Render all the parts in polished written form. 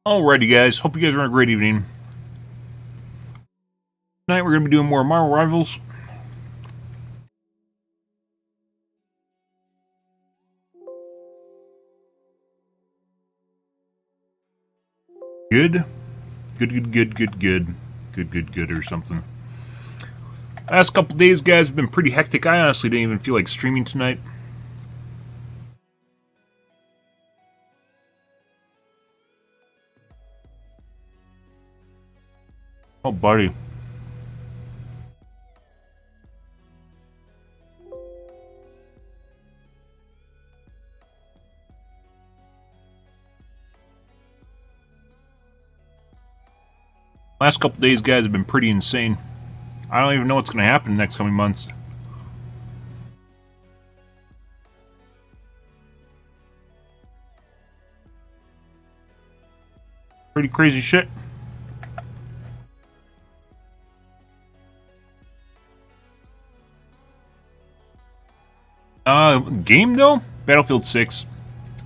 Alrighty guys, hope you guys are having a great evening. Tonight we're going to be doing more Marvel Rivals. Good or something. Last couple days guys have been pretty hectic. I honestly didn't even feel like streaming tonight. Oh buddy. Last couple days guys have been pretty insane. I don't even know what's going to happen in the next coming months. Pretty crazy shit. Game though? Battlefield 6.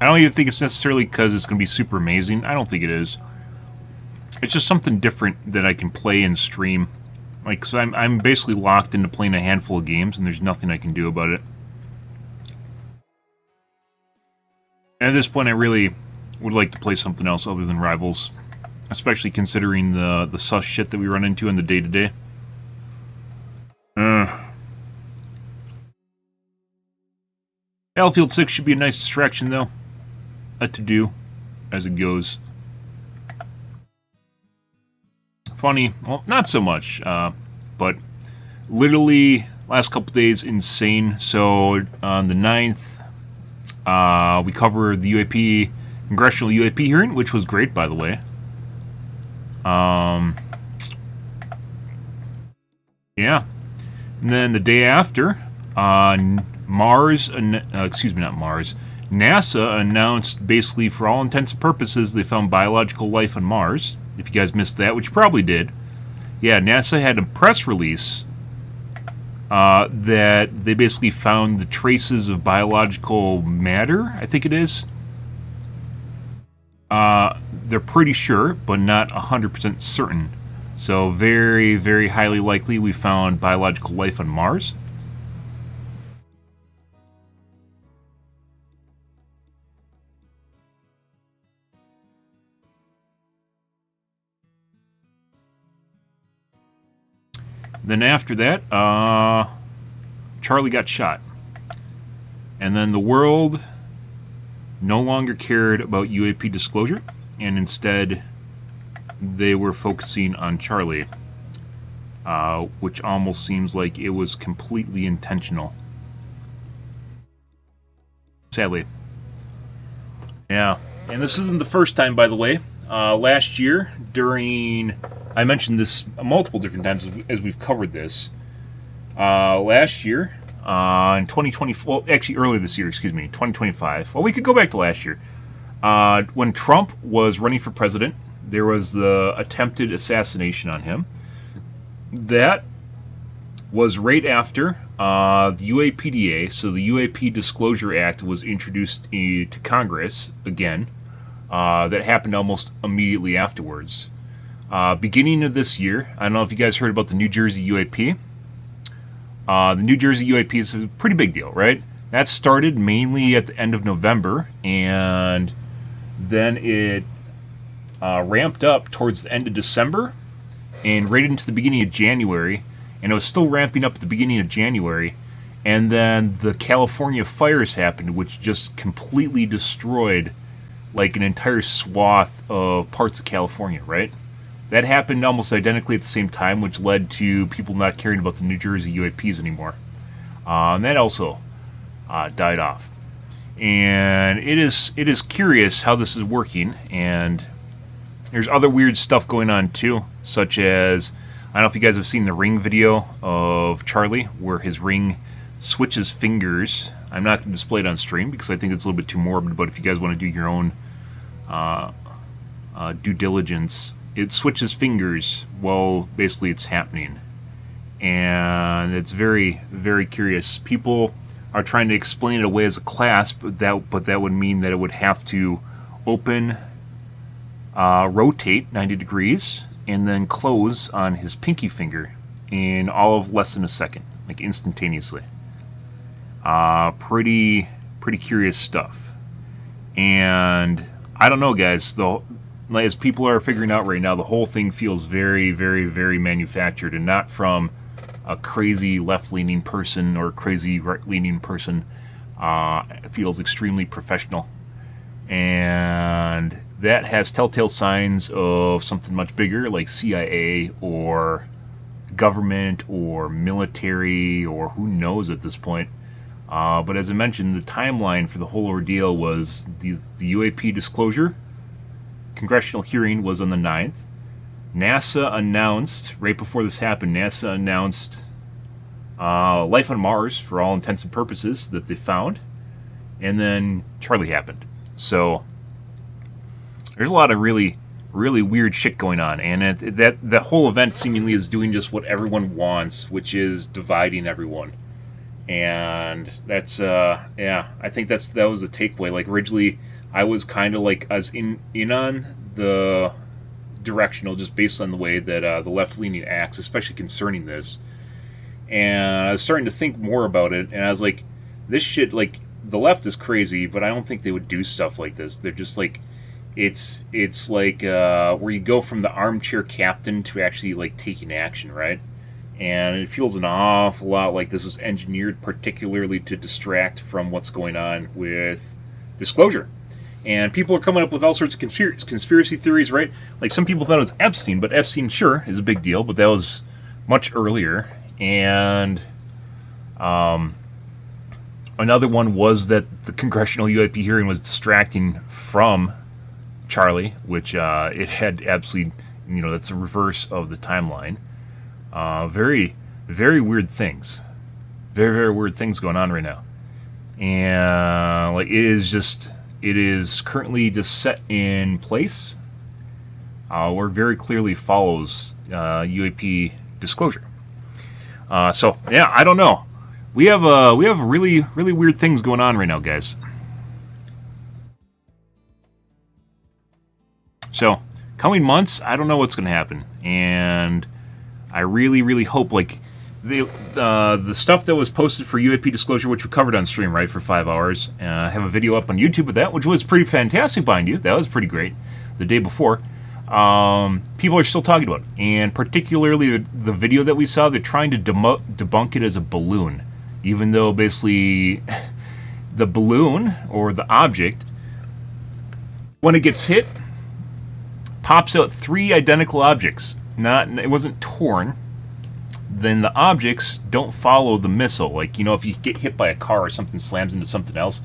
I don't even think it's necessarily because it's going to be super amazing. I don't think it is. It's just something different that I can play and stream. Like, cause I'm basically locked into playing a handful of games, and there's nothing I can do about it. And at this point, I really would like to play something else other than Rivals, especially considering the sus shit that we run into in the day-to-day. Battlefield 6 should be a nice distraction, though. A to-do, as it goes. Funny, well, not so much, but literally last couple days, insane. So on the 9th, we covered the UAP, Congressional UAP hearing, which was great, by the way. Yeah. And then the day after, on NASA announced basically for all intents and purposes they found biological life on Mars. If you guys missed that, which you probably did. Yeah, NASA had a press release that they basically found the traces of biological matter, I think it is. They're pretty sure, but not 100% certain. So very, very highly likely we found biological life on Mars. Then after that, Charlie got shot. And then the world no longer cared about UAP disclosure, and instead they were focusing on Charlie, which almost seems like it was completely intentional. Sadly. Yeah, and this isn't the first time, by the way. Last year, during... I mentioned this multiple different times as we've covered this. Last year, in 2024, well, actually earlier this year, 2025. Well, we could go back to last year. When Trump was running for president, there was the attempted assassination on him. That was right after the UAPDA, so the UAP Disclosure Act, was introduced to Congress again. That happened almost immediately afterwards. Beginning of this year, I don't know if you guys heard about the New Jersey UAP. The New Jersey UAP is a pretty big deal, right? That started mainly at the end of November, and then it ramped up towards the end of December, and right into the beginning of January, and it was still ramping up at the beginning of January, and then the California fires happened, which just completely destroyed like an entire swath of parts of California, right? That happened almost identically at the same time, which led to people not caring about the New Jersey UAPs anymore. And that also died off. And it is curious how this is working, and there's other weird stuff going on too, such as, I don't know if you guys have seen the ring video of Charlie, where his ring switches fingers. I'm not going to display it on stream because I think it's a little bit too morbid, but if you guys want to do your own due diligence, it switches fingers while basically it's happening. And it's very, very curious. People are trying to explain it away as a class, but that would mean that it would have to open rotate 90 degrees, and then close on his pinky finger in all of less than a second, like instantaneously. Pretty curious stuff. And I don't know, guys, as people are figuring out right now, the whole thing feels very, very, very manufactured and not from a crazy left-leaning person or crazy right-leaning person. It feels extremely professional. And that has telltale signs of something much bigger, like CIA or government or military or who knows at this point. But as I mentioned, the timeline for the whole ordeal was the UAP disclosure. Congressional hearing was on the 9th. NASA announced, right before this happened, NASA announced life on Mars, for all intents and purposes, that they found. And then Charlie happened. So there's a lot of really weird shit going on. And that whole event seemingly is doing just what everyone wants, which is dividing everyone. And that's, yeah, I think that was the takeaway. Like, originally, I was kind of like, I was in on the directional just based on the way that the left-leaning acts, especially concerning this. And I was starting to think more about it, and I was like, this shit, like, the left is crazy, but I don't think they would do stuff like this. They're just like, it's like where you go from the armchair captain to actually, like, taking action, right? And it feels an awful lot like this was engineered particularly to distract from what's going on with disclosure. And people are coming up with all sorts of conspiracy theories, right? Like, some people thought it was Epstein, but Epstein, sure, is a big deal, but that was much earlier. And another one was that the congressional UAP hearing was distracting from Charlie, which it had absolutely, that's the reverse of the timeline. Very, very weird things. Very, very weird things going on right now. And, like, it is currently just set in place where it very clearly follows UAP disclosure. So, yeah, I don't know. We have really, really weird things going on right now, guys. So, coming months, I don't know what's going to happen. And I really, really hope, like, the stuff that was posted for UAP disclosure, which we covered on stream, right, for 5 hours. I have a video up on YouTube of that, which was pretty fantastic, mind you. That was pretty great. The day before. People are still talking about it. And particularly the video that we saw, they're trying to debunk it as a balloon. Even though, basically, the balloon, or the object, when it gets hit, pops out 3 identical objects. It wasn't torn. Then the objects don't follow the missile. Like, if you get hit by a car or something slams into something else,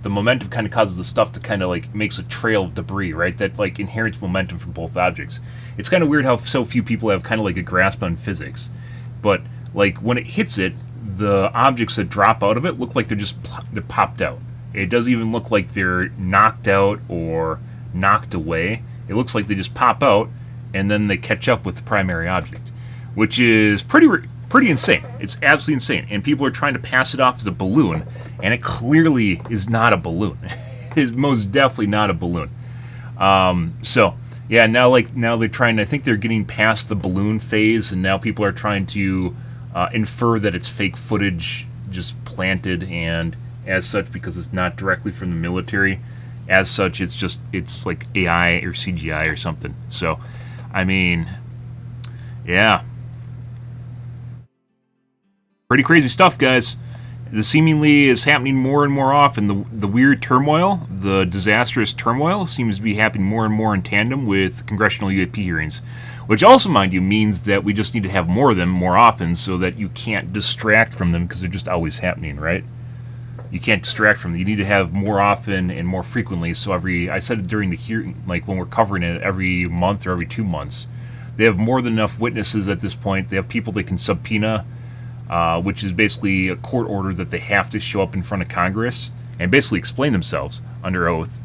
the momentum kind of causes the stuff to kind of, like, makes a trail of debris, right? That, like, inherits momentum from both objects. It's kind of weird how so few people have kind of like a grasp on physics. But, like, when it hits it, the objects that drop out of it look like they're popped out. It doesn't even look like they're knocked out or knocked away. It looks like they just pop out, and then they catch up with the primary object, which is pretty insane. It's absolutely insane. And people are trying to pass it off as a balloon, and it clearly is not a balloon. It is most definitely not a balloon. So, yeah, now they're trying, I think they're getting past the balloon phase, and now people are trying to infer that it's fake footage just planted, and as such, because it's not directly from the military, as such, it's like AI or CGI or something. So, I mean, yeah. Pretty crazy stuff, guys. This seemingly is happening more and more often. The weird turmoil, the disastrous turmoil, seems to be happening more and more in tandem with congressional UAP hearings. Which also, mind you, means that we just need to have more of them more often so that you can't distract from them because they're just always happening, right? You can't distract from them. You need to have more often and more frequently. So I said it during the hearing, like when we're covering it every month or every 2 months. They have more than enough witnesses at this point. They have people they can subpoena, which is basically a court order that they have to show up in front of Congress and basically explain themselves under oath.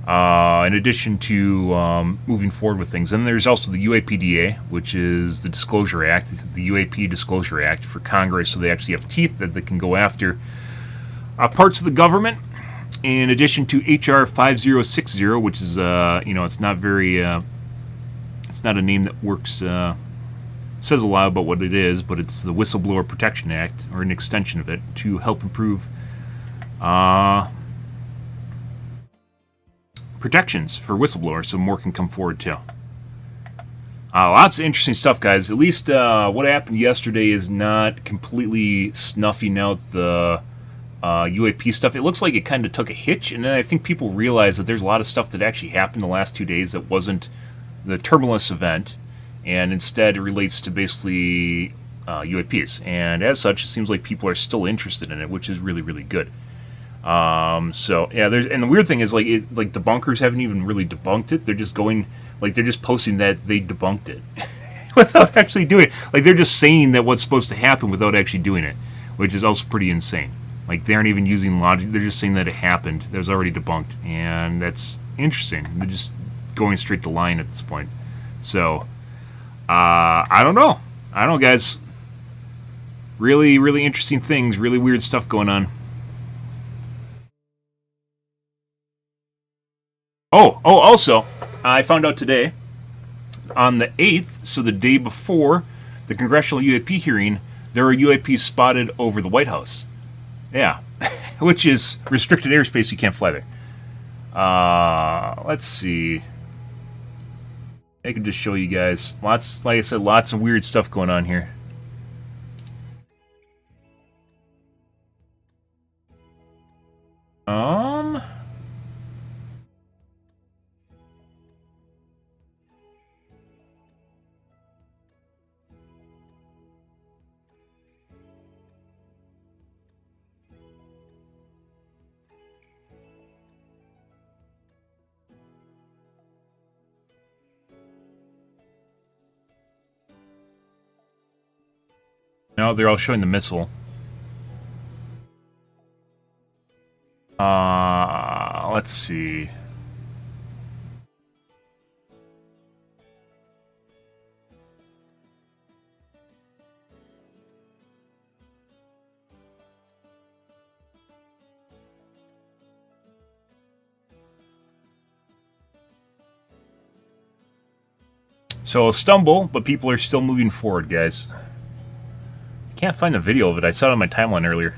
In addition to moving forward with things. And there's also the UAPDA, which is the Disclosure Act, the UAP Disclosure Act for Congress, so they actually have teeth that they can go after parts of the government. In addition to HR 5060, which is, it's not very not a name that works, says a lot about what it is, but it's the Whistleblower Protection Act, or an extension of it, to help improve protections for whistleblowers so more can come forward too. Lots of interesting stuff, guys. At least what happened yesterday is not completely snuffing out the UAP stuff. It looks like it kind of took a hitch, and then I think people realize that there's a lot of stuff that actually happened the last 2 days that wasn't the Turbulence event, and instead it relates to basically UAPs. And as such, it seems like people are still interested in it, which is really, really good. So yeah, and the weird thing is like debunkers haven't even really debunked it. They're just going, like, they're just posting that they debunked it without actually doing it. Like, they're just saying that what's supposed to happen without actually doing it, which is also pretty insane. Like, they aren't even using logic. They're just saying that it happened. That was already debunked, and that's interesting. They're just going straight to line at this point. So I don't know, guys. Really, really interesting things. Really weird stuff going on. Also, I found out today, on the 8th, so the day before the congressional UAP hearing, there were UAPs spotted over the White House. Yeah, which is restricted airspace, you can't fly there. Let's see. I can just show you guys. Like I said, lots of weird stuff going on here. No, they're all showing the missile. Let's see. So a stumble, but people are still moving forward, guys. Can't find the video of it. I saw it on my timeline earlier.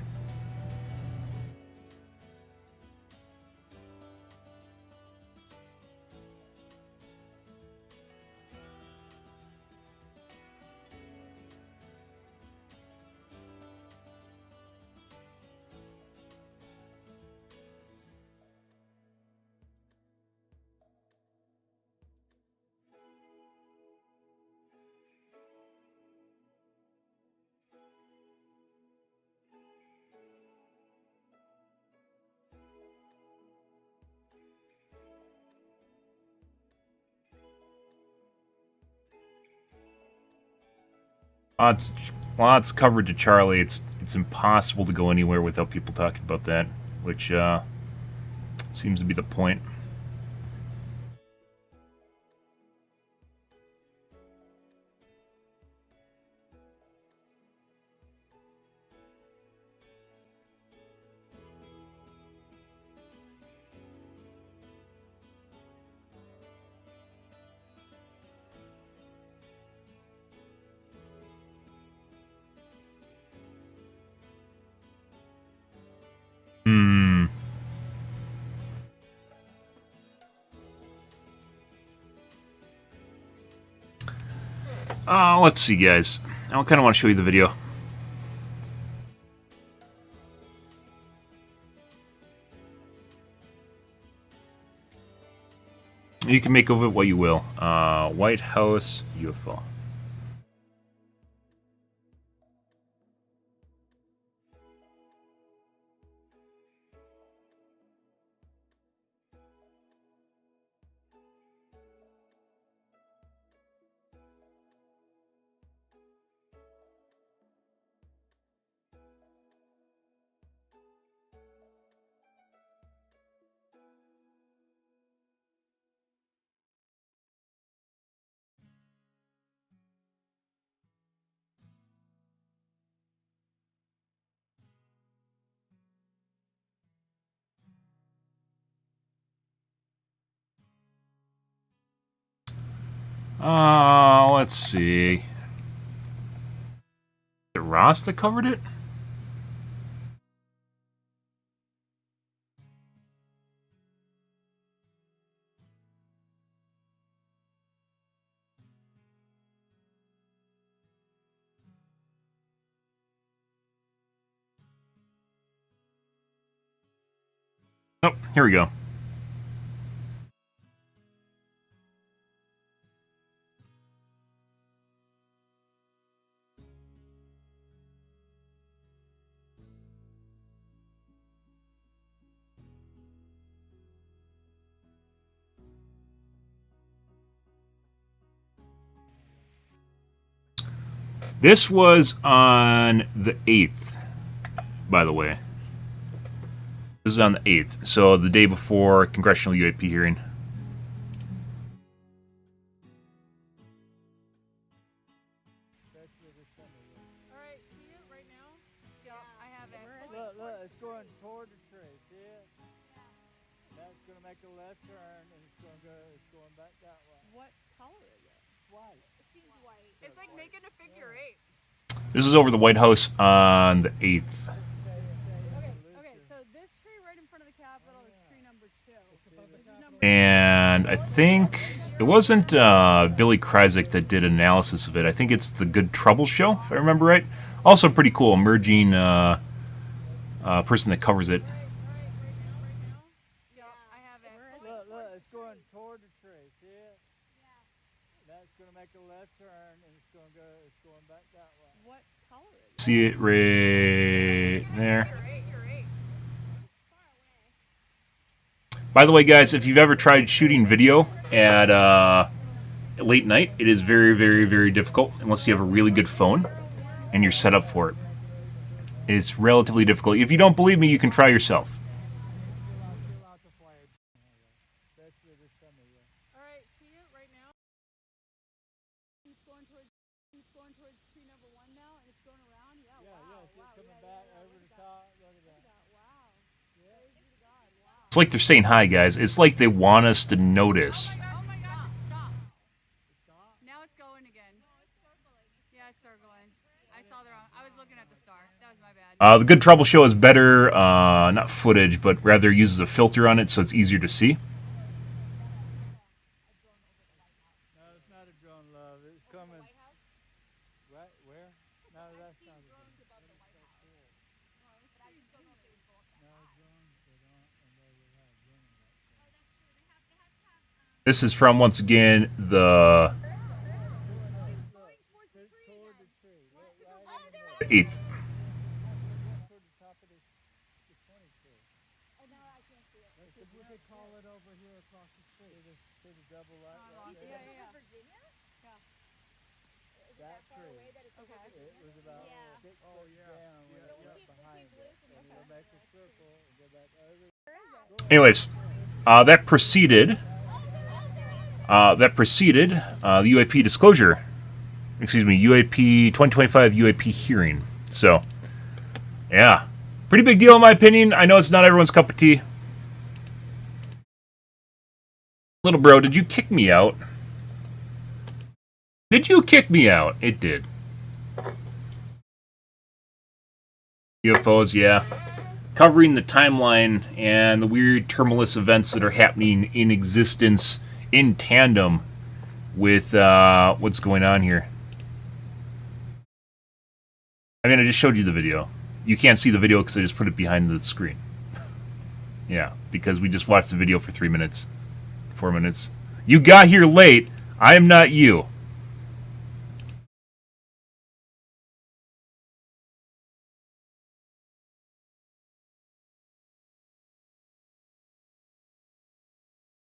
Lots coverage of Charlie. It's impossible to go anywhere without people talking about that, which seems to be the point. Let's see, guys. I kind of want to show you the video. You can make of it what you will. White House UFO. Let's see. Is it Ross that covered it? Oh, here we go. This was on the 8th, by the way. This is on the 8th, so the day before congressional UAP hearing. Alright, see it right now? Yeah, I have it. Look, it's going toward the tree, see it? That's going to make a left turn, and it's going back that way. What color is it? White. It seems white. It's like making a figure eight. This is over the White House on the 8th. Okay, so this tree right in front of the Capitol is tree number 2. And I think it wasn't Billy Kryzik that did analysis of it. I think it's the Good Trouble Show, if I remember right. Also pretty cool, emerging person that covers it. Yeah, I have it. Look, it's going toward the tree, see it? That's going to make a left turn, and it's going back that way. What color is it? See it right there. By the way, guys, if you've ever tried shooting video at late night, it is very, very, very difficult unless you have a really good phone and you're set up for it. It's relatively difficult. If you don't believe me, you can try yourself. Alright, see it right now? It's going towards tree number 1 now, and it's going around? Yeah, wow. It's coming back over the top. Look at that. Wow. Praise be to God. Wow. It's like they're saying hi, guys. It's like they want us to notice. Oh my gosh, it stopped. Now it's going again. Yeah, it's circling. I saw the wrong. I was looking at the star. That was my bad. The Good Trouble Show is better, not footage, but rather uses a filter on it so it's easier to see. No, it's not a drone, love. It's coming. Right where? No, that's not a drone. This is from, once again, the 8th. That tree. It was about 6 foot down when it went behind it. And it'll make a circle and go back over. Anyways, that preceded the UAP disclosure. Excuse me, UAP 2025 UAP hearing. So, yeah, pretty big deal in my opinion. I know it's not everyone's cup of tea. Little bro, did you kick me out? Did you kick me out? It did. UFOs, yeah. Covering the timeline and the weird tumultuous events that are happening in existence in tandem with what's going on here. I mean, I just showed you the video. You can't see the video because I just put it behind the screen. Yeah, because we just watched the video for 3 minutes. 4 minutes. You got here late. I am not you.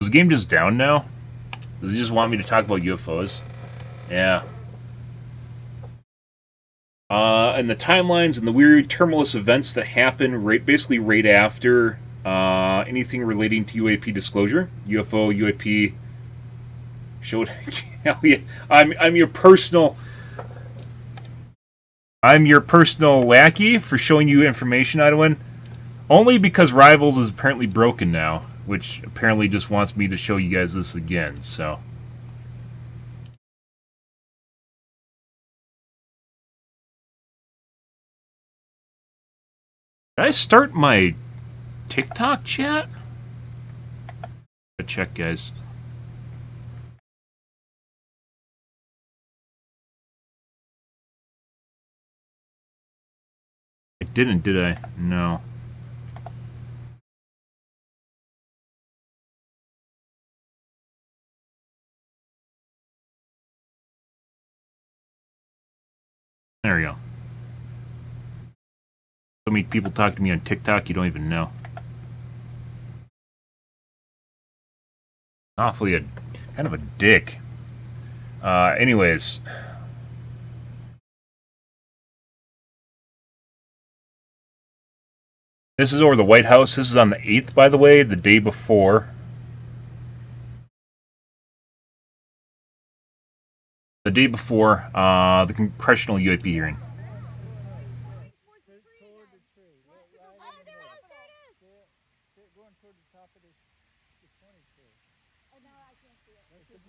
Is the game just down now? Does he just want me to talk about UFOs? Yeah. And the timelines and the weird tumultuous events that happen basically right after anything relating to UAP disclosure. UFO, UAP... Showed... I'm your personal... I'm your personal lackey for showing you information, Idwin. Only because Rivals is apparently broken now, which apparently just wants me to show you guys this again, so... Did I start my TikTok chat? Check, guys. I didn't, did I? No. There we go. So many people talk to me on TikTok you don't even know. Awfully kind of a dick. Anyways. This is over the White House. This is on the 8th, by the way, the day before. The day before the congressional UAP hearing.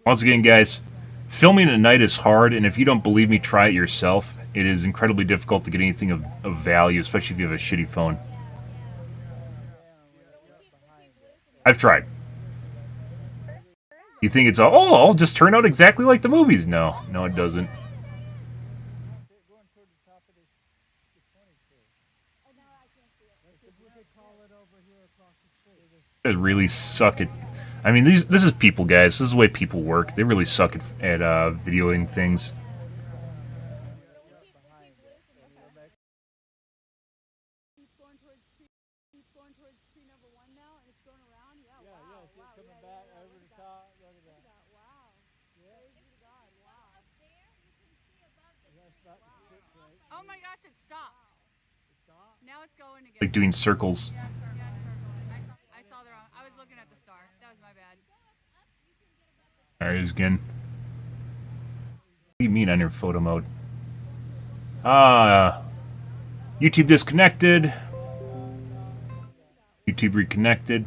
Once again, guys, filming at night is hard, and if you don't believe me, try it yourself. It is incredibly difficult to get anything of value, especially if you have a shitty phone. I've tried. You think it's all, oh, I'll just turn out exactly like the movies. No, no, it doesn't. They really suck at. I mean, this is people, guys. This is the way people work. They really suck at videoing things. Oh my gosh, it stopped. Now it's going again. Like doing circles. Yeah, circles. I saw the wrong. I was looking at the star. That was my bad. There it is again. What do you mean on your photo mode? YouTube disconnected. YouTube reconnected.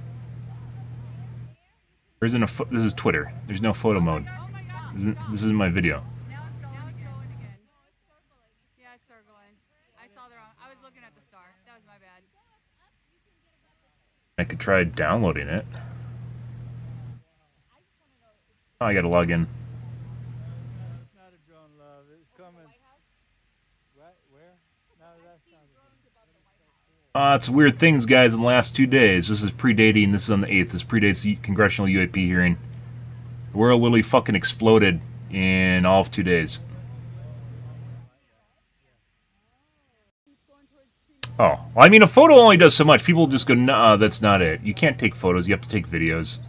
There isn't a this is Twitter. There's no photo mode. This isn't my video. Now it's going again. Yeah, it's circling. I saw the wrong. I was looking at the star. That was my bad. I could try downloading it. Oh, I gotta log in. It's not a drone, love. It's coming. Right? Where? No, that's not. It's weird things, guys, in the last 2 days. This is predating, this is on the 8th. This predates the congressional UAP hearing. The world literally fucking exploded in all of 2 days. Oh, well, I mean, a photo only does so much. People just go, nah, that's not it. You can't take photos, you have to take videos.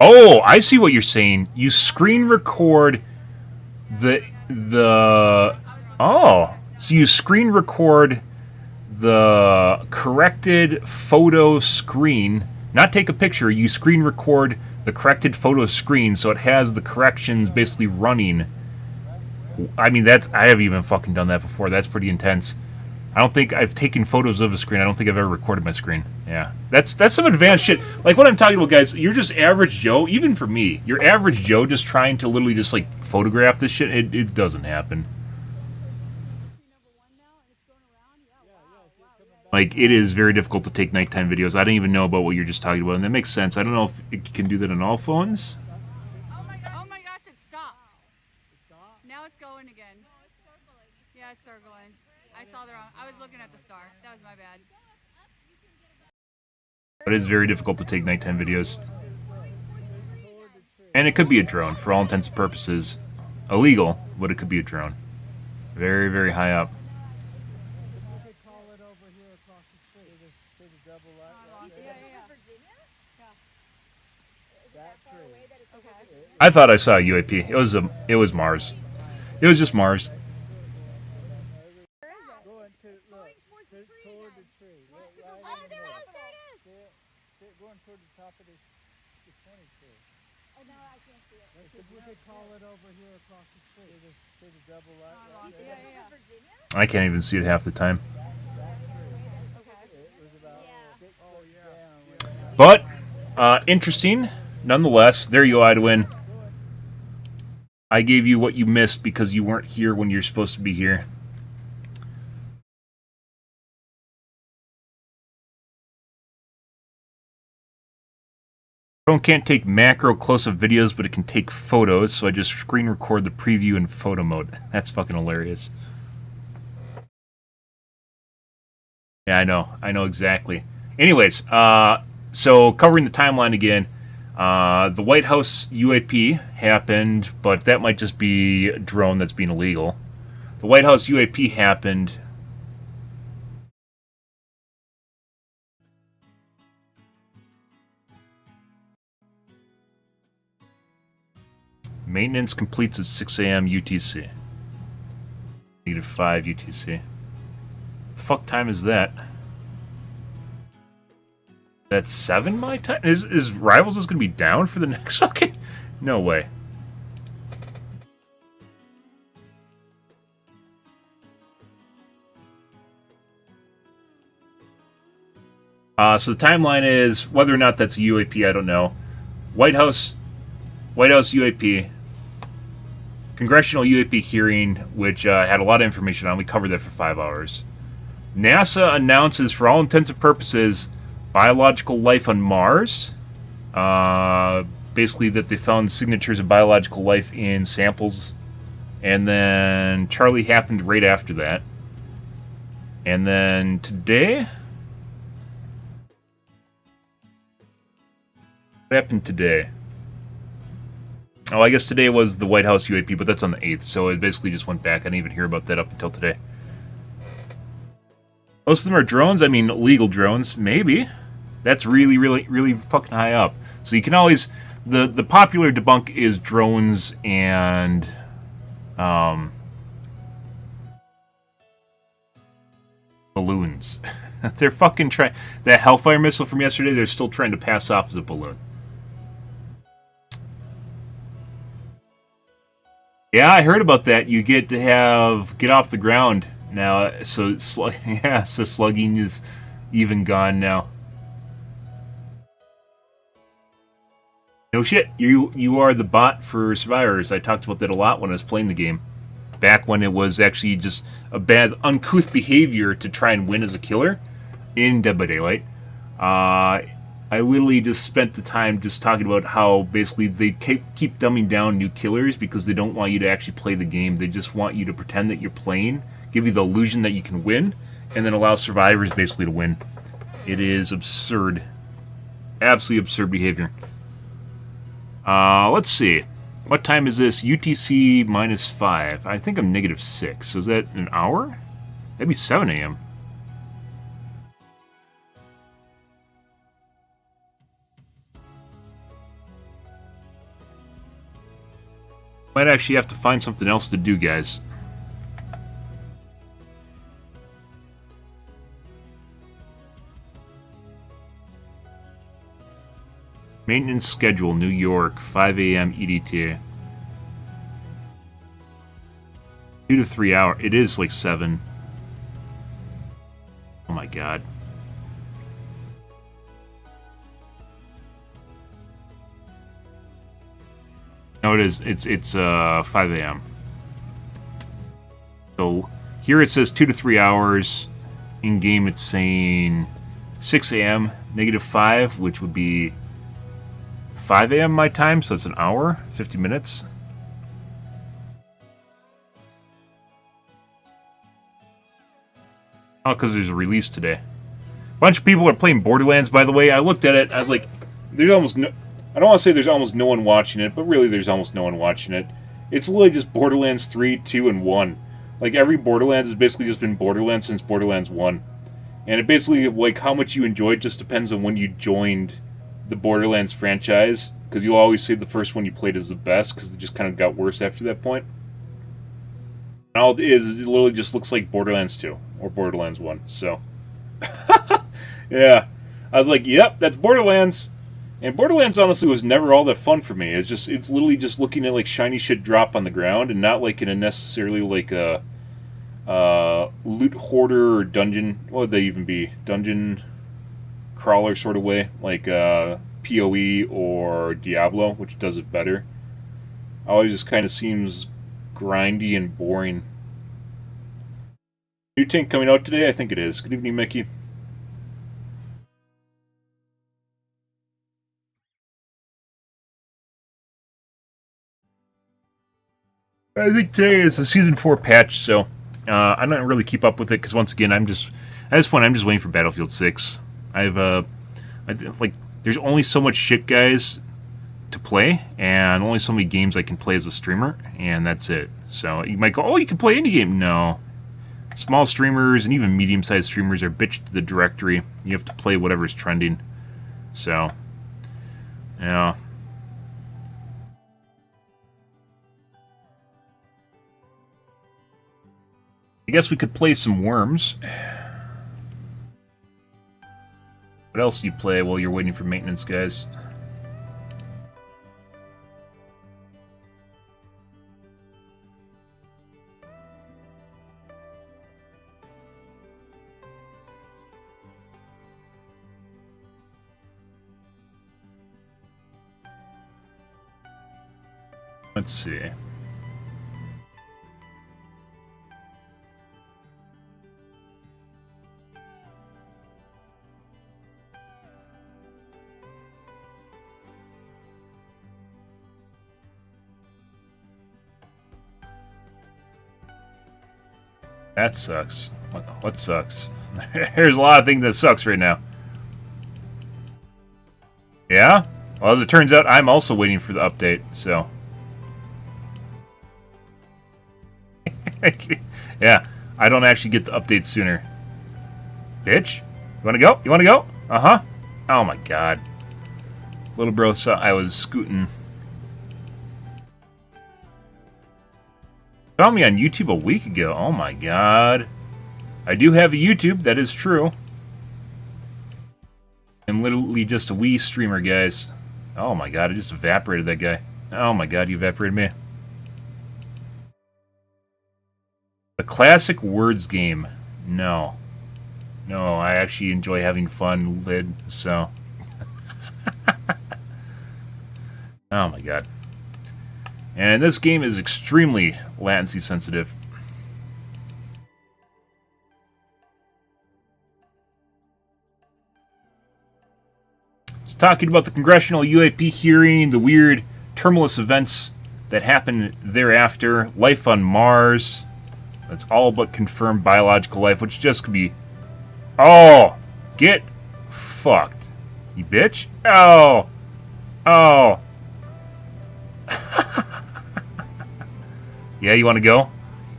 Oh, I see what you're saying. You screen record oh, so you screen record the corrected photo screen, not take a picture, you screen record the corrected photo screen so it has the corrections basically running. I mean, I haven't even fucking done that before. That's pretty intense. I don't think I've taken photos of a screen. I don't think I've ever recorded my screen. Yeah. That's some advanced shit. Like what I'm talking about, guys, you're just average Joe, even for me. You're average Joe just trying to literally just like photograph this shit. It doesn't happen. Like, it is very difficult to take nighttime videos. I didn't even know about what you're just talking about, and that makes sense. I don't know if it can do that on all phones. Oh my gosh, it stopped. Now it's going again. Yeah, it's circling. I saw the wrong. I was looking at the star. That was my bad. But it is very difficult to take nighttime videos. And it could be a drone, for all intents and purposes. Illegal, but it could be a drone. Very, very high up. I thought I saw a UAP. It was Mars. It was just Mars. I can't even see it half the time. But interesting, nonetheless. There you go, Idwin. I gave you what you missed because you weren't here when you're supposed to be here. Phone can't take macro close-up videos, but it can take photos, so I just screen record the preview in photo mode. That's fucking hilarious. Yeah, I know exactly. Anyways, so covering the timeline again, the White House UAP happened, but that might just be a drone that's being illegal. The White House UAP happened. Maintenance completes at 6 a.m. UTC. -5 UTC. The fuck time is that? That's 7 my time? Is Rivals is gonna be down for the next fucking? No way. So the timeline is, whether or not that's a UAP, I don't know. White House UAP, Congressional UAP hearing, which had a lot of information on. We covered that for 5 hours. NASA announces, for all intents and purposes, biological life on Mars. Basically that they found signatures of biological life in samples. And then Charlie happened right after that. And then today... What happened today? Oh, I guess today was the White House UAP, but that's on the 8th, so it basically just went back. I didn't even hear about that up until today. Most of them are drones. I mean, legal drones. Maybe. That's really, really, really fucking high up. So you can always... The popular debunk is drones and... balloons. They're fucking trying... That Hellfire missile from yesterday, they're still trying to pass off as a balloon. Yeah, I heard about that. You get to get off the ground now. So so slugging is even gone now. No shit. You are the bot for survivors. I talked about that a lot when I was playing the game. Back when it was actually just a bad, uncouth behavior to try and win as a killer in Dead by Daylight. I literally just spent the time just talking about how basically they keep dumbing down new killers because they don't want you to actually play the game. They just want you to pretend that you're playing, give you the illusion that you can win, and then allow survivors basically to win. It is absurd. Absolutely absurd behavior. Let's see. What time is this? UTC -5. I think I'm -6. So is that an hour? That'd be 7 a.m. Might actually have to find something else to do, guys. Maintenance schedule, New York, 5 a.m. EDT. 2 to 3 hours. It is like 7. Oh my god. No, it is. It's 5 a.m. So here it says 2 to 3 hours. In game, it's saying 6 a.m. -5, which would be 5 a.m. my time. So it's an hour, 50 minutes. Oh, because there's a release today. A bunch of people are playing Borderlands, by the way. I looked at it. I was like, there's almost no... I don't want to say there's almost no one watching it, but really there's almost no one watching it. It's literally just Borderlands 3, 2, and 1. Like, every Borderlands has basically just been Borderlands since Borderlands 1. And it basically, like, how much you enjoy it just depends on when you joined the Borderlands franchise. Because you'll always say the first one you played is the best, because it just kind of got worse after that point. And all it is it literally just looks like Borderlands 2, or Borderlands 1, so... Yeah. I was like, yep, that's Borderlands! And Borderlands honestly was never all that fun for me. It's literally just looking at like shiny shit drop on the ground, and not like in a necessarily like a loot hoarder or dungeon. What would they even be? Dungeon crawler sort of way, like PoE or Diablo, which does it better. Always just kind of seems grindy and boring. New tank coming out today? I think it is. Good evening, Mickey. I think today is the Season 4 patch, so I don't really keep up with it, because once again, at this point, I'm just waiting for Battlefield 6. There's only so much shit, guys, to play, and only so many games I can play as a streamer, and that's it. So you might go, oh, you can play indie game. No. Small streamers and even medium-sized streamers are bitched to the directory. You have to play whatever's trending. So, yeah. I guess we could play some Worms. What else do you play while you're waiting for maintenance, guys? Let's see. That sucks. What sucks? There's a lot of things that sucks right now. Yeah? Well, as it turns out, I'm also waiting for the update, so... Yeah, I don't actually get the update sooner. Bitch? You wanna go? You wanna go? Uh-huh. Oh my god. Little bro saw I was scooting. Found me on YouTube a week ago. Oh my god. I do have a YouTube, that is true. I'm literally just a wee streamer, guys. Oh my god, I just evaporated that guy. Oh my god, you evaporated me. The classic words game. No. No, I actually enjoy having fun, Lid, so... Oh my god. And this game is extremely latency sensitive. Just talking about the congressional UAP hearing, the weird tumultuous events that happened thereafter, life on Mars. That's all but confirmed biological life, which just could be... Oh! Get fucked. You bitch? Oh! Oh! Yeah, you want to go?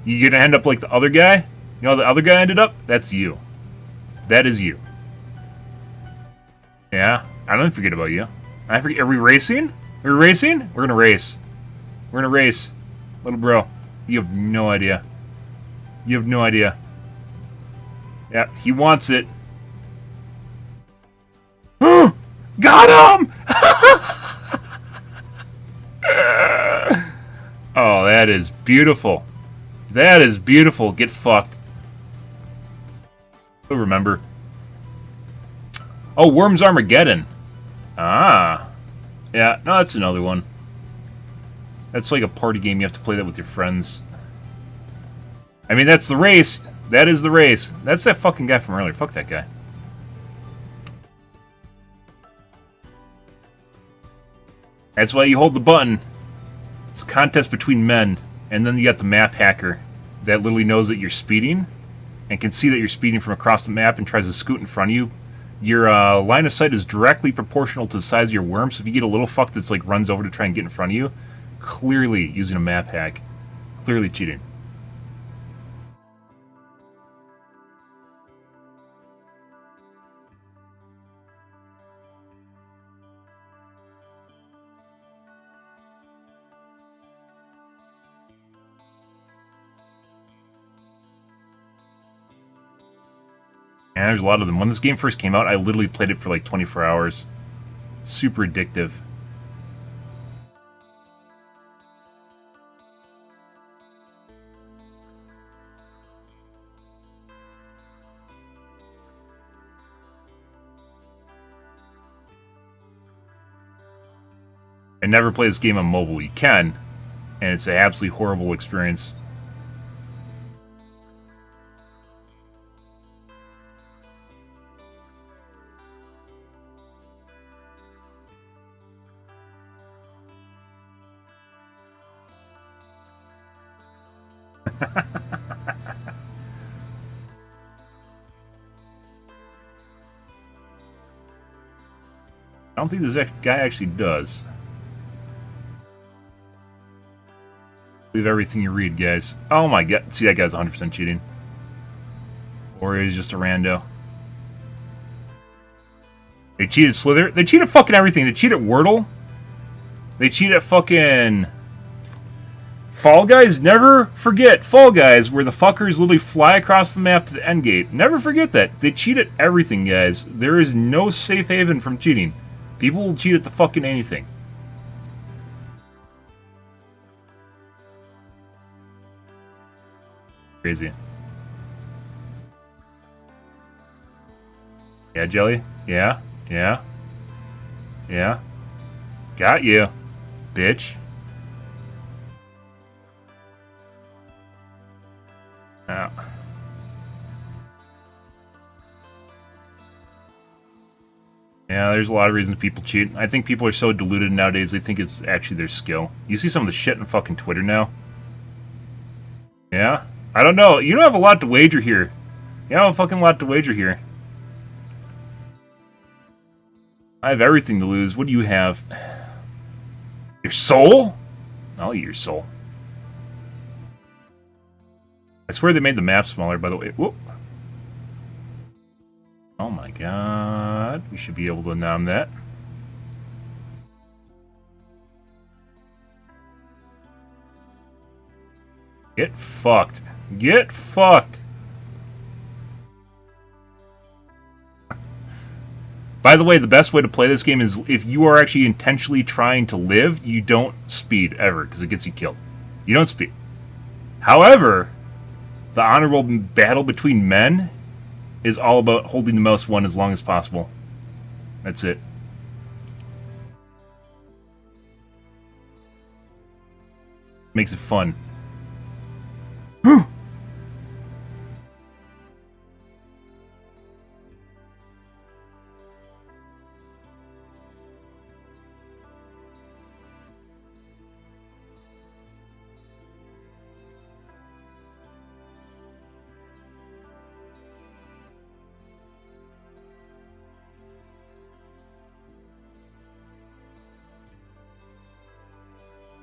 You're going to end up like the other guy? You know how the other guy ended up? That's you. That is you. Yeah? I don't forget about you. I forget. Are we racing? Are we racing? We're going to race. We're going to race. Little bro. You have no idea. You have no idea. Yeah, he wants it. Got him! Oh, that is beautiful. That is beautiful. Get fucked. You'll remember. Oh, Worms Armageddon. Ah. Yeah, no, that's another one. That's like a party game. You have to play that with your friends. I mean, that's the race. That is the race. That's that fucking guy from earlier. Fuck that guy. That's why you hold the button. It's a contest between men. And then you got the map hacker that literally knows that you're speeding and can see that you're speeding from across the map and tries to scoot in front of you. Your line of sight is directly proportional to the size of your worm, so if you get a little fuck that's like runs over to try and get in front of you, clearly using a map hack. Clearly cheating. And there's a lot of them. When this game first came out, I literally played it for like 24 hours. Super addictive. I never play this game on mobile. You can, and it's an absolutely horrible experience. I don't think this guy actually does. Believe everything you read, guys. Oh my god. See, that guy's 100% cheating. Or he's just a rando. They cheated Slither. They cheated fucking everything. They cheated Wordle. They cheated fucking Fall Guys. Never forget Fall Guys, where the fuckers literally fly across the map to the end gate. Never forget that. They cheated everything, guys. There is no safe haven from cheating. People will cheat at the fucking anything. Crazy. Yeah, Jelly? Yeah? Yeah? Yeah? Got you, bitch. Now. Yeah, there's a lot of reasons people cheat. I think people are so deluded nowadays, they think it's actually their skill. You see some of the shit in fucking Twitter now? Yeah? I don't know. You don't have a lot to wager here. You don't have a fucking lot to wager here. I have everything to lose. What do you have? Your soul? I'll eat your soul. I swear they made the map smaller, by the way. Whoop. Oh my god. We should be able to nom that. Get fucked. Get fucked. By the way, the best way to play this game is if you are actually intentionally trying to live, you don't speed ever, because it gets you killed. You don't speed. However, the honorable battle between men is all about holding the mouse one as long as possible. That's it. Makes it fun.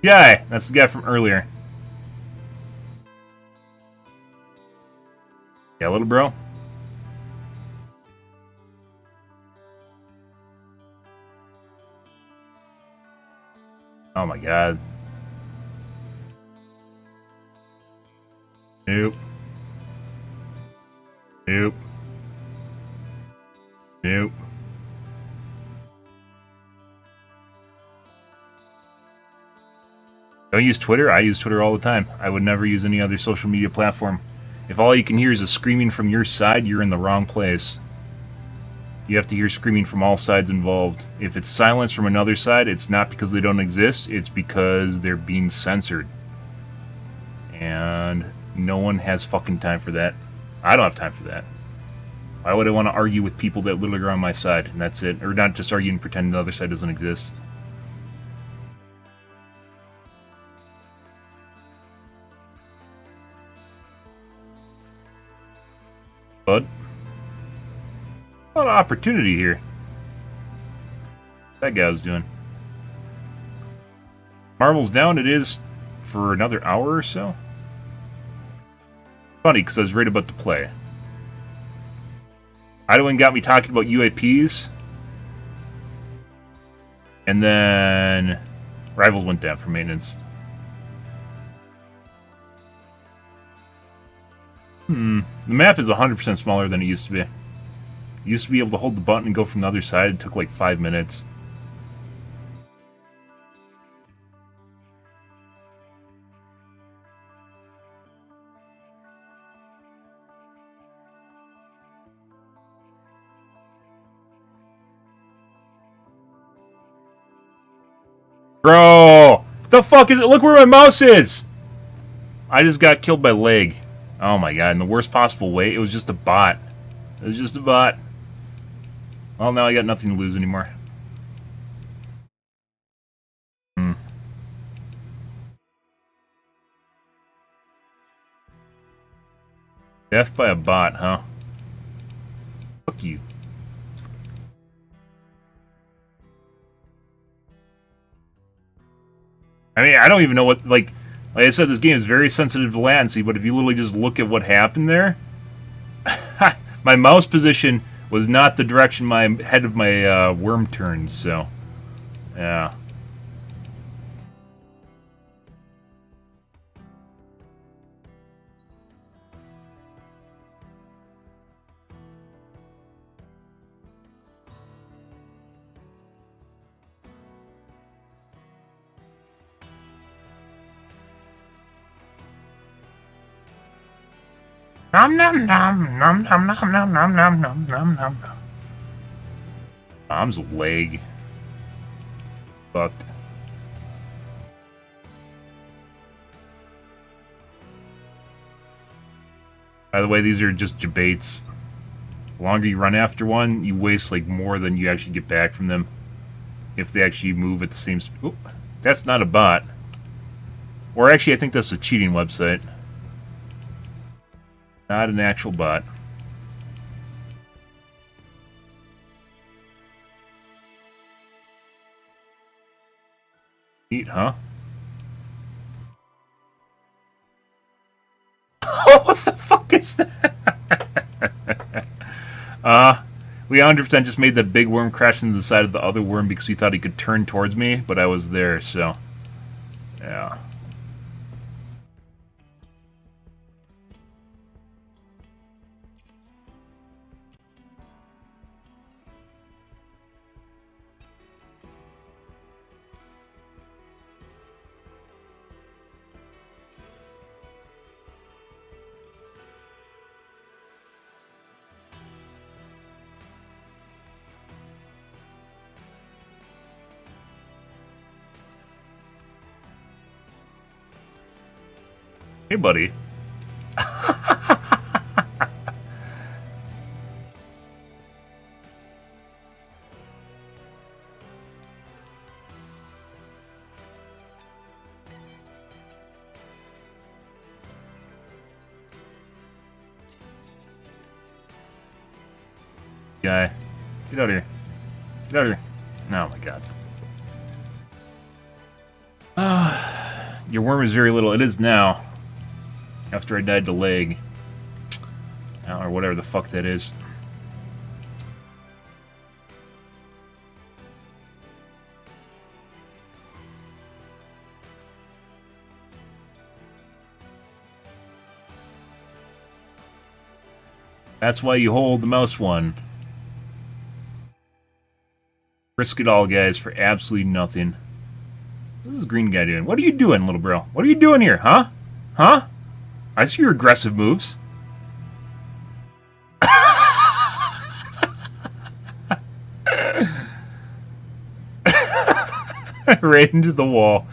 Guy! That's the guy from earlier. Yeah, little bro? Oh my god. Nope. Nope. Nope. Don't use Twitter? I use Twitter all the time. I would never use any other social media platform. If all you can hear is a screaming from your side, you're in the wrong place. You have to hear screaming from all sides involved. If it's silence from another side, it's not because they don't exist, it's because they're being censored. And no one has fucking time for that. I don't have time for that. Why would I want to argue with people that literally are on my side, and that's it? Or not just argue and pretend the other side doesn't exist. Bud? A lot of opportunity here. That guy was doing. Marvel's down. It is for another hour or so. Funny, because I was right about to play. Idwin got me talking about UAPs. And then Rivals went down for maintenance. The map is 100% smaller than it used to be. You used to be able to hold the button and go from the other side. It took like 5 minutes. Bro! The the fuck is it? Look where my mouse is! I just got killed by lag. Oh my god, in the worst possible way. It was just a bot. It was just a bot. Well, now I got nothing to lose anymore. Death by a bot, huh? Fuck you. I mean, I don't even know what, like I said, this game is very sensitive to latency, but if you literally just look at what happened there, my mouse position was not the direction my head of my worm turned, so, yeah. Nom nom nom nom nom nom nom nom nom nom nom nom. Mom's leg. Fucked. By the way, these are just debates. The longer you run after one, you waste like more than you actually get back from them. If they actually move at the same speed. Oh, that's not a bot. Or actually, I think that's a cheating website. Not an actual bot. Neat, huh? Oh, what the fuck is that? We 100% just made that big worm crash into the side of the other worm because he thought he could turn towards me, but I was there, so... yeah. Hey, buddy. Guy. Get out of here. Get out of here. Oh my god. Your worm is very little. It is now. After I died to leg. Or whatever the fuck that is. That's why you hold the mouse one. Risk it all, guys, for absolutely nothing. What is this green guy doing? What are you doing, little bro? What are you doing here, huh? Huh? I see your aggressive moves. Right into the wall.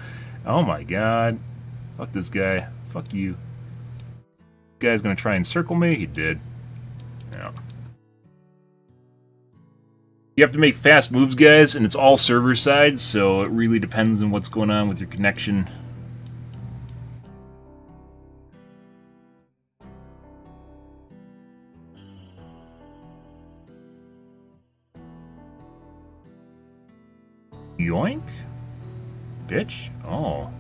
Oh my god. Fuck this guy. Fuck you. This guy's gonna try and circle me? He did. Yeah. You have to make fast moves, guys, and it's all server side, so it really depends on what's going on with your connection. Yoink? Bitch? Oh.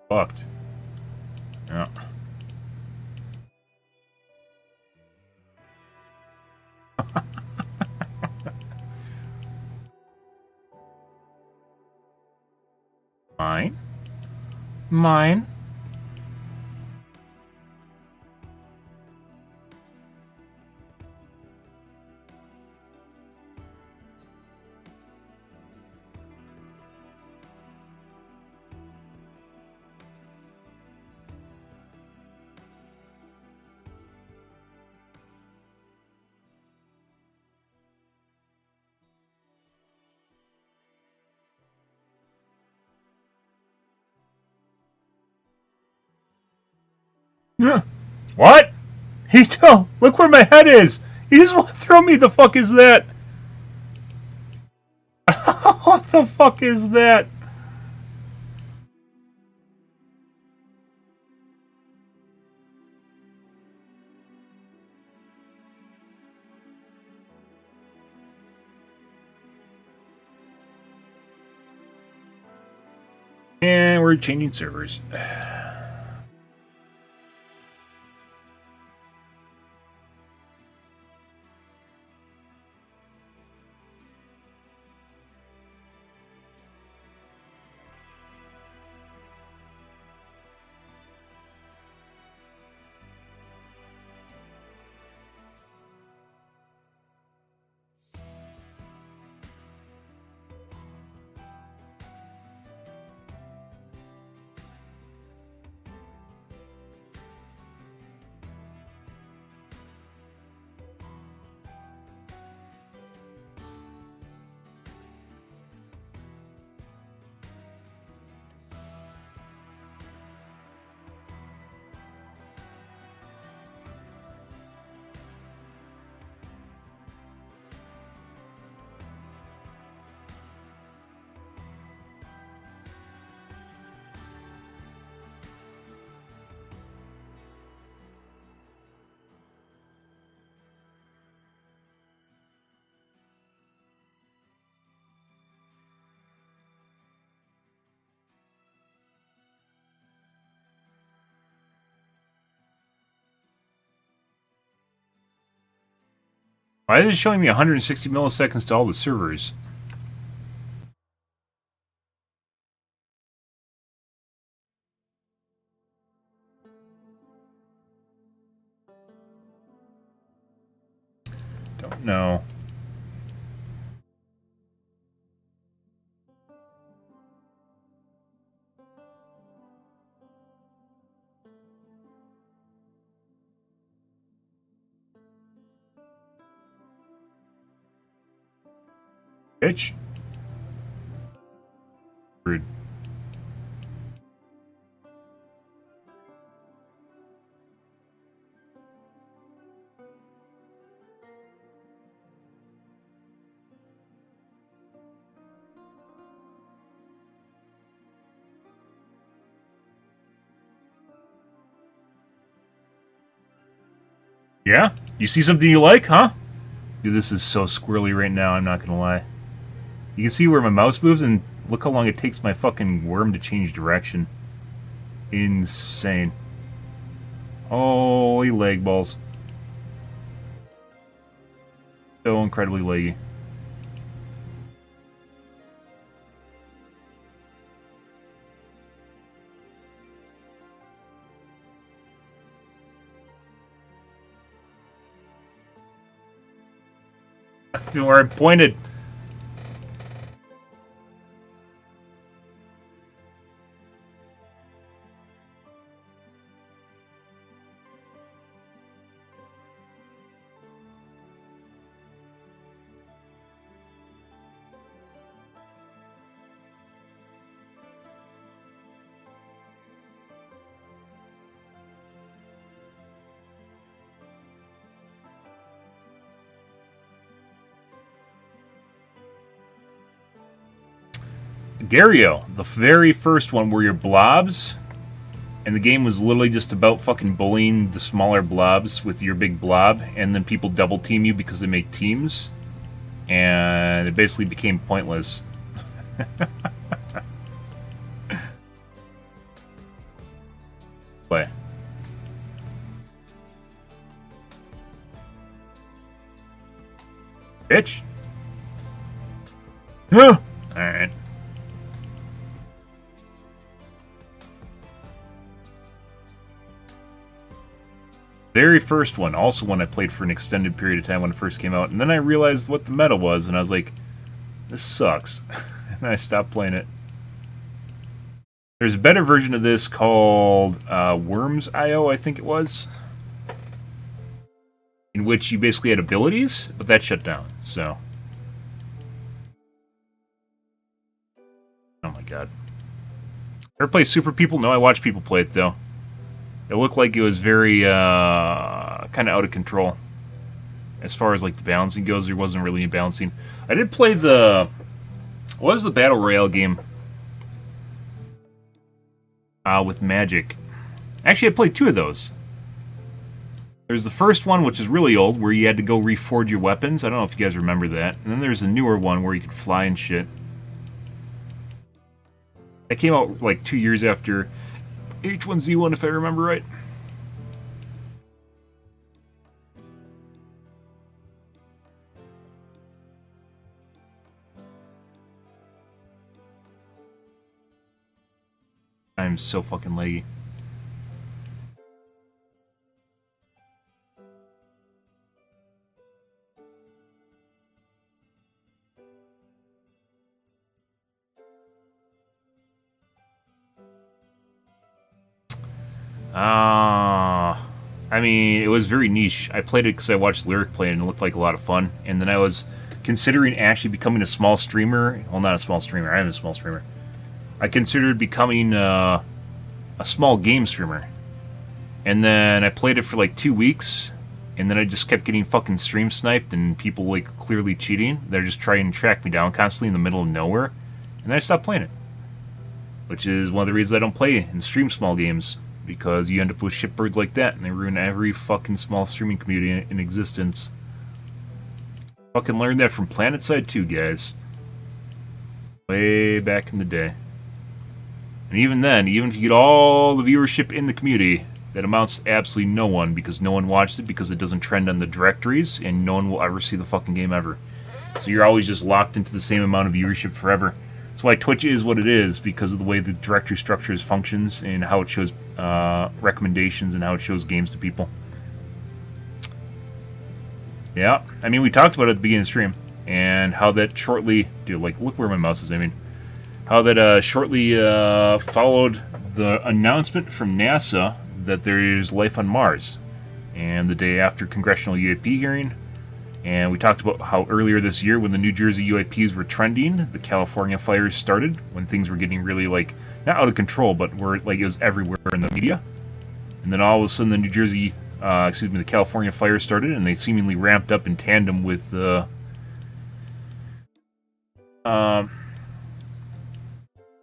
Fucked. Yeah. Mine? Mine? What? He don't look where my head is. He just want to throw me. The fuck is that? What the fuck is that? And we're changing servers. Why is it showing me 160 milliseconds to all the servers? Don't know. Bitch. Rude. Yeah? You see something you like, huh? Dude, this is so squirrely right now, I'm not gonna lie. You can see where my mouse moves, and look how long it takes my fucking worm to change direction. Insane. Holy leg balls. So incredibly leggy. Where I pointed. Gario, the very first one where you're blobs, and the game was literally just about fucking bullying the smaller blobs with your big blob, and then people double team you because they make teams, and it basically became pointless. Play. Bitch. Alright. Very first one, also one I played for an extended period of time when it first came out, and then I realized what the meta was, and I was like, this sucks. And I stopped playing it. There's a better version of this called Worms.io, I think it was, in which you basically had abilities, but that shut down, so. Oh my god. Ever play Super People? No, I watch people play it, though. It looked like it was very kind of out of control. As far as like the balancing goes, there wasn't really any balancing. I did play the... What was the Battle Royale game? With Magic. Actually, I played 2 of those. There's the first one, which is really old, where you had to go reforge your weapons. I don't know if you guys remember that. And then there's a newer one where you could fly and shit. That came out like 2 years after H1Z1, if I remember right. I'm so fucking laggy. I mean, it was very niche. I played it because I watched Lyric play and it looked like a lot of fun. And then I was considering actually becoming a small streamer. Well, not a small streamer. I am a small streamer. I considered becoming a small game streamer. And then I played it for like 2 weeks. And then I just kept getting fucking stream sniped and people like clearly cheating. They're just trying to track me down constantly in the middle of nowhere. And then I stopped playing it. Which is one of the reasons I don't play and stream small games. Because you end up with shitbirds like that, and they ruin every fucking small streaming community in existence. Fucking learned that from PlanetSide 2, guys. Way back in the day. And even then, even if you get all the viewership in the community, that amounts to absolutely no one, because no one watched it, because it doesn't trend on the directories, and no one will ever see the fucking game ever. So you're always just locked into the same amount of viewership forever. That's why Twitch is what it is, because of the way the directory structures functions and how it shows recommendations and how it shows games to people. Yeah, I mean, we talked about it at the beginning of the stream, and how that shortly... Dude, like, look where my mouse is aiming. How that shortly followed the announcement from NASA that there's life on Mars. And the day after Congressional UAP hearing... And we talked about how earlier this year, when the New Jersey UAPs were trending, the California fires started, when things were getting really, like, not out of control, but where, like, it was everywhere in the media. And then all of a sudden the the California fires started, and they seemingly ramped up in tandem with the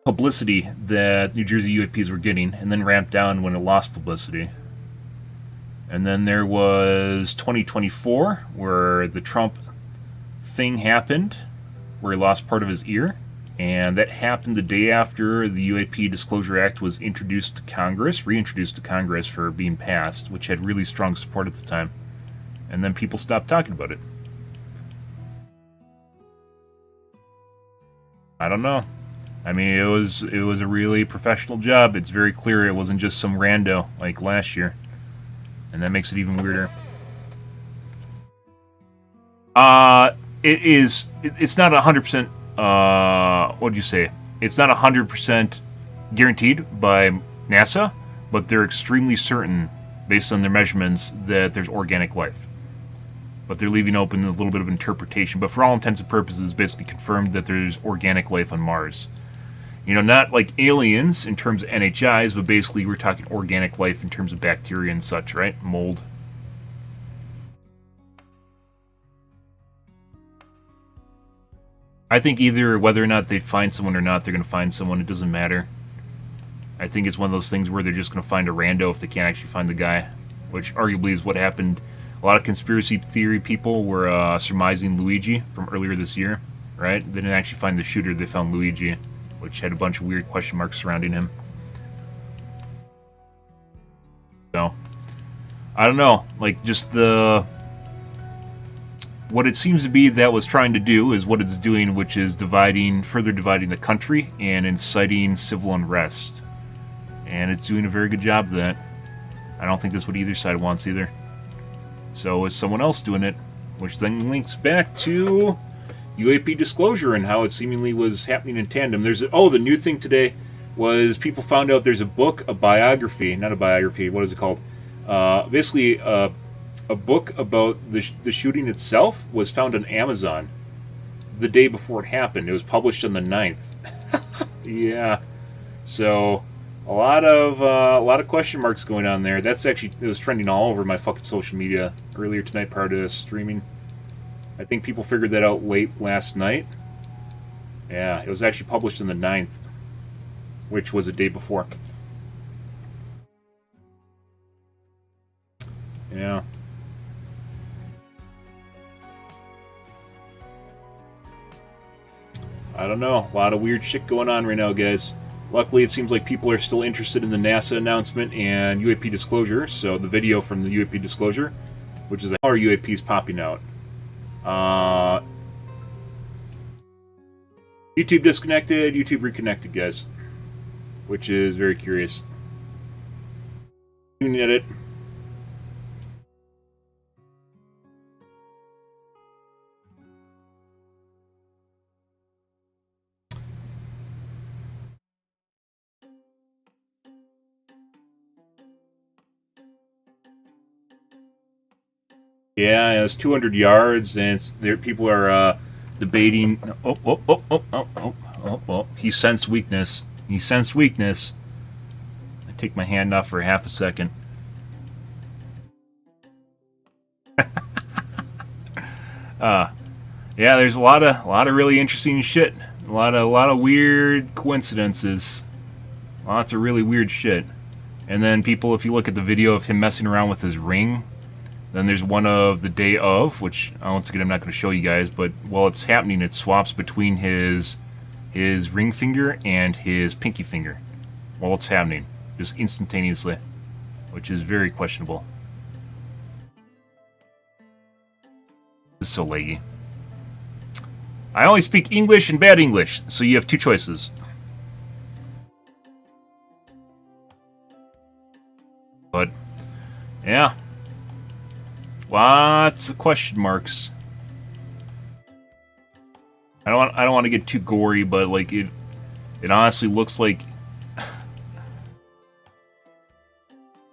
publicity that New Jersey UAPs were getting, and then ramped down when it lost publicity. And then there was 2024, where the Trump thing happened, where he lost part of his ear. And that happened the day after the UAP Disclosure Act was introduced to Congress, reintroduced to Congress for being passed, which had really strong support at the time. And then people stopped talking about it. I don't know. I mean, it was a really professional job. It's very clear it wasn't just some rando like last year. And that makes it even weirder. It's not 100%, what'd you say? It's not 100% guaranteed by NASA, but they're extremely certain, based on their measurements, that there's organic life. But they're leaving open a little bit of interpretation. But for all intents and purposes, basically confirmed that there's organic life on Mars. You know, not like aliens in terms of NHIs, but basically we're talking organic life in terms of bacteria and such, right? Mold. I think either whether or not they find someone or not, they're going to find someone. It doesn't matter. I think it's one of those things where they're just going to find a rando if they can't actually find the guy, which arguably is what happened. A lot of conspiracy theory people were surmising Luigi from earlier this year, right? They didn't actually find the shooter, they found Luigi, which had a bunch of weird question marks surrounding him. So, I don't know, like, just what it seems to be that was trying to do is what it's doing, which is further dividing the country and inciting civil unrest. And it's doing a very good job of that. I don't think that's what either side wants either. So is someone else doing it, which then links back to UAP disclosure and how it seemingly was happening in tandem. The new thing today was people found out there's a book, not a biography, what is it called? Basically, a book about the shooting itself was found on Amazon the day before it happened. It was published on the 9th. Yeah. So, a lot of question marks going on there. That's actually, it was trending all over my fucking social media earlier tonight prior to streaming. I think people figured that out late last night. Yeah, it was actually published on the 9th, which was a day before. Yeah. I don't know. A lot of weird shit going on right now, guys. Luckily, it seems like people are still interested in the NASA announcement and UAP disclosure. So the video from the UAP disclosure, which is our UAPs popping out. YouTube disconnected, YouTube reconnected, guys. Which is very curious. Looking at it. Yeah, it's 200 yards, and there people are debating. Oh! He sensed weakness. He sensed weakness. I take my hand off for half a second. Yeah, there's a lot of really interesting shit. A lot of weird coincidences. Lots of really weird shit. And then people, if you look at the video of him messing around with his ring. Then there's one of the day of, which once again I'm not going to show you guys, but while it's happening, it swaps between his ring finger and his pinky finger while it's happening, just instantaneously, which is very questionable. This is so laggy. I only speak English and bad English, so you have two choices. But yeah. Lots of question marks. I don't want to get too gory, but like it honestly looks like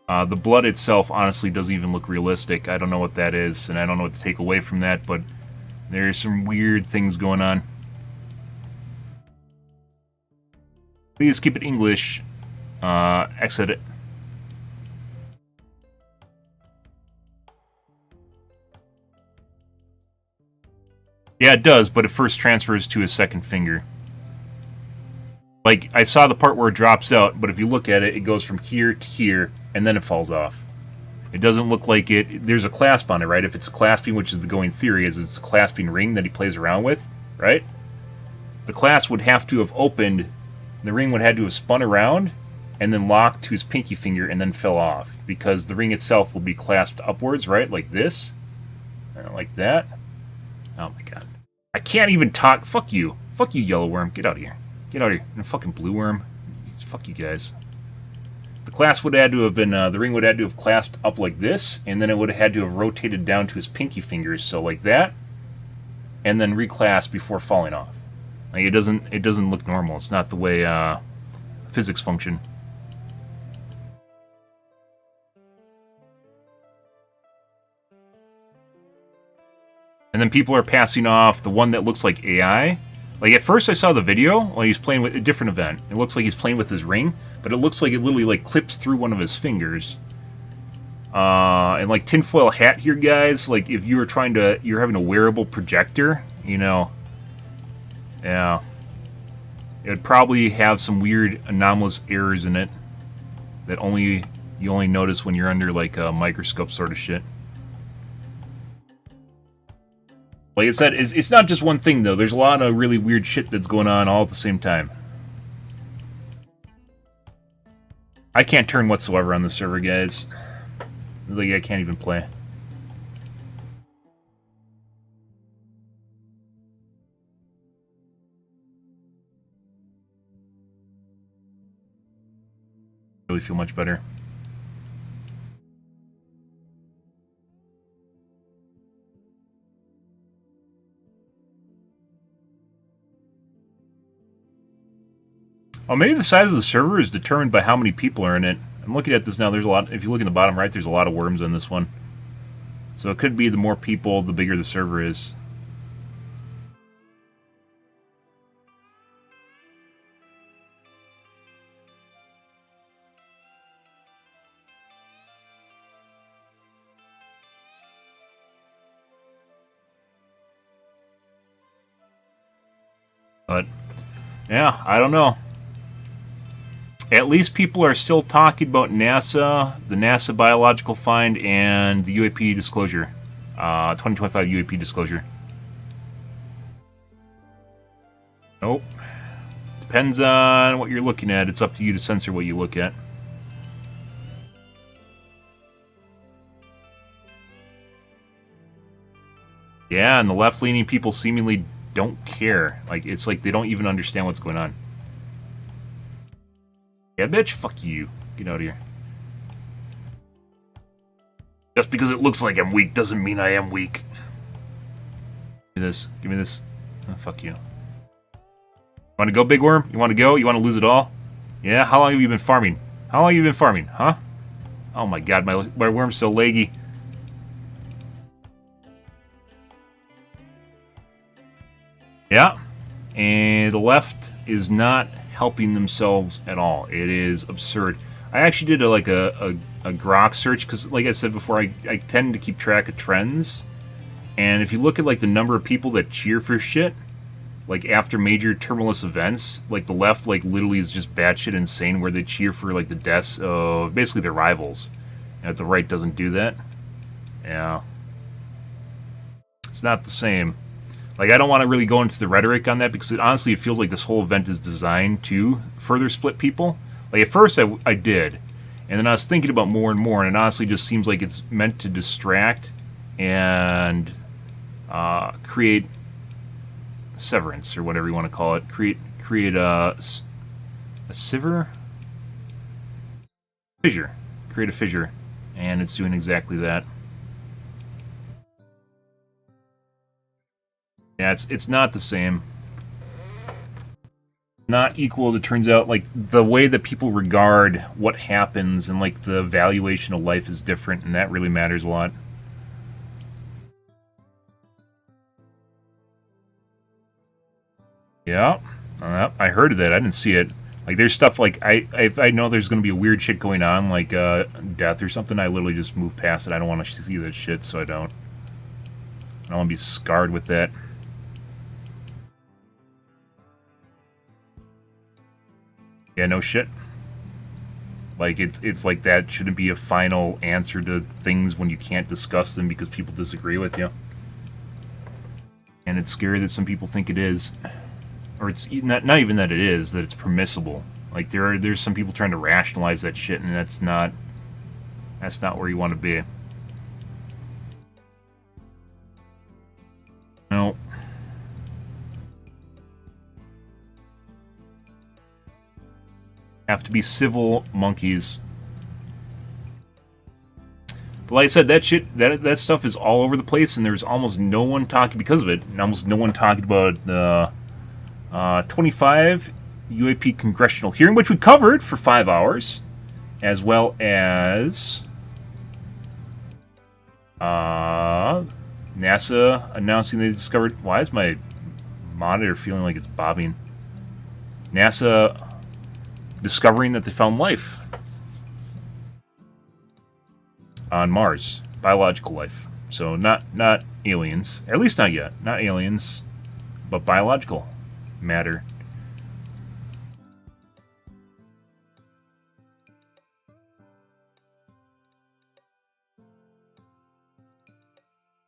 the blood itself honestly doesn't even look realistic. I don't know what that is, and I don't know what to take away from that, but there's some weird things going on. Please keep it English. Exit it. Yeah, it does, but it first transfers to his second finger. Like, I saw the part where it drops out, but if you look at it, it goes from here to here, and then it falls off. It doesn't look like it... There's a clasp on it, right? If it's a clasping, which is the going theory, is it's a clasping ring that he plays around with, right? The clasp would have to have opened, the ring would have had to have spun around, and then locked to his pinky finger, and then fell off. Because the ring itself will be clasped upwards, right? Like this. Like that. Oh my god. I can't even talk. Fuck you. Fuck you, yellow worm. Get out of here. Get out of here. And fucking blue worm. Fuck you guys. The clasp would have had to have been, the ring would have had to have clasped up like this, and then it would have had to have rotated down to his pinky fingers, so like that, and then reclasped before falling off. Like, it doesn't look normal. It's not the way, physics function. And then people are passing off the one that looks like AI. Like, at first I saw the video while he's playing with a different event. It looks like he's playing with his ring, but it looks like it literally, like, clips through one of his fingers. And, like, tinfoil hat here, guys. Like, if you were you're having a wearable projector, you know. Yeah. It would probably have some weird anomalous errors in it that you only notice when you're under, like, a microscope sort of shit. Like I said, it's not just one thing, though. There's a lot of really weird shit that's going on all at the same time. I can't turn whatsoever on the server, guys. Like, I can't even play. Really feel much better. Oh, maybe the size of the server is determined by how many people are in it. I'm looking at this now. There's a lot. If you look in the bottom right, there's a lot of worms on this one. So it could be the more people, the bigger the server is. But yeah, I don't know. At least people are still talking about NASA, the NASA biological find, and the UAP disclosure, 2025 UAP disclosure. Nope. Depends on what you're looking at. It's up to you to censor what you look at. Yeah, and the left-leaning people seemingly don't care. Like, it's like they don't even understand what's going on. Yeah, bitch, fuck you. Get out of here. Just because it looks like I'm weak doesn't mean I am weak. Give me this. Give me this. Oh, fuck you. Want to go, Big Worm? You want to go? You want to lose it all? Yeah? How long have you been farming? How long have you been farming? Huh? Oh my god, my worm's so laggy. Yeah. And the left is not helping themselves at all. It is absurd. I actually did a grok search because, like I said before, I tend to keep track of trends. And if you look at like the number of people that cheer for shit, like after major tumultuous events, like the left like literally is just batshit insane where they cheer for like the deaths of basically their rivals. And if the right doesn't do that, yeah. It's not the same. Like, I don't want to really go into the rhetoric on that because honestly it feels like this whole event is designed to further split people. Like, at first I did, and then I was thinking about more and more, and it honestly just seems like it's meant to distract and create severance, or whatever you want to call it. Create a fissure? Create a fissure, and it's doing exactly that. Yeah, it's not the same. Not equal as it turns out. Like, the way that people regard what happens and, like, the valuation of life is different, and that really matters a lot. Yeah. I heard of that. I didn't see it. Like, there's stuff like, I know there's going to be a weird shit going on, like, death or something. I literally just move past it. I don't want to see that shit, so I don't. I don't want to be scarred with that. Yeah, no shit. Like, it's like that shouldn't be a final answer to things when you can't discuss them because people disagree with you. And it's scary that some people think it is. Or it's not even that it is, that it's permissible. Like, there's some people trying to rationalize that shit, and that's not where you want to be. No. Have to be civil monkeys. But like I said, that shit, that stuff is all over the place, and there's almost no one talking because of it, and almost no one talking about the 25 UAP congressional hearing, which we covered for 5 hours, as well as NASA announcing they discovered. Why is my monitor feeling like it's bobbing? NASA discovering that they found life on Mars, biological life. So not aliens, at least not yet, not aliens, but biological matter.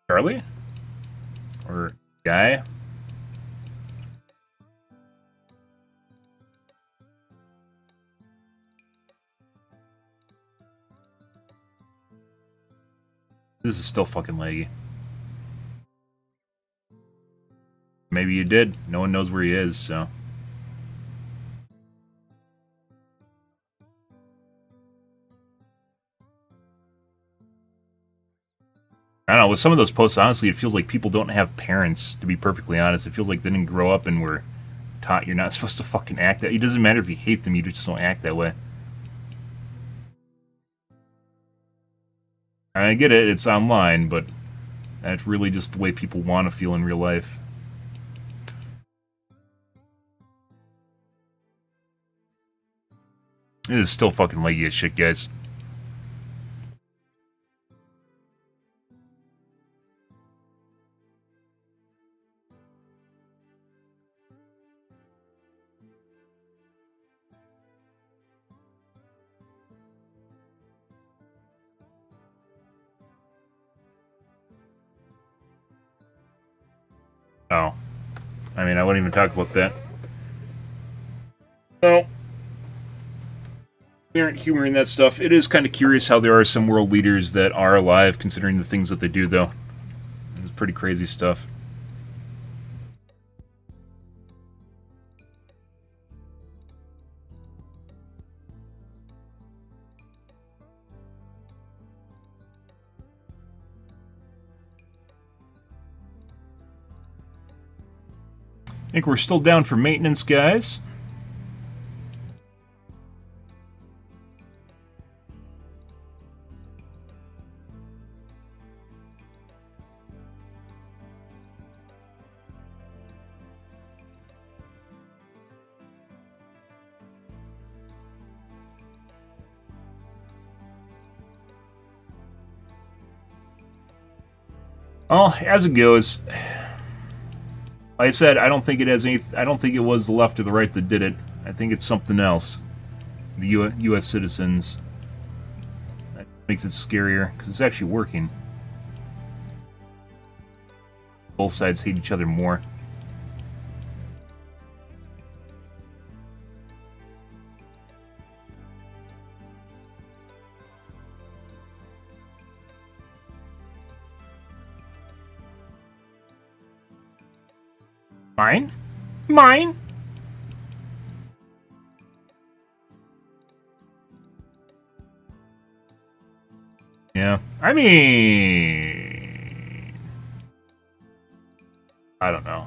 Charlie? Or Guy? This is still fucking laggy. Maybe you did. No one knows where he is, so. I don't know, with some of those posts, honestly, it feels like people don't have parents, to be perfectly honest. It feels like they didn't grow up and were taught you're not supposed to fucking act that. It doesn't matter if you hate them, you just don't act that way. I get it, it's online, but that's really just the way people want to feel in real life. This is still fucking laggy as shit, guys. Oh. I mean, I wouldn't even talk about that. No. Inherent humor in that stuff. It is kind of curious how there are some world leaders that are alive, considering the things that they do, though. It's pretty crazy stuff. I think we're still down for maintenance, guys. Well, as it goes, like I said, I don't think it has any. I don't think it was the left or the right that did it. I think it's something else. The U.S. citizens. That makes it scarier because it's actually working. Both sides hate each other more. Mine? Mine? Yeah. I mean... I don't know.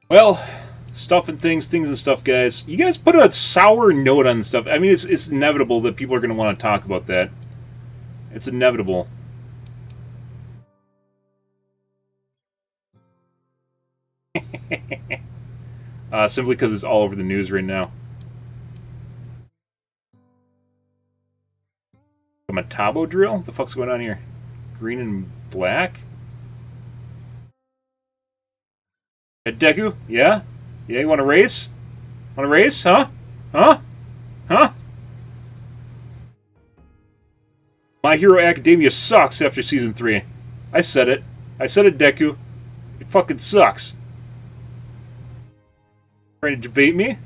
Well... Stuff and things and stuff, guys. You guys put a sour note on the stuff. I mean, it's inevitable that people are going to want to talk about that. It's inevitable. Simply because it's all over the news right now. A Matabo drill? What the fuck's going on here? Green and black? At Deku? Yeah? Yeah, you want to race? Want to race? Huh? Huh? Huh? My Hero Academia sucks after Season 3. I said it. I said it, Deku. It fucking sucks. Trying to debate me?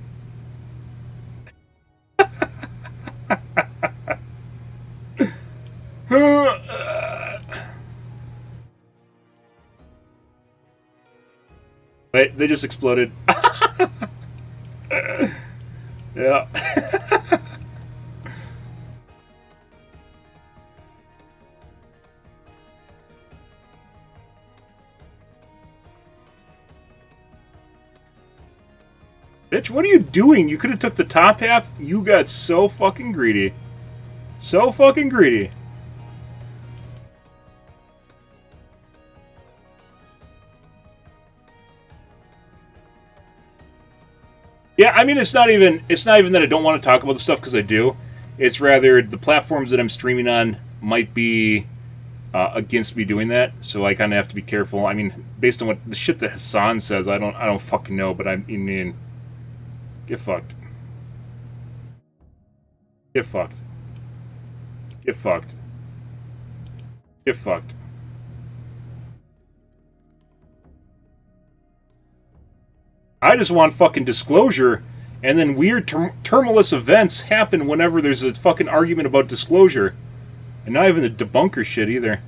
Wait, they just exploded. Yeah. Bitch, what are you doing? You could have took the top half. You got so fucking greedy. So fucking greedy. Yeah, I mean, it's not even that I don't want to talk about the stuff, because I do. It's rather the platforms that I'm streaming on might be against me doing that, so I kind of have to be careful. I mean, based on what the shit that Hassan says, I don't fucking know, but I mean, get fucked. Get fucked. Get fucked. Get fucked. I just want fucking disclosure, and then weird terminalist events happen whenever there's a fucking argument about disclosure. And not even the debunker shit either.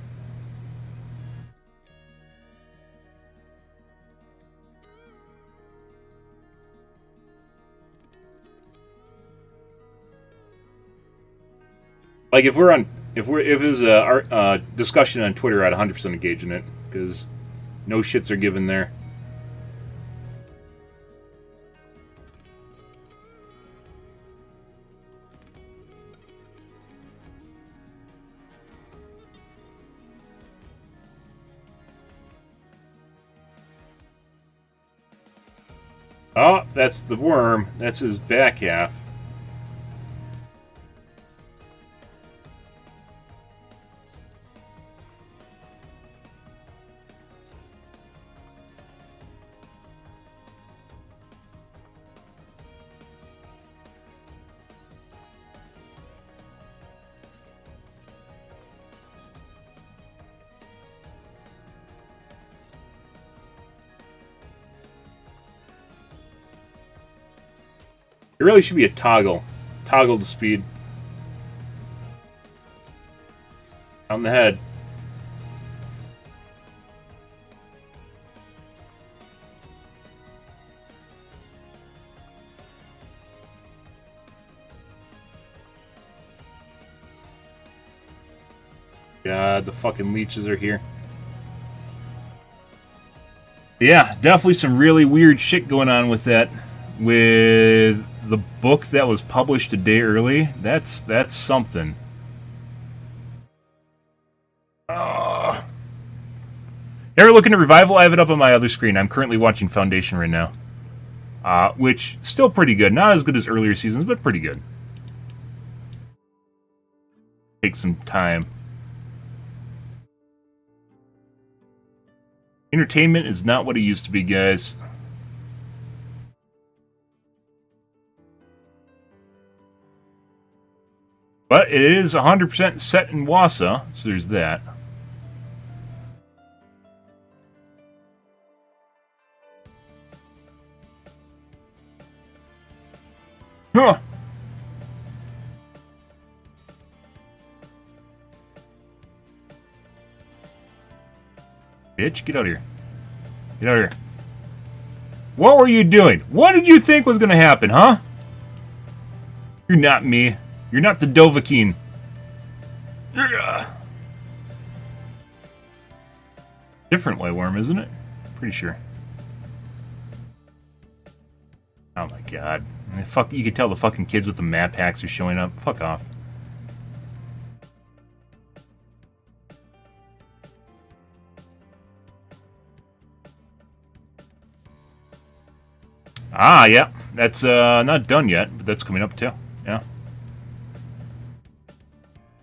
Like if there's a discussion on Twitter, I'd 100% engage in it, because no shits are given there. Oh, that's the worm. That's his back half. It really should be a toggle. Toggle the speed. On the head. God, the fucking leeches are here. Yeah, definitely some really weird shit going on with that. With the book that was published a day early. That's something. Ever looking at Revival? I have it up on my other screen. I'm currently watching Foundation right now. Which, still pretty good. Not as good as earlier seasons, but pretty good. Take some time. Entertainment is not what it used to be, guys. But it is 100% set in Wassa, so there's that. Huh! Bitch, get out of here. Get out of here. What were you doing? What did you think was going to happen, huh? You're not me. You're not the Dovahkiin. Different white worm, isn't it? Pretty sure. Oh my god. Fuck, you can tell the fucking kids with the map packs are showing up. Fuck off. Ah, yeah. That's not done yet, but that's coming up too. Yeah.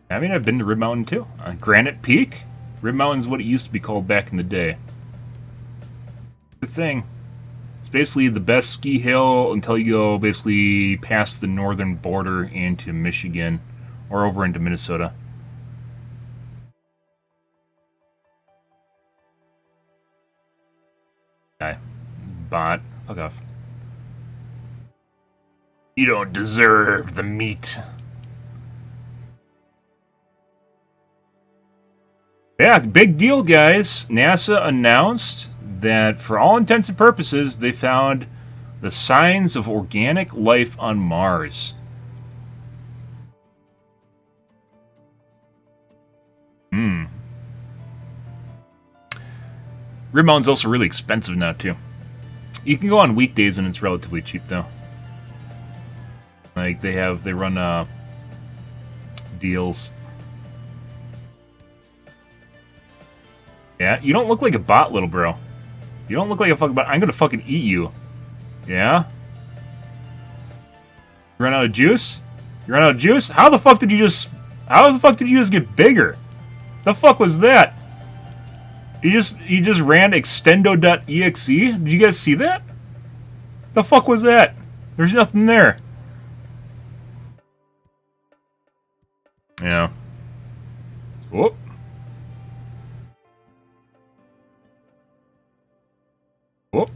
I mean, I've been to Rib Mountain too. Granite Peak? Rib Mountain's what it used to be called back in the day. Good thing. It's basically the best ski hill until you go basically past the northern border into Michigan or over into Minnesota. Guy. Bot. Fuck off. You don't deserve the meat. Yeah, big deal, guys. NASA announced that for all intents and purposes, they found the signs of organic life on Mars. Rib Mountain's also really expensive now, too. You can go on weekdays and it's relatively cheap, though. Like, they run, deals. Yeah, you don't look like a bot, little bro. You don't look like a fucking bot. I'm gonna fucking eat you. Yeah? You run out of juice? You run out of juice? How the fuck did you just get bigger? The fuck was that? He just ran extendo.exe? Did you guys see that? The fuck was that? There's nothing there. Yeah. Whoop. Whoop.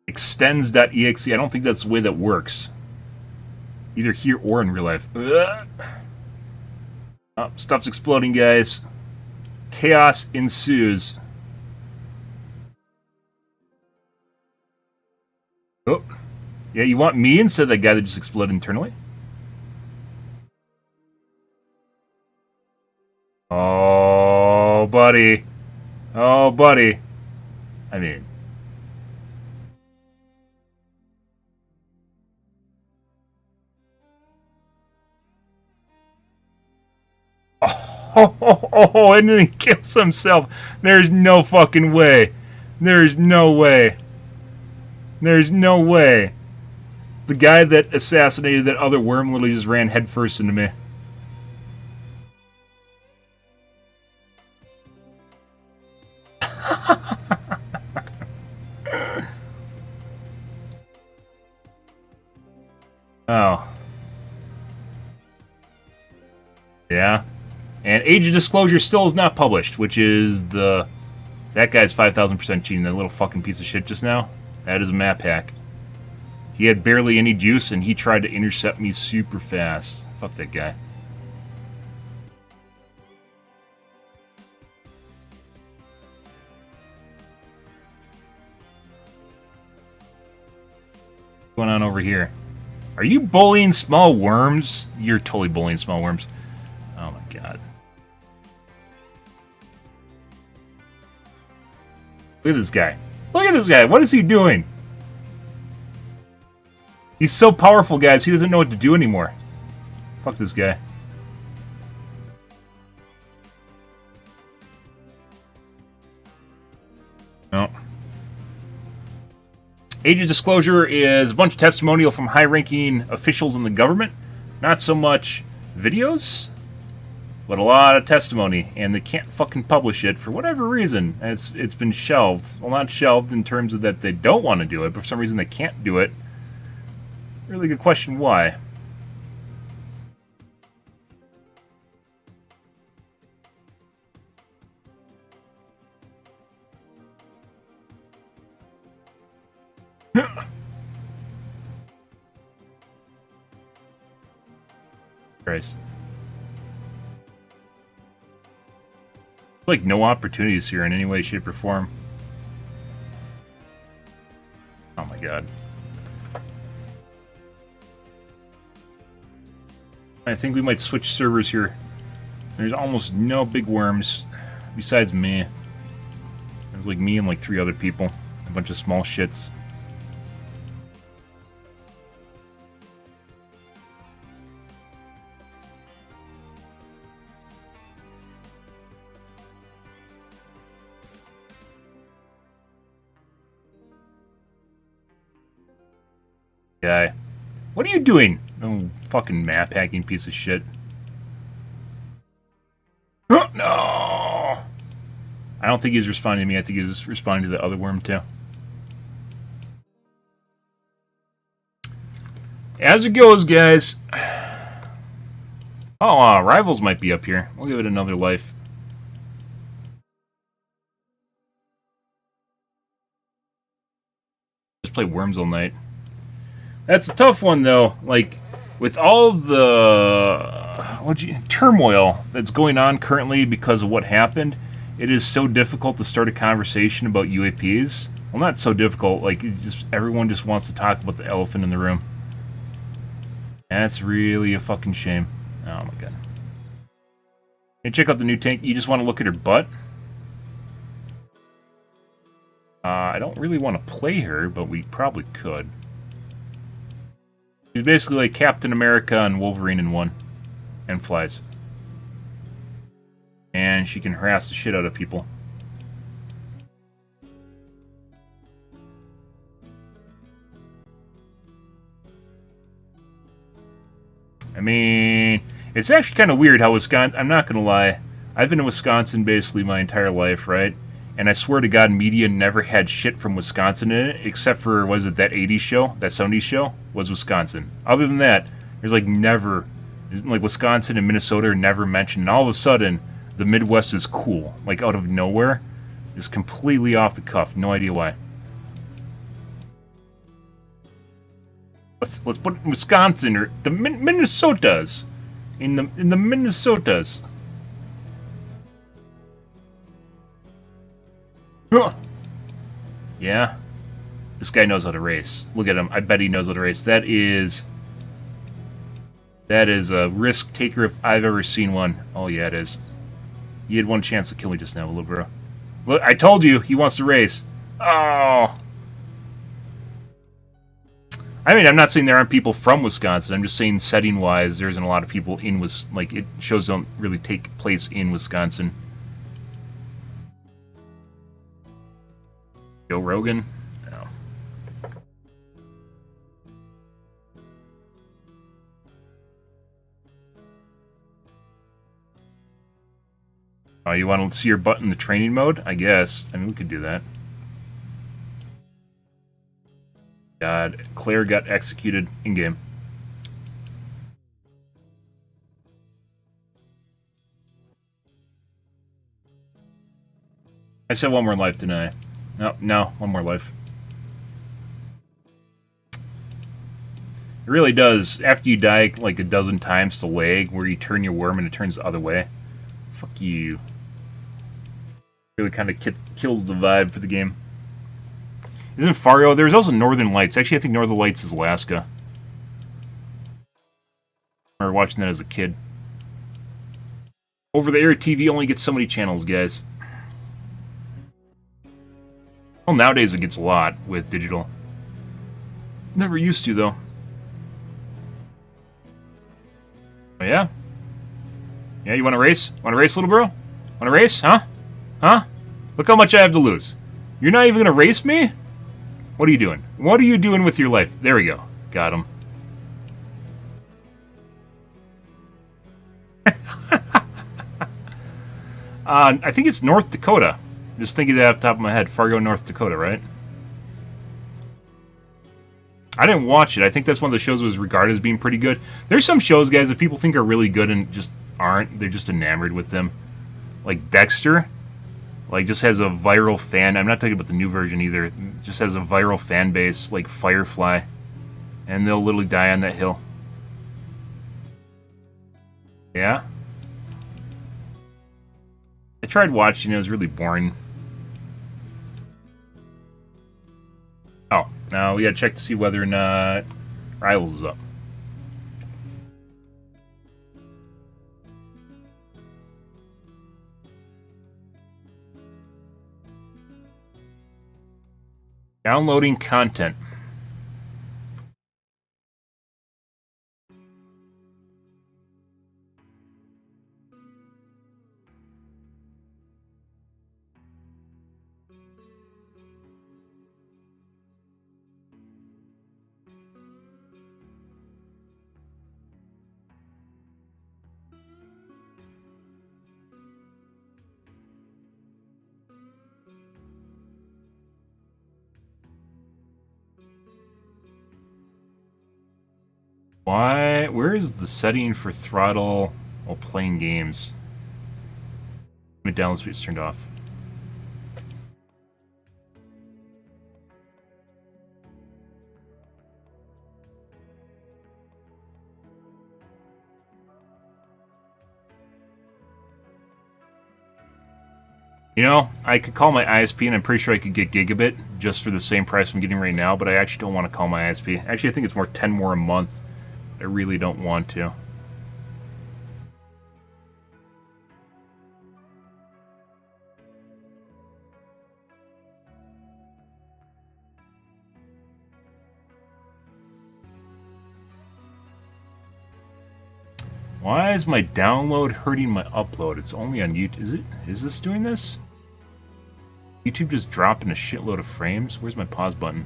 Extends.exe. I don't think that's the way that works. Either here or in real life. Oh, stuff's exploding, guys. Chaos ensues. Oh. Yeah, you want me instead of that guy that just exploded internally? Oh, buddy. Oh, buddy. I mean... Oh, and then he kills himself. There's no fucking way. There's no way. There's no way. The guy that assassinated that other worm literally just ran headfirst into me. Oh. Yeah? And Age of Disclosure still is not published, which is the... That guy's 5,000% cheating, that little fucking piece of shit just now. That is a map hack. He had barely any juice, and he tried to intercept me super fast. Fuck that guy. What's going on over here? Are you bullying small worms? You're totally bullying small worms. Oh my god. Look at this guy. Look at this guy. What is he doing? He's so powerful, guys. He doesn't know what to do anymore. Fuck this guy. No. Age of Disclosure is a bunch of testimonial from high-ranking officials in the government. Not so much videos, but a lot of testimony, and they can't fucking publish it for whatever reason. And it's been shelved. Well, not shelved in terms of that they don't want to do it, but for some reason they can't do it. Really good question why. Christ. Like no opportunities here in any way, shape, or form. Oh my god. I think we might switch servers here. There's almost no big worms besides me. There's like me and like 3 other people. A bunch of small shits. Guy. What are you doing? Oh, fucking map hacking piece of shit. Oh, no! I don't think he's responding to me. I think he's responding to the other worm, too. As it goes, guys. Oh, Rivals might be up here. We'll give it another life. Just play Worms all night. That's a tough one, though. Like, with all the turmoil that's going on currently because of what happened, it is so difficult to start a conversation about UAPs. Well, not so difficult. Like, everyone just wants to talk about the elephant in the room. That's really a fucking shame. Oh my god. Hey, check out the new tank. You just want to look at her butt? I don't really want to play her, but we probably could. She's basically like Captain America and Wolverine in one. And flies. And she can harass the shit out of people. I mean, it's actually kind of weird how Wisconsin... I'm not going to lie. I've been in Wisconsin basically my entire life, right? And I swear to God, media never had shit from Wisconsin in it, except for, was it that 80s show? That 70s show? Was Wisconsin. Other than that, there's like never... Like Wisconsin and Minnesota are never mentioned. And all of a sudden, the Midwest is cool. Like out of nowhere. It's completely off the cuff. No idea why. Let's put Wisconsin or the Minnesotas. In the Minnesotas. Huh. Yeah. This guy knows how to race. Look at him. I bet he knows how to race. That is a risk taker if I've ever seen one. Oh yeah, it is. You had one chance to kill me just now, little bro. Look, I told you he wants to race. Oh. I mean, I'm not saying there aren't people from Wisconsin. I'm just saying setting-wise, there isn't a lot of people in like shows don't really take place in Wisconsin. Joe Rogan? No. Oh, you want to see your butt in the training mode? I guess. I mean, we could do that. God, Claire got executed in-game. I said one more life, didn't I? No, one more life. It really does. After you die like a dozen times, the lag where you turn your worm and it turns the other way. Fuck you. Really kind of kills the vibe for the game. Isn't Fario? There's also Northern Lights. Actually, I think Northern Lights is Alaska. I remember watching that as a kid. Over-the-air TV only gets so many channels, guys. Well, nowadays it gets a lot with digital. Never used to, though. Oh, yeah? Yeah, you want to race? Want to race, little bro? Want to race? Huh? Huh? Look how much I have to lose. You're not even going to race me? What are you doing? What are you doing with your life? There we go. Got him. I think it's North Dakota. Just thinking that off the top of my head. Fargo, North Dakota, right? I didn't watch it. I think that's one of the shows that was regarded as being pretty good. There's some shows, guys, that people think are really good and just aren't. They're just enamored with them. Like Dexter. Like, just has a viral fan. I'm not talking about the new version either. It just has a viral fan base, like Firefly. And they'll literally die on that hill. Yeah? I tried watching it. It was really boring. Oh, now we gotta check to see whether or not Rivals is up. Downloading content. Why? Where is the setting for throttle while playing games? Limit download speed is turned off. You know, I could call my ISP and I'm pretty sure I could get gigabit just for the same price I'm getting right now, but I actually don't want to call my ISP. Actually, I think it's more 10 more a month. I really don't want to. Why is my download hurting my upload? It's only on YouTube. Is this doing this? YouTube just dropping a shitload of frames? Where's my pause button?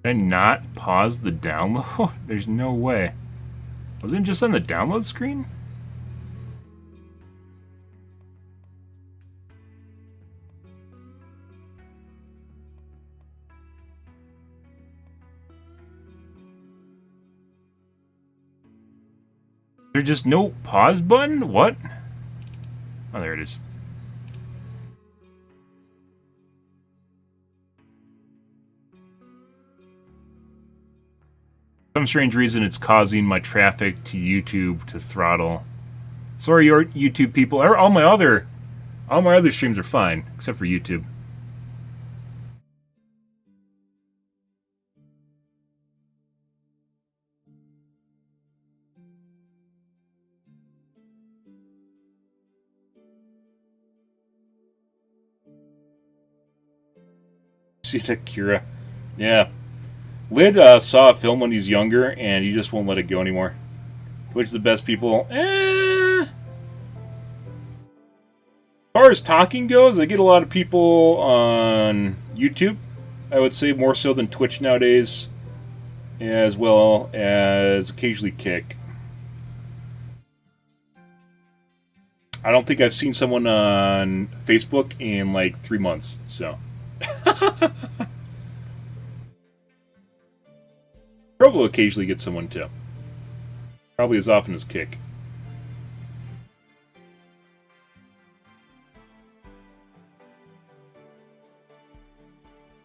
Did I not pause the download? There's no way. Wasn't it just on the download screen? There's just no pause button? What? Oh, there it is. For some strange reason, it's causing my traffic to YouTube to throttle. Sorry, your YouTube people. All my other streams are fine, except for YouTube. See that, Kira? Yeah. Lid saw a film when he's younger, and he just won't let it go anymore. Twitch is the best people. As far as talking goes, I get a lot of people on YouTube. I would say more so than Twitch nowadays. as well as occasionally Kick. I don't think I've seen someone on Facebook in like 3 months, so. Provo occasionally gets someone too. Probably as often as Kick.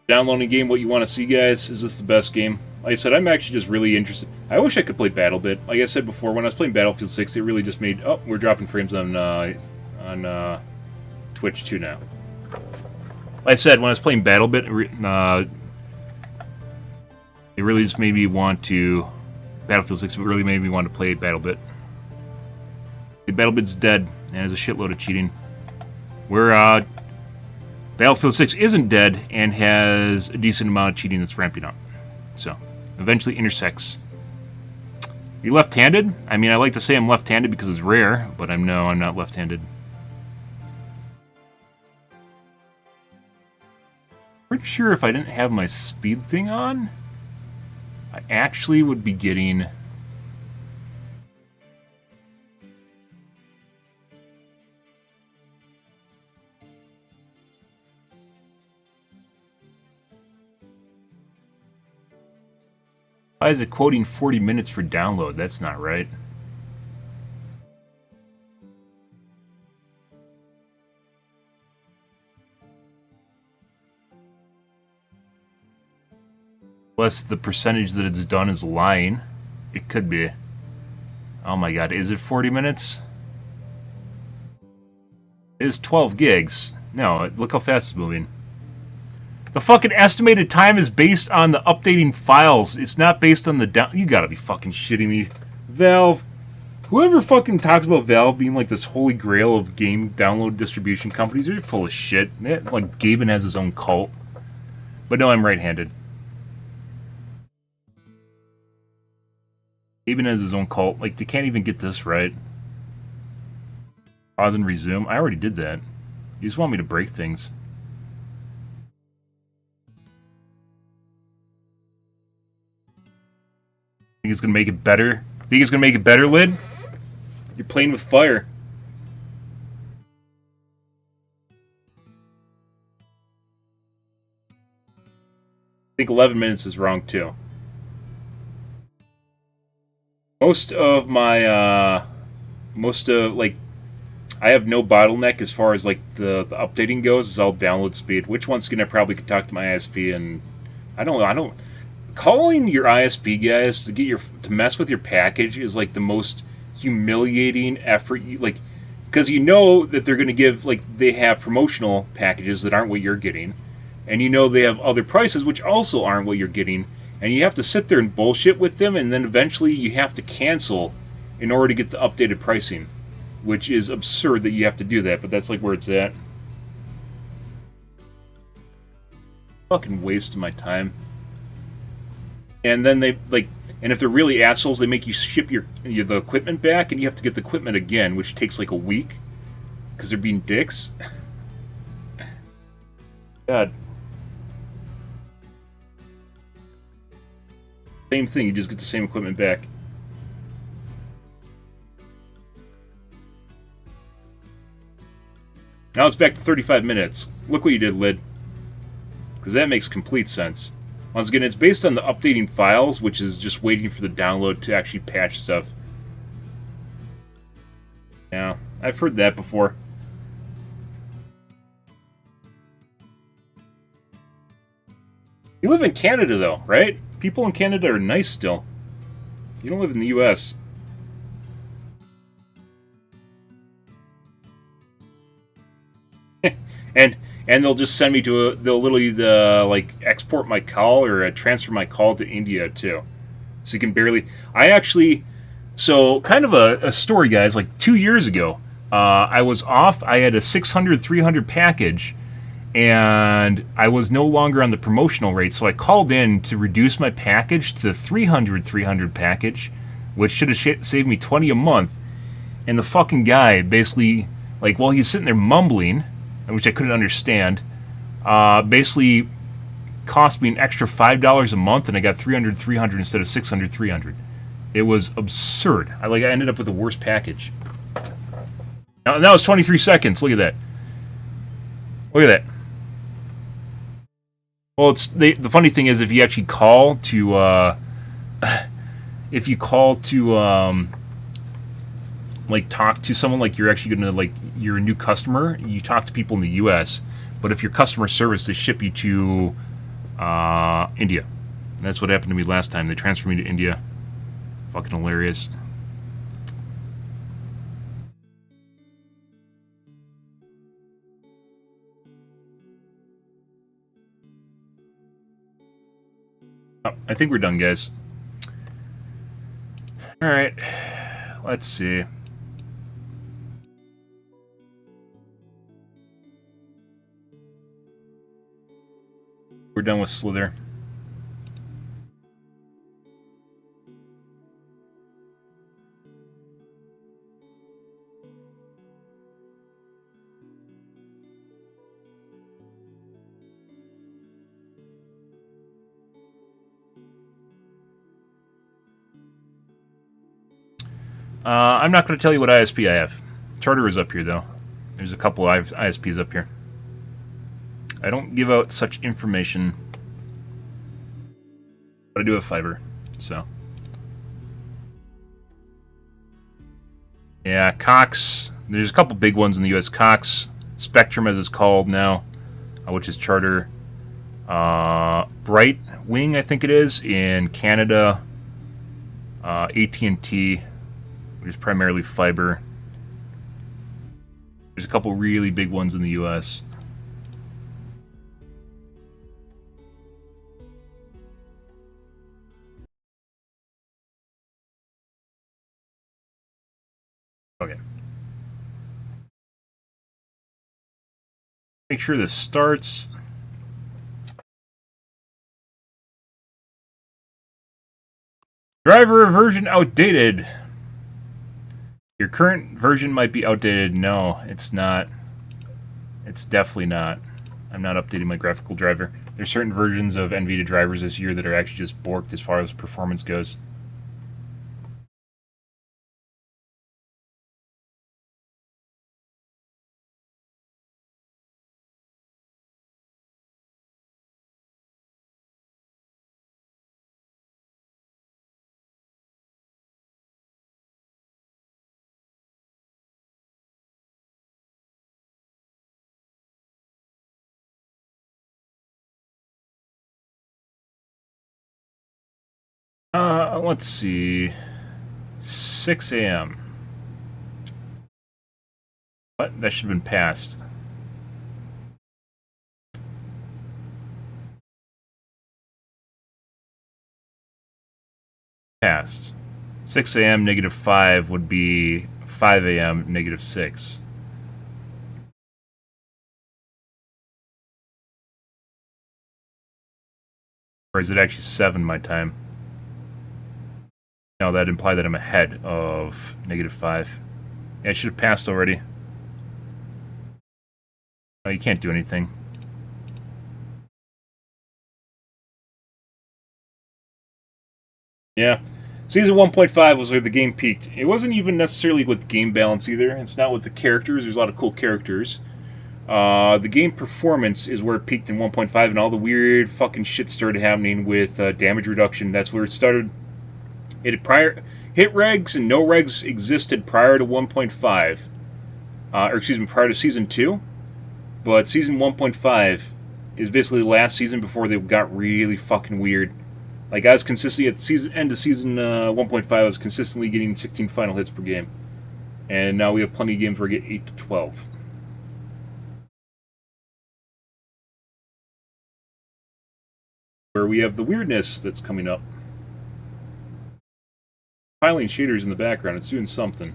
Downloading game, what you want to see, guys? Is this the best game? Like I said, I'm actually just really interested. I wish I could play BattleBit. Like I said before, when I was playing Battlefield 6, it really just made... Oh, we're dropping frames on Twitch too now. Like I said, when I was playing BattleBit, it really just made me want to... Battlefield 6 really made me want to play BattleBit. BattleBit's dead, and has a shitload of cheating. Where, Battlefield 6 isn't dead, and has a decent amount of cheating that's ramping up. So, eventually intersects. You left-handed? I mean, I like to say I'm left-handed because it's rare, but I'm not left-handed. Pretty sure if I didn't have my speed thing on, I actually would be getting... Why is it quoting 40 minutes for download? That's not right. Unless the percentage that it's done is lying. It could be. Oh my god, is it 40 minutes? It is 12 gigs. No, look how fast it's moving. The fucking estimated time is based on the updating files. It's not based on the down... You gotta be fucking shitting me. Valve. Whoever fucking talks about Valve being like this holy grail of game download distribution companies, they're full of shit. Like, Gaben has his own cult. But no, I'm right-handed. Gaben has his own cult. Like, they can't even get this right. Pause and resume. I already did that. You just want me to break things. Think it's gonna make it better? Think it's gonna make it better, Lid? You're playing with fire. I think 11 minutes is wrong too. Most of my, like, I have no bottleneck as far as, like, the updating goes. Is all download speed. Which one's gonna probably talk to my ISP, and I don't... Calling your ISP guys to mess with your package is like the most humiliating effort. Because you know that they're going to give, like, they have promotional packages that aren't what you're getting, and you know they have other prices which also aren't what you're getting, and you have to sit there and bullshit with them, and then eventually you have to cancel in order to get the updated pricing, which is absurd that you have to do that, but that's like where it's at. Fucking waste of my time. And then they, like, and if they're really assholes, they make you ship the equipment back, and you have to get the equipment again, which takes like a week, because they're being dicks. God. Same thing, you just get the same equipment back. Now it's back to 35 minutes. Look what you did, Lid. Because that makes complete sense. Once again, it's based on the updating files, which is just waiting for the download to actually patch stuff. Yeah, I've heard that before. You live in Canada, though, right? People in Canada are nice still. You don't live in the U.S. And they'll just send me to they'll literally like export my call or transfer my call to India too. So you can barely, so kind of a story, guys, like 2 years ago, I was off, I had a 600-300 package, and I was no longer on the promotional rate, so I called in to reduce my package to 300-300 package, which should have saved me $20 a month, and the fucking guy basically, like, while he's sitting there mumbling, which I couldn't understand, basically cost me an extra $5 a month, and I got 300 instead of 600. It was absurd. I ended up with the worst package. Now that was 23 seconds. Look at that. Look at that. Well, the funny thing is, if you actually call to like talk to someone, like you're actually gonna, like, you're a new customer, you talk to people in the U.S., but if you're customer service, they ship you to India. And that's what happened to me last time. They transferred me to India. Fucking hilarious. Oh, I think we're done, guys. Alright. Let's see. We're done with Slither. I'm not going to tell you what ISP I have. Charter is up here, though. There's a couple ISPs up here. I don't give out such information, but I do have fiber, so. Yeah, Cox. There's a couple big ones in the U.S. Cox, Spectrum, as it's called now, which is Charter. Bright Wing, I think it is, in Canada. AT&T, which is primarily fiber. There's a couple really big ones in the U.S. Okay. Make sure this starts. Driver version outdated. Your current version might be outdated. No, it's not. It's definitely not. I'm not updating my graphical driver. There's certain versions of NVIDIA drivers this year that are actually just borked as far as performance goes. Let's see. 6 a.m. What? That should have been passed. Passed. 6 a.m. -5 would be 5 a.m. -6. Or is it actually 7 my time? No, that'd imply that I'm ahead of -5. Yeah, it should have passed already. Oh, you can't do anything. Yeah. Season 1.5 was where the game peaked. It wasn't even necessarily with game balance either. It's not with the characters. There's a lot of cool characters. The game performance is where it peaked in 1.5, and all the weird fucking shit started happening with damage reduction. That's where it started. Hit regs and no regs existed prior to 1.5. Or excuse me, prior to Season 2. But Season 1.5 is basically the last season before they got really fucking weird. Like, I was consistently, at the end of Season 1.5, I was consistently getting 16 final hits per game. And now we have plenty of games where we get 8 to 12. Where we have the weirdness that's coming up. Piling shaders in the background, it's doing something.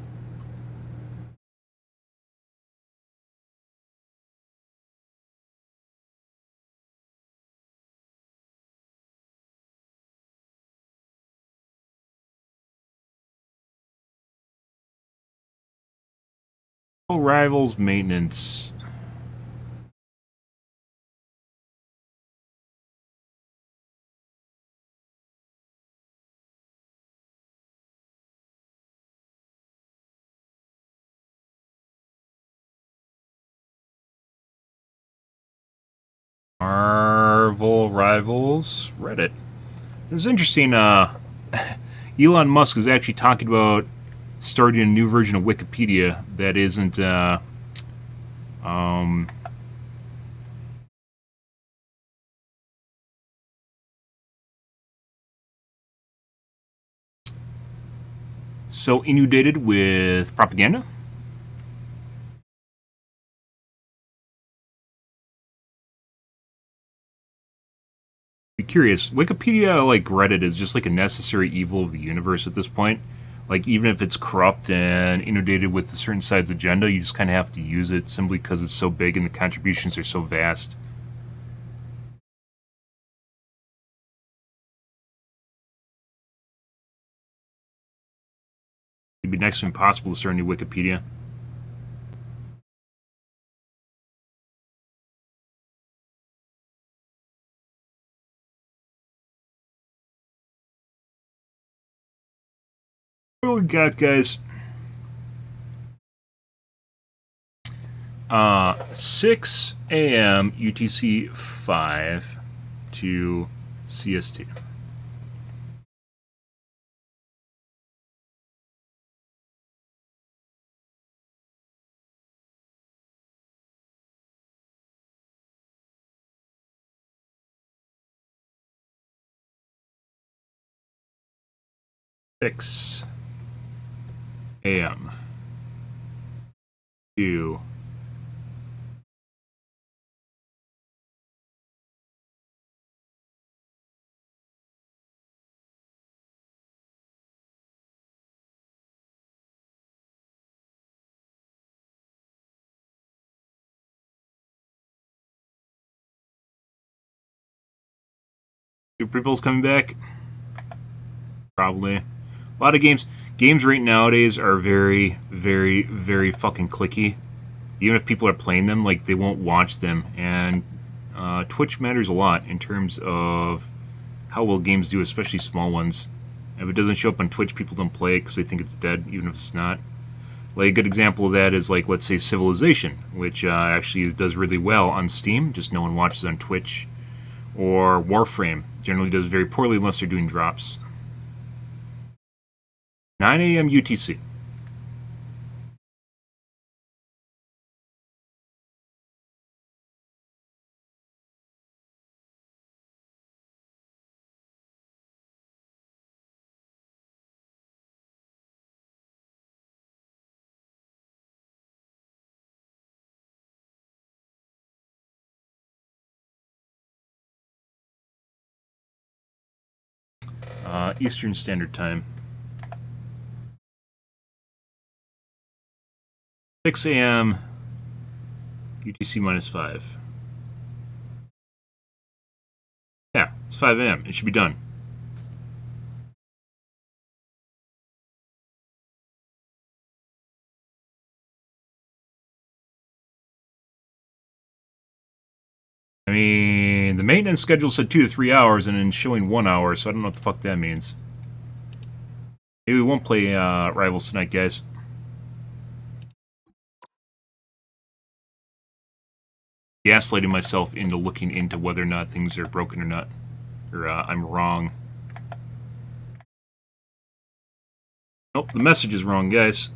Rivals maintenance. Marvel Rivals Reddit. It's interesting. Elon Musk is actually talking about starting a new version of Wikipedia that isn't. So inundated with propaganda. Be curious. Wikipedia, like Reddit, is just like a necessary evil of the universe at this point. Like, even if it's corrupt and inundated with a certain side's agenda, you just kind of have to use it simply because it's so big and the contributions are so vast. It'd be next to impossible to start a new Wikipedia. What do we got, guys? 6 a.m. UTC 5 to CST. Six a.m. to people's coming back. Probably. A lot of games right nowadays are very, very, very fucking clicky. Even if people are playing them, like, they won't watch them. And Twitch matters a lot in terms of how well games do, especially small ones. If it doesn't show up on Twitch, people don't play it because they think it's dead, even if it's not. Like, a good example of that is, like, let's say Civilization, which actually does really well on Steam, just no one watches on Twitch. Or Warframe generally does very poorly unless they're doing drops. 9 a.m. UTC. Eastern Standard Time. 6 a.m. UTC minus 5. Yeah, it's 5 a.m. It should be done. I mean, the maintenance schedule said 2 to 3 hours and then showing 1 hour, so I don't know what the fuck that means. Maybe we won't play Rivals tonight, guys. Gaslighting myself into looking into whether or not things are broken or not. Or I'm wrong. Nope, the message is wrong, guys.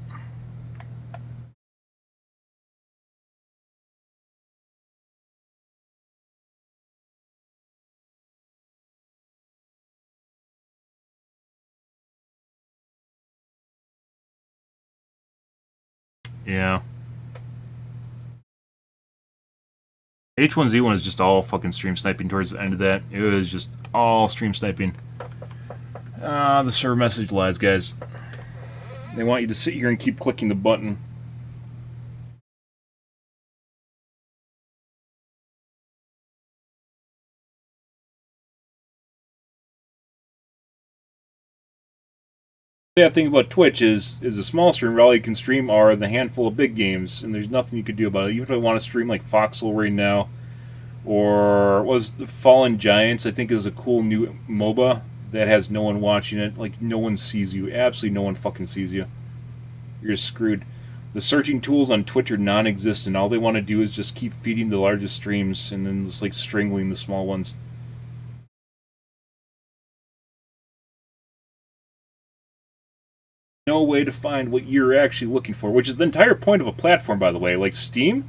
Yeah. H1Z1 is just all fucking stream sniping towards the end of that. It was just all stream sniping. The server message lies, guys. They want you to sit here and keep clicking the button. The sad thing about Twitch is a small stream, all you can stream are the handful of big games, and there's nothing you could do about it. Even if I want to stream like Foxhole right now, or was the Fallen Giants, I think is a cool new MOBA that has no one watching it. Like, no one sees you. Absolutely no one fucking sees you. You're screwed. The searching tools on Twitch are non-existent. All they want to do is just keep feeding the largest streams and then just like strangling the small ones. No way to find what you're actually looking for, which is the entire point of a platform, by the way. Like Steam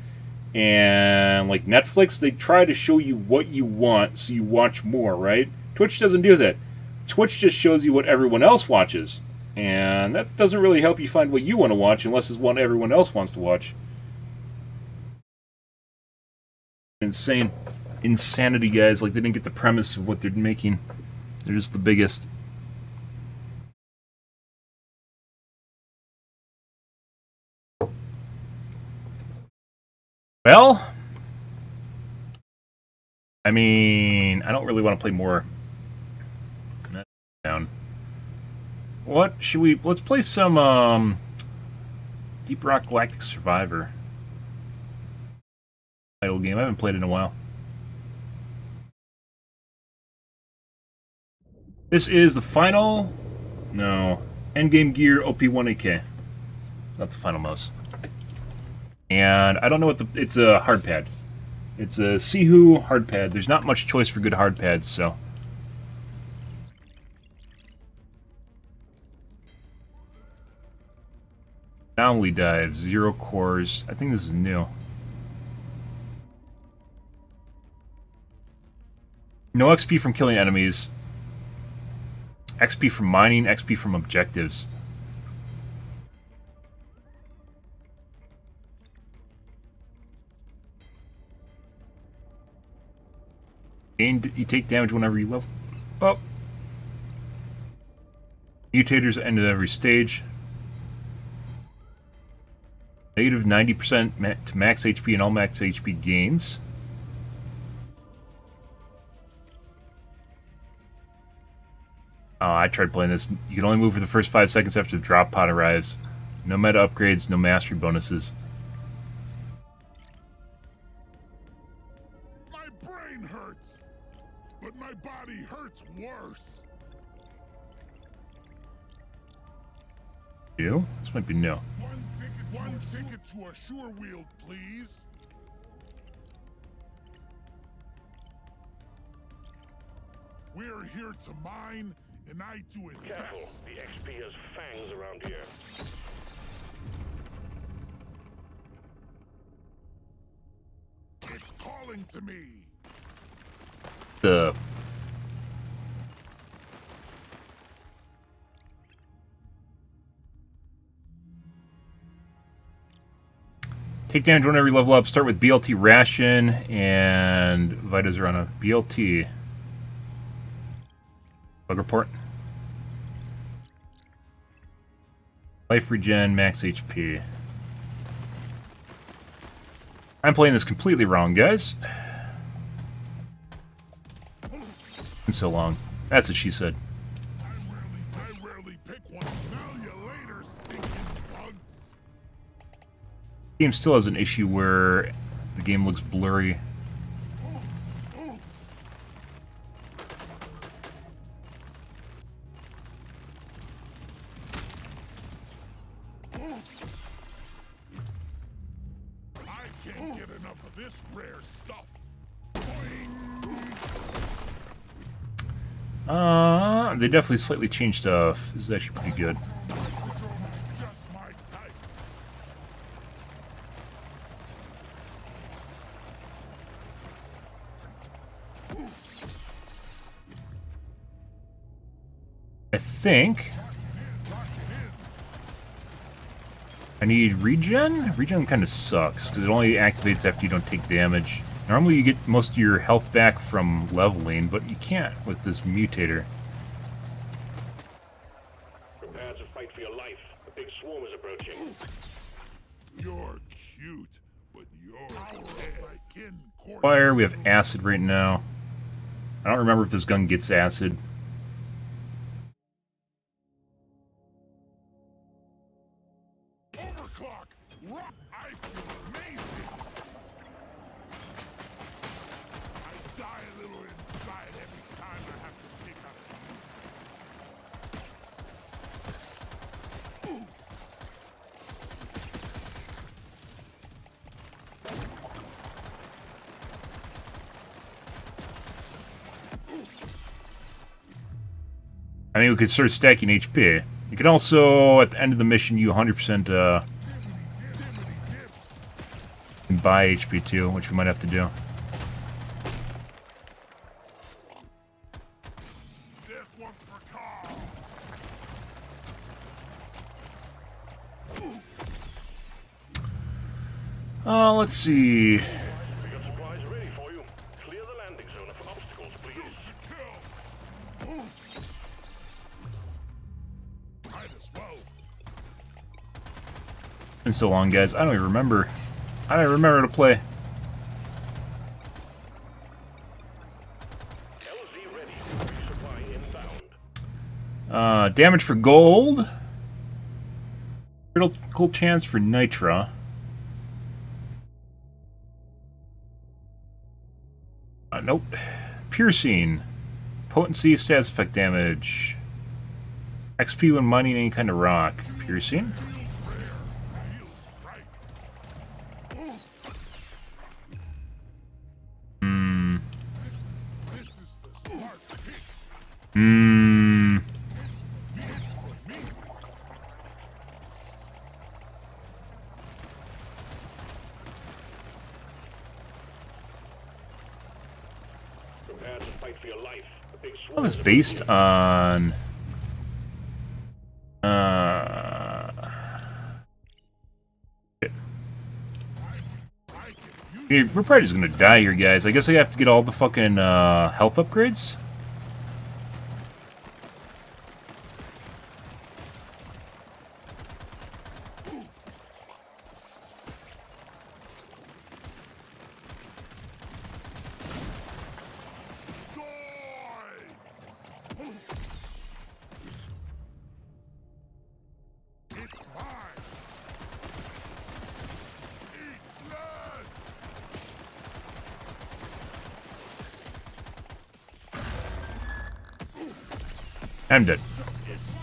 and like Netflix, they try to show you what you want so you watch more, right? Twitch doesn't do that. Twitch just shows you what everyone else watches. And that doesn't really help you find what you want to watch unless it's what everyone else wants to watch. Insane. Insanity, guys. Like, they didn't get the premise of what they're making. They're just the biggest. Well, I mean, I don't really want to play more. Down. What should we? Let's play some Deep Rock Galactic Survivor. Title game. I haven't played it in a while. This is the final. No, Endgame Gear OP1AK. Not the final mouse. And I don't know what the... It's a hard pad. It's a Sihu hard pad. There's not much choice for good hard pads, so... Anomaly dive, 0 cores. I think this is new. No XP from killing enemies. XP from mining, XP from objectives. And you take damage whenever you level up. Mutators end at every stage. Negative 90% to max HP and all max HP gains. Oh, I tried playing this. You can only move for the first 5 seconds after the drop pod arrives. No meta upgrades, no mastery bonuses. My brain hurts, but my body hurts worse. You? This might be new. One ticket to a sure wheel, please. We're here to mine, and I do it Careful, best. the XP has fangs around here. It's calling to me. The take damage whenever you level up. Start with BLT ration, and Vitas are on a BLT. Bug report. Life regen, max HP. I'm playing this completely wrong, guys. Been so long. That's what she said. I rarely pick one. Smell you later, stinking bugs. The game still has an issue where the game looks blurry. I can't get enough of this rare stuff. They definitely slightly changed stuff. This is actually pretty good. Just my type. I think I need regen? Regen kind of sucks, because it only activates after you don't take damage. Normally you get most of your health back from leveling, but you can't with this mutator. Prepare to fight for your life. A big swarm is approaching. You're cute, but you're dead. My kin course. Fire, we have acid right now. I don't remember if this gun gets acid. Overclock. Rock. I feel amazing. I die a little inside every time I have to pick up. mean, we could start stacking HP. You can also, at the end of the mission, you 100% can buy HP too, which we might have to do. This one's for Carl. Let's see. We got supplies ready for you. Clear the landing zone of obstacles, please. Might as well. Been so long, guys. I don't even remember. I don't remember how to play. LZ ready. Resupply inbound. Damage for gold. Critical chance for nitra. Nope. Piercing. Potency, stats effect damage. XP when mining any kind of rock. Piercing. This is the smart pick. Prepare to fight for your life. A big That swarm was is based on. Okay, we're probably just gonna die here, guys. I guess I have to get all the fucking health upgrades. It's mine. Eat blood. I'm dead.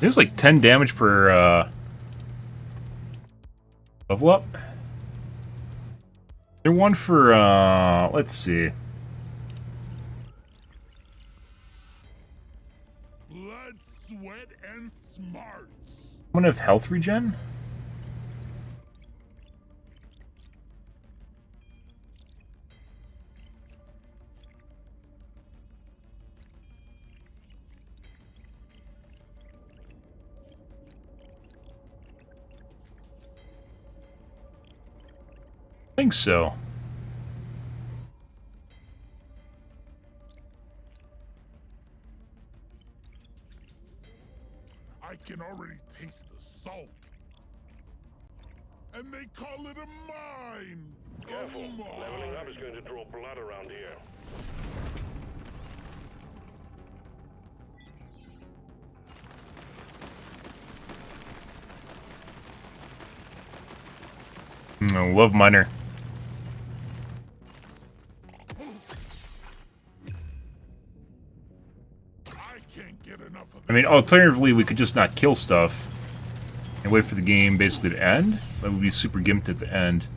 There's like 10 damage per level up. There's one for let's see. Blood, sweat, and smarts. I'm gonna have health regen. I think so. I can already taste the salt. And they call it a mine. Careful. A mine. Leveling up is going to draw blood around here. I love miner. I can't get enough of I mean, alternatively, we could just not kill stuff and wait for the game basically to end. That would be super gimped at the end.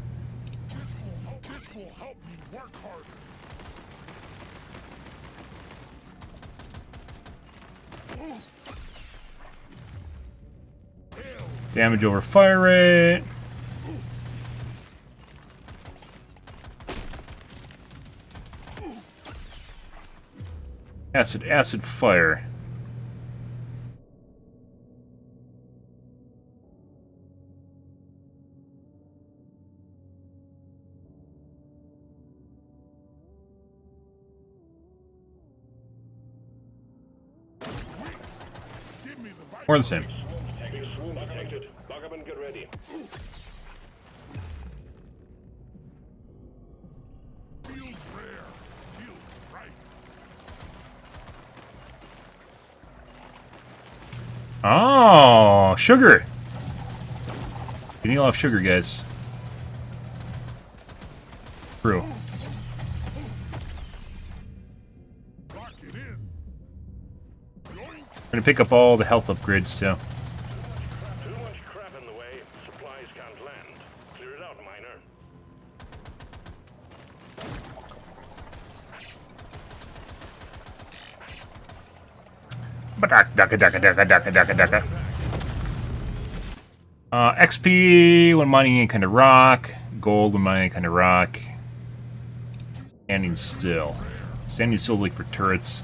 This will help me work harder. Damage over fire rate. Acid, fire. Give me the More of the same. Big swarm detected. Buggerman, get ready. feels rare. Feels right. Oh, sugar. You need a lot of sugar, guys. True. Lock it in. Yoink. I'm gonna pick up all the health upgrades too. Too much crap in the way. Supplies can't land. Clear it out, miner. XP when mining any kind of rock. Gold when mining any kind of rock. Standing still. Standing still is like for turrets.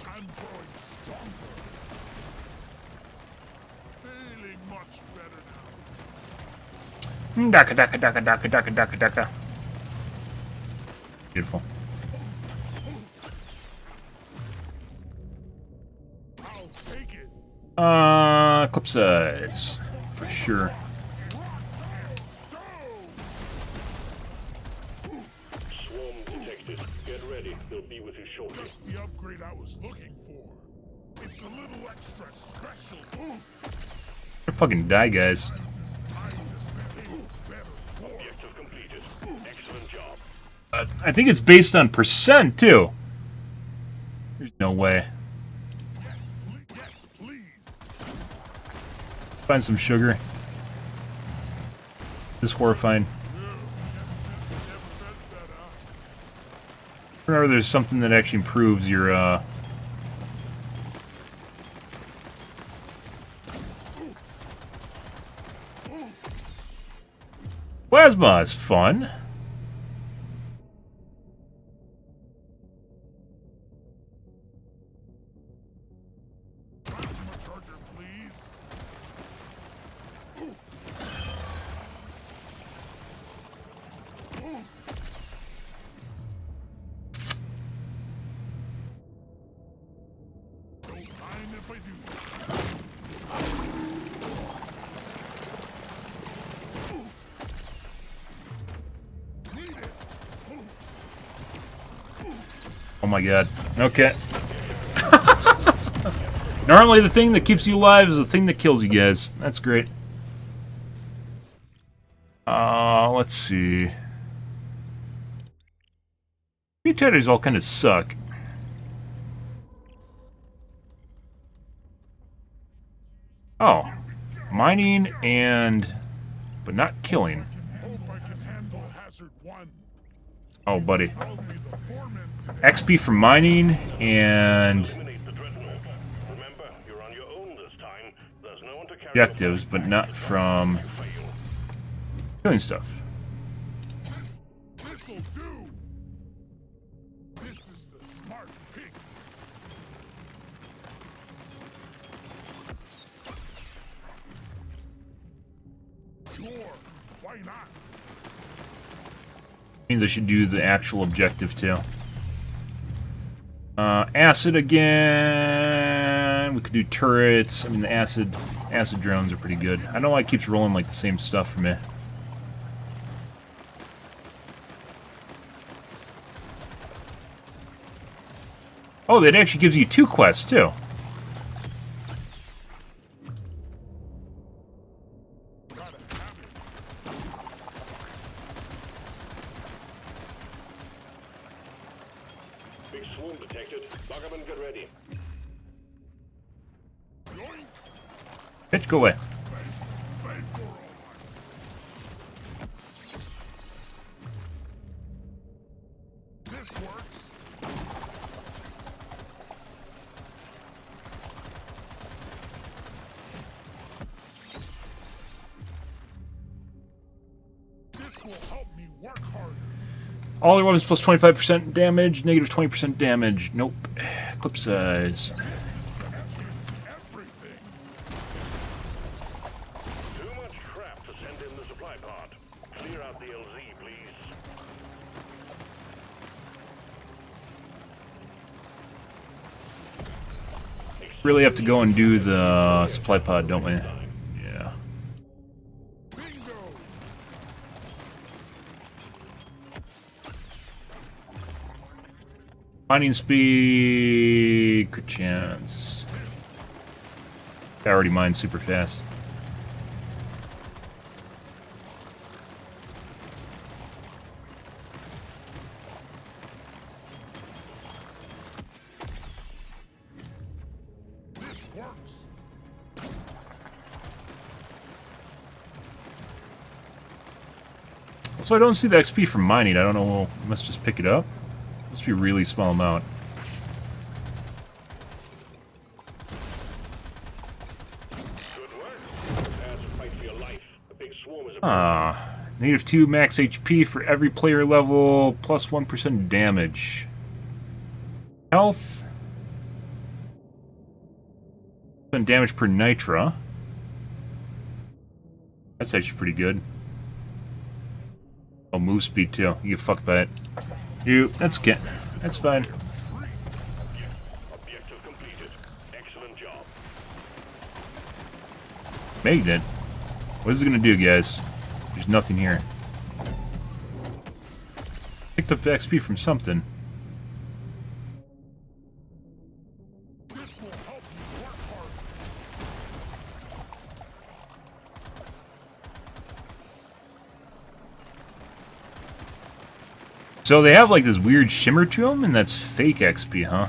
I'm growing stronger. Feeling much better now. Beautiful. I'll take it. Clip size. For sure. Swarm detected. Get ready. They'll be with you shortly. Just the upgrade I was looking for. It's a little extra special. Fucking die, guys. I just feel better. Objective completed. Excellent job. I think it's based on percent, too. There's no way. Yes, please. Find some sugar. This is horrifying. Remember, there's something that actually improves your, Plasma is fun. Plasma charger, please. Don't mind if I do. Need it. Oh my god. Okay. Normally the thing that keeps you alive is the thing that kills you guys. That's great. Let's see. Mutations all kind of suck. Oh. Mining and... but not killing. Hope I can handle hazard 1. Oh, buddy. I'll be the foreman today. XP from mining and Eliminate the dreadnought. Remember, you're on your own this time. There's no one to carry objectives, but not from fail. killing stuff. This'll do. This is the smart pick. Sure, why not? Means I should do the actual objective too. Acid again. We could do turrets. I mean, the acid drones are pretty good. I don't know why it keeps rolling like the same stuff for me. Oh, that actually gives you 2 quests too. Gotta have it. Big swarm detected. Lock up and get ready. Yoink. Bitch, go away. Bang for all mine. This works. This will help me work harder. All their weapons plus 25% damage, negative 20% damage. Nope. Clip size. Everything. Too much crap to send in the supply pod. Clear out the LZ, please. Really have to go and do the supply pod, don't we? Yeah. Bingo. Mining speed, good chance. I already mined super fast. This works. So I don't see the XP from mining. I don't know. I must just pick it up. Must be a really small amount. Good work. That's a fight for your life. A big swarm is Native 2 max HP for every player level, plus 1% damage. Health. And damage per nitra. That's actually pretty good. Oh, move speed too. You get fucked by it. That's fine. Objective completed. Excellent job. Magnet. What is it gonna do, guys? There's nothing here. Picked up the XP from something. So they have like this weird shimmer to them, and that's fake XP, huh?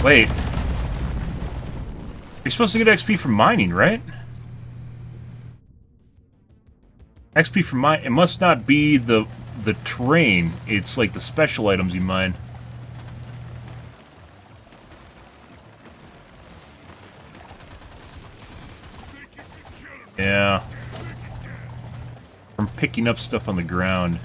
Wait. You're supposed to get XP from mining, right? XP from mine. It must not be the terrain. It's like the special items you mine. Yeah. From picking up stuff on the ground.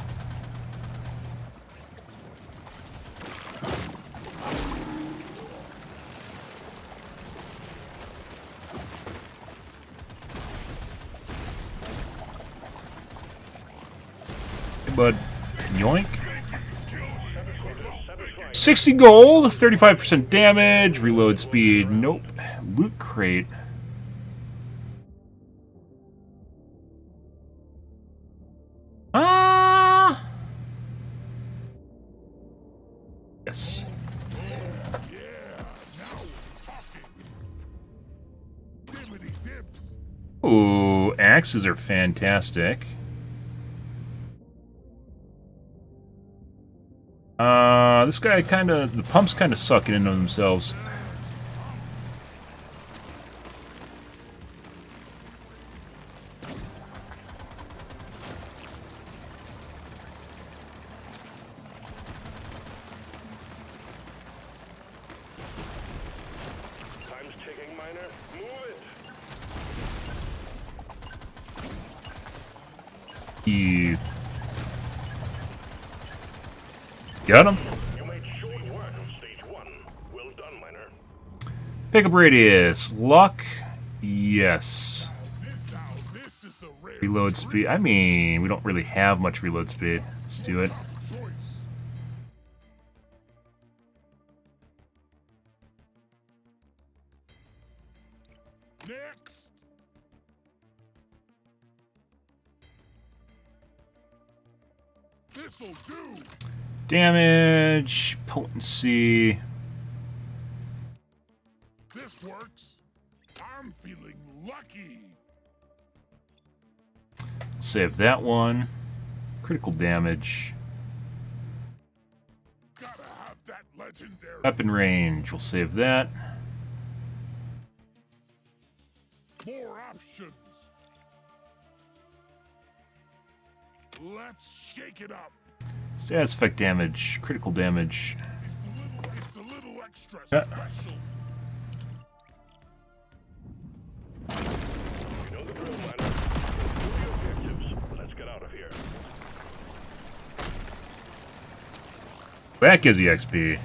But yoink. 60 gold, 35% damage, reload speed, nope. Loot crate. Yes. Ooh, axes are fantastic. This guy the pumps kinda suck in and of themselves. Time's ticking, miner. Move it. You got him? You made short work of stage 1. Well done, miner. Pickup radius. Luck. Yes. Reload speed. I mean, we don't really have much reload speed. Let's do it. Next. This'll do. Damage. Potency. This works. I'm feeling lucky. Save that one. Critical damage. Gotta have that legendary. Weapon range. We'll save that. More options. Let's shake it up. Status effect damage. Critical damage. It's a little extra Yeah. special. You know the drill, miner. Do the objectives. Let's get out of here. That gives you XP.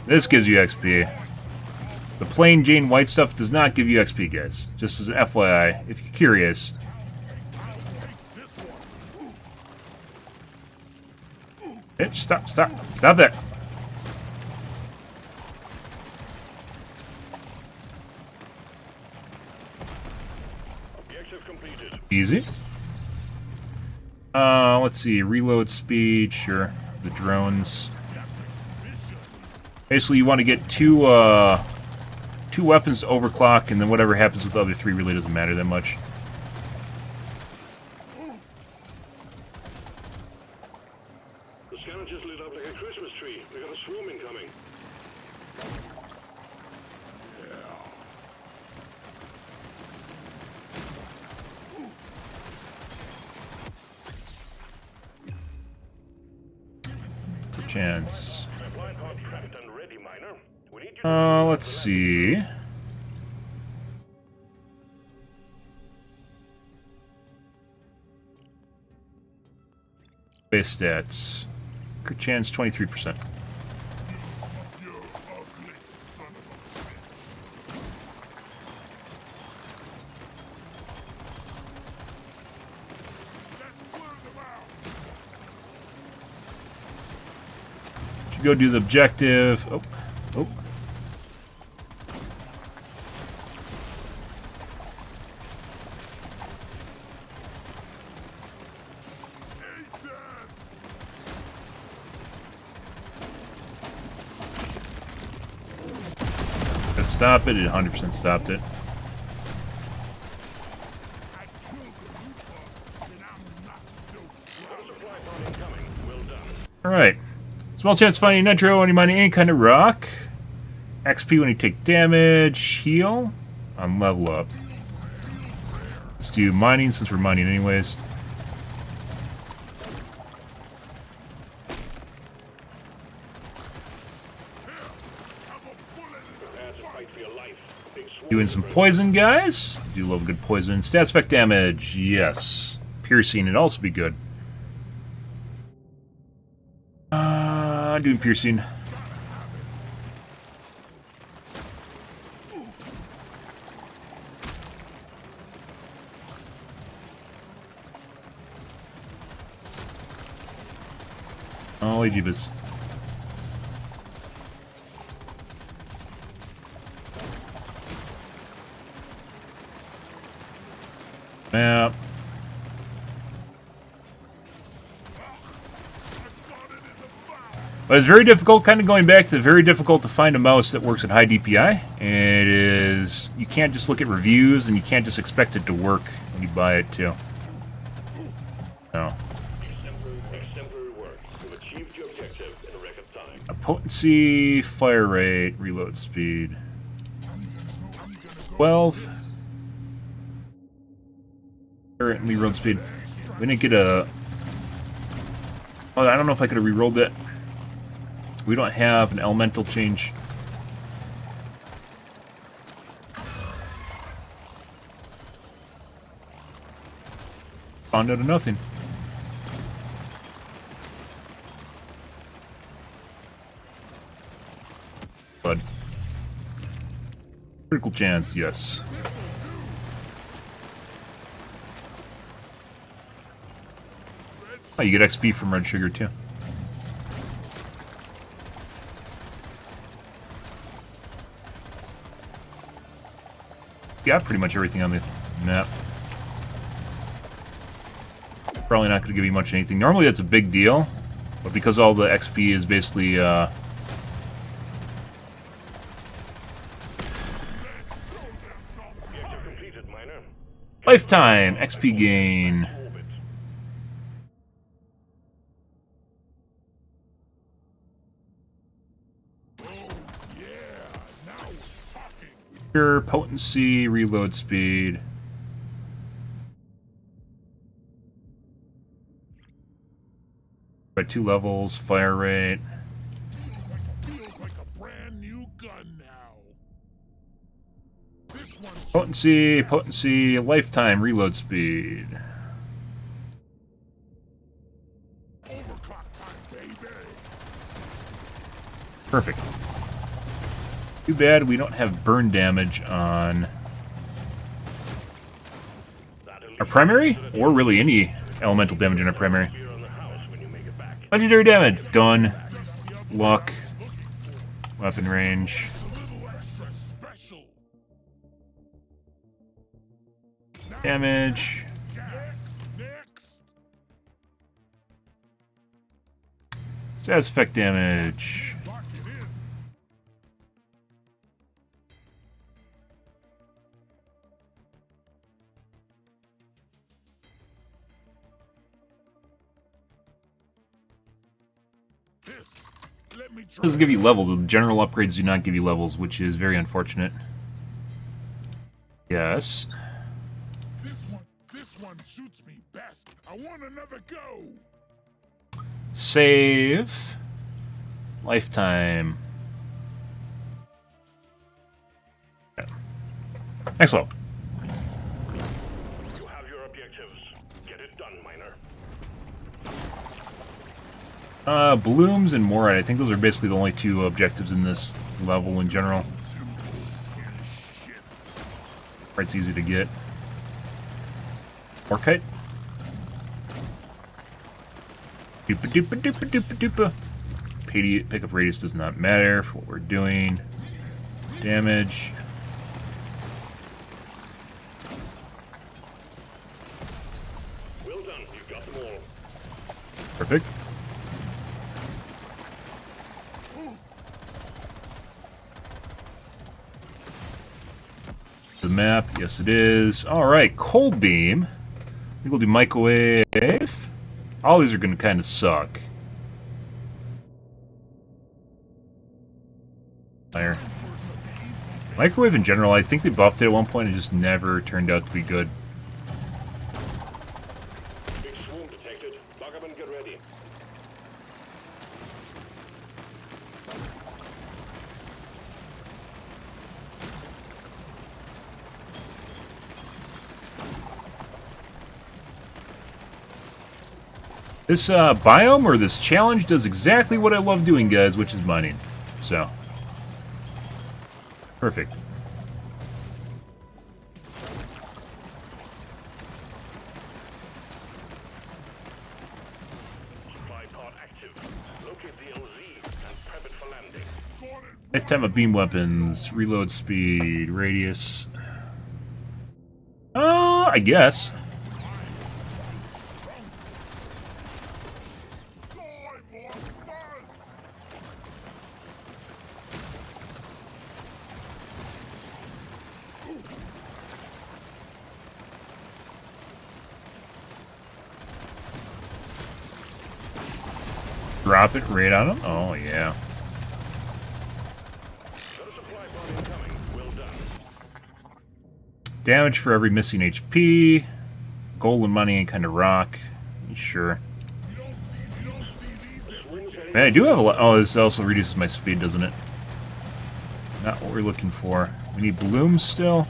This gives you XP. The plain Jane white stuff does not give you XP, guys. Just as an FYI, if you're curious. This one. Bitch, stop that. Objective completed. Easy. Let's see. Reload speed, sure. The drones. Basically, you want to get two weapons to overclock, and then whatever happens with the other three really doesn't matter that much. chance. Supply pod prepped and ready, miner. We need you Let's see. Base stats. Crit chance 23%. You ugly son of a bitch. Let's clear them out. Should go do the objective. Oh. Oh. Let's stop it. It 100% stopped it. I killed the Lupa, and I'm not so proud. supply pod incoming. Well done. Alright. Small chance of finding nitro when you mine any kind of rock. XP when you take damage. Heal on level up. Let's do mining since we're mining anyways. Prepare to fight for your life. Big swarm. Doing some poison, guys. Do love good poison. Stats effect damage. Yes. Piercing would also be good. Doing piercing. Holy jeebus. Map. But it's very difficult, kind of going back to very difficult to find a mouse that works at high DPI. And it is, you can't just look at reviews and you can't just expect it to work when you buy it too. No. Exemplary work. You've achieved your objective in a record time. A potency, fire rate, reload speed. 12. Fire rate and reload speed. We didn't get a... Oh, I don't know if I could have rerolled that. We don't have an elemental change. Found out of nothing. Bud. Critical chance, yes. Oh, you get XP from red sugar too. Got pretty much everything on the map. Probably not going to give you much anything. Normally that's a big deal, but because all the XP is basically Objective completed, miner. lifetime XP gain. Orbit. Pure potency, reload speed. By 2 levels, fire rate. Feels like a brand new gun now. This one's Potency, lifetime reload speed. overclock time, baby. Perfect. Too bad we don't have burn damage on our primary, or really any elemental damage in our primary. Here on the house when you make it back. Legendary damage, done. Luck. Weapon range. A little extra special. Damage. Next. Stats effect damage. Lock it in. This. Let me try. Doesn't give you levels. The general upgrades do not give you levels, which is very unfortunate. Yes. This one suits me best. I want another go. Save. Lifetime. Yeah. Excellent. You have your objectives. Get it done, miner. Blooms and Morite. I think those are basically the only two objectives in this level in general. It's easy to get. Morkite. Doopa doopa doopa doopa doopa. Pickup radius does not matter for what we're doing. Damage. Well done. You've got them all. Perfect. The map, yes it is. Alright, Cold Beam. I think we'll do Microwave. All these are going to kind of suck. Fire. Microwave in general, I think they buffed it at one point and just never turned out to be good. Big swarm detected. Lock up and get ready. This biome, or this challenge, does exactly what I love doing, guys, which is mining. So. Perfect. Supply pod active. Locate the LZ and prep it for landing. Lifetime of beam weapons, reload speed, radius. I guess. Drop it right on him? Oh, yeah. Got a supply pod incoming. Well done. Damage for every missing HP. Gold and money and kind of rock. Sure. Man, I do have a lot. Oh, this also reduces my speed, doesn't it? Not what we're looking for. We need blooms still.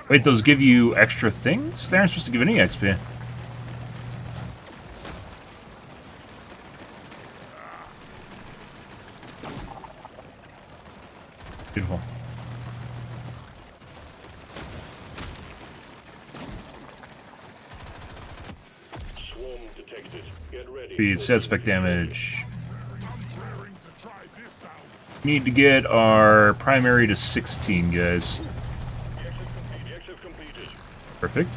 Wait, those give you extra things? They aren't supposed to give any XP. Beautiful. Swarm detected. Get ready. Speed, satisfic damage. Need to get our primary to 16, guys. Exit completed. Perfect.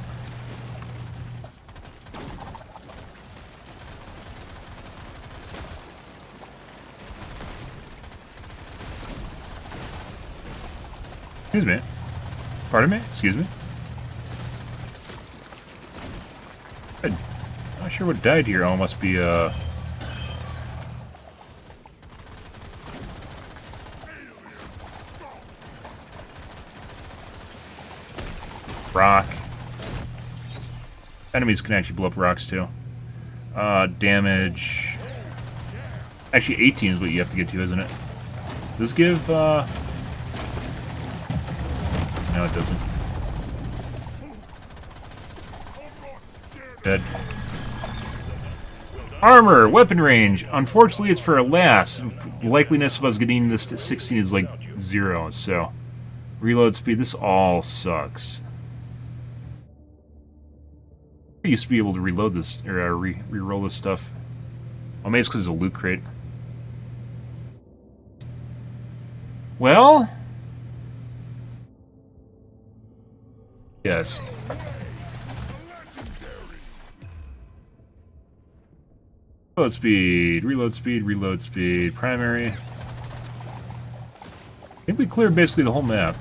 Excuse me. Pardon me? Excuse me? I'm not sure what died here. Oh, it must be, rock. Enemies can actually blow up rocks, too. Damage. Actually, 18 is what you have to get to, isn't it? Does this give, no, it doesn't. Dead. Armor, weapon range. Unfortunately, it's for last. The likeliness of us getting this to 16 is like 0, so. Reload speed, this all sucks. I used to be able to reload this, or re-roll this stuff. Oh, maybe it's because it's a loot crate. Well? Yes. Reload speed, primary. I think we cleared basically the whole map.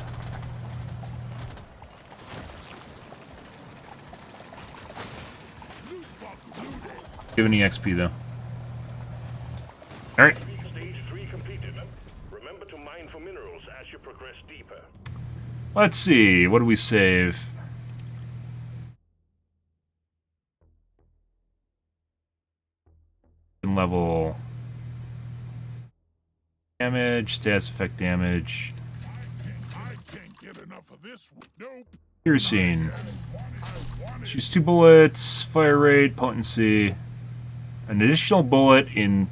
Give any XP though. Alright. Stage 3 completed. Remember to mine for minerals as you progress deeper. Let's see. What do we save? Level damage, status effect damage. I can't get enough of this. Nope. Piercing. Shoots 2 bullets, fire rate, potency. An additional bullet in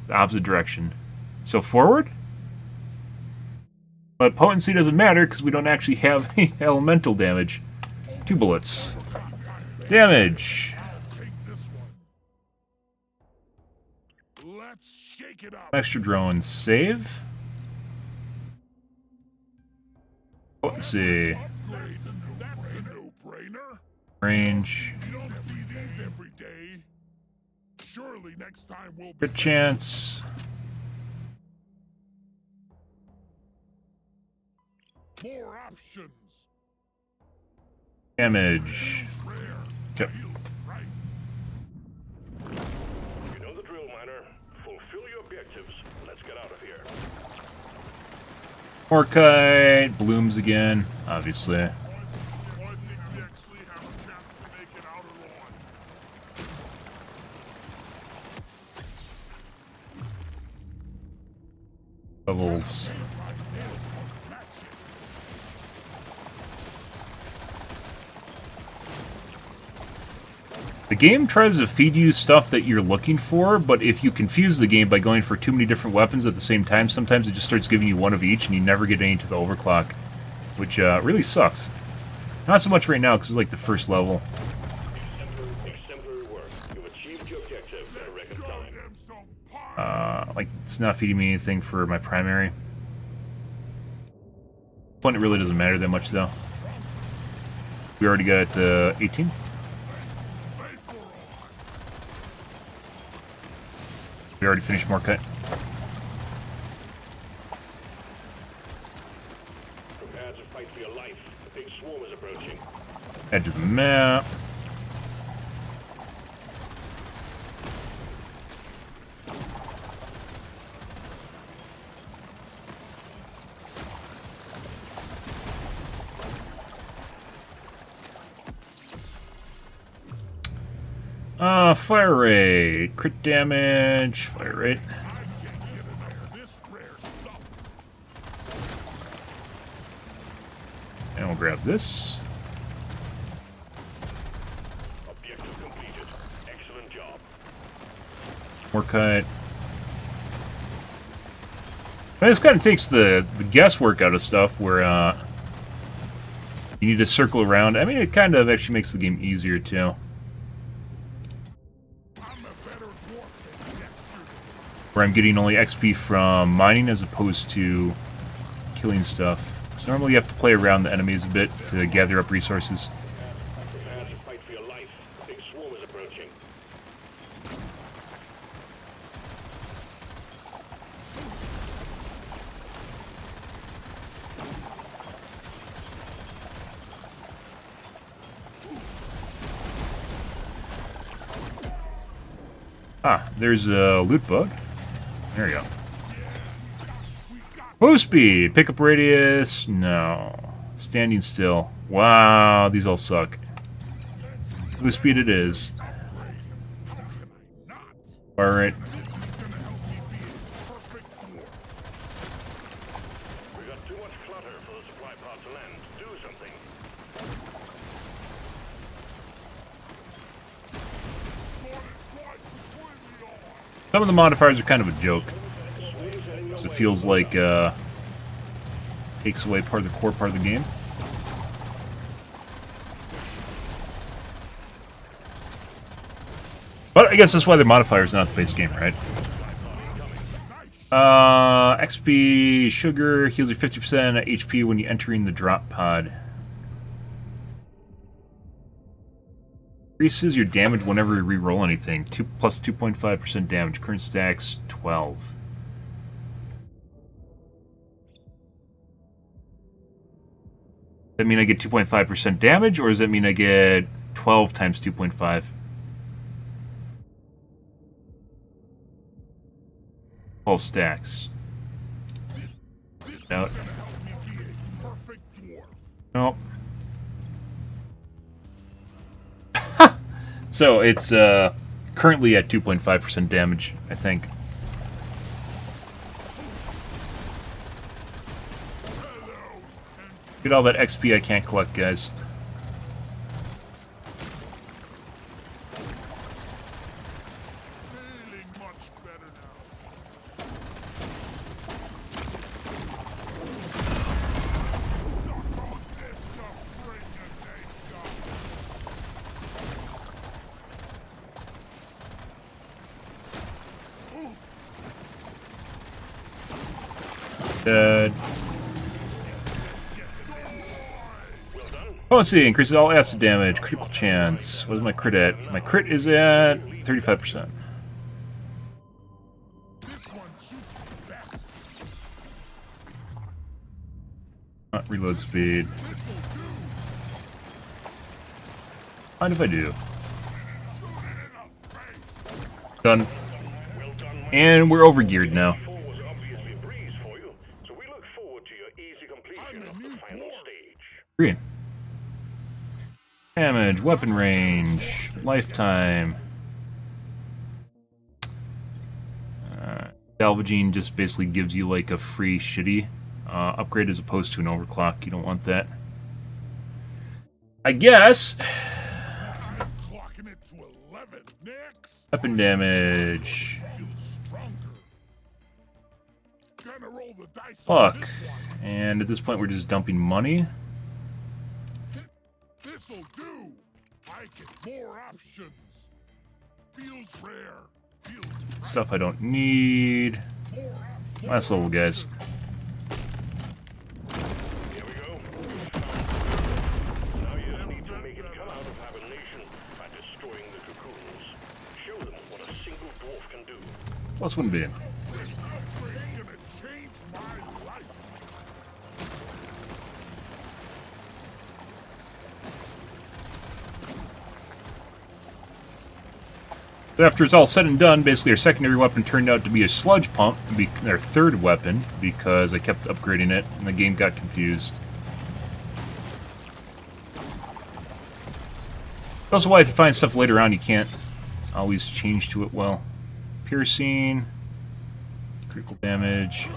the opposite direction. So forward? But potency doesn't matter because we don't actually have any elemental damage. 2 bullets. Damage. Take this one. Let's shake it up. Extra drone. Save. Potency. That's a no-brainer. Range. You don't see these every day. Surely next time we'll be Crit chance. more options. Damage. Rare. Okay. Feels right. You know the drill, miner. Fulfill your objectives. Let's get out of here. Orkite. Blooms again, obviously. I think we actually have a chance to make it out alive. Levels. The game tries to feed you stuff that you're looking for, but if you confuse the game by going for too many different weapons at the same time, sometimes it just starts giving you one of each and you never get any to the overclock, which really sucks. Not so much right now because it's like the first level. Exemplary work. You've achieved your objective in a record time. Like, it's not feeding me anything for my primary. One, it really doesn't matter that much, though. We already got 18. We already finished more cut. Prepare to fight for your life. The big swarm is approaching. Edge of the map. Fire rate, crit damage, fire rate. This rare stuff. And we'll grab this. Objective completed. Excellent job. More cut. But this kind of takes the guesswork out of stuff where you need to circle around. I mean, it kind of actually makes the game easier too. Where I'm getting only XP from mining as opposed to killing stuff. So normally you have to play around the enemies a bit to gather up resources. Prepare to fight for your life. The big swarm is approaching. Ah, there's a loot bug. There we go. Move speed, pickup radius, no. Standing still. Wow, these all suck. Move speed it is. Alright. We got too much clutter for the supply pod to land. Do something. Some of the modifiers are kind of a joke. Because it feels like takes away part of the core part of the game. But I guess that's why the modifier is not the base game, right? XP, sugar, heals you 50% HP when you're entering the drop pod. Increases your damage whenever you re-roll anything. Plus 2.5% damage. Current stacks 12. Does that mean I get 2.5% damage, or does that mean I get 12 times 2.5? 12 stacks. Out. Nope. So it's currently at 2.5% damage, I think. Get all that XP I can't collect, guys. Feeling much better now. Suck on this to bring your name Dead. Potency increases all acid damage. Critical chance. What is my crit at? My crit is at 35%. This one shoots best. Not reload speed. Mind if I do? Done. And we're overgeared now. Before was obviously a breeze for you, so we look forward to your easy completion of the final stage. Green. Damage, weapon range, lifetime. Salvaging just basically gives you like a free shitty upgrade as opposed to an overclock. You don't want that. I guess. Clocking it to 11. Next. Weapon damage. Feels stronger. Gonna roll the dice. Fuck. And at this point we're just dumping money. This'll do. I get more options. Feels rare. Feels Stuff I don't need. Last level, guys. Here we go. Now you just need to make it come out of hibernation by destroying the cocoons. Show them what a single dwarf can do. Plus one bit. This upgrade's gonna change my life. So after it's all said and done, basically our secondary weapon turned out to be a sludge pump, our third weapon, because I kept upgrading it and the game got confused. Also why if you find stuff later on you can't always change to it well. Piercing, critical damage.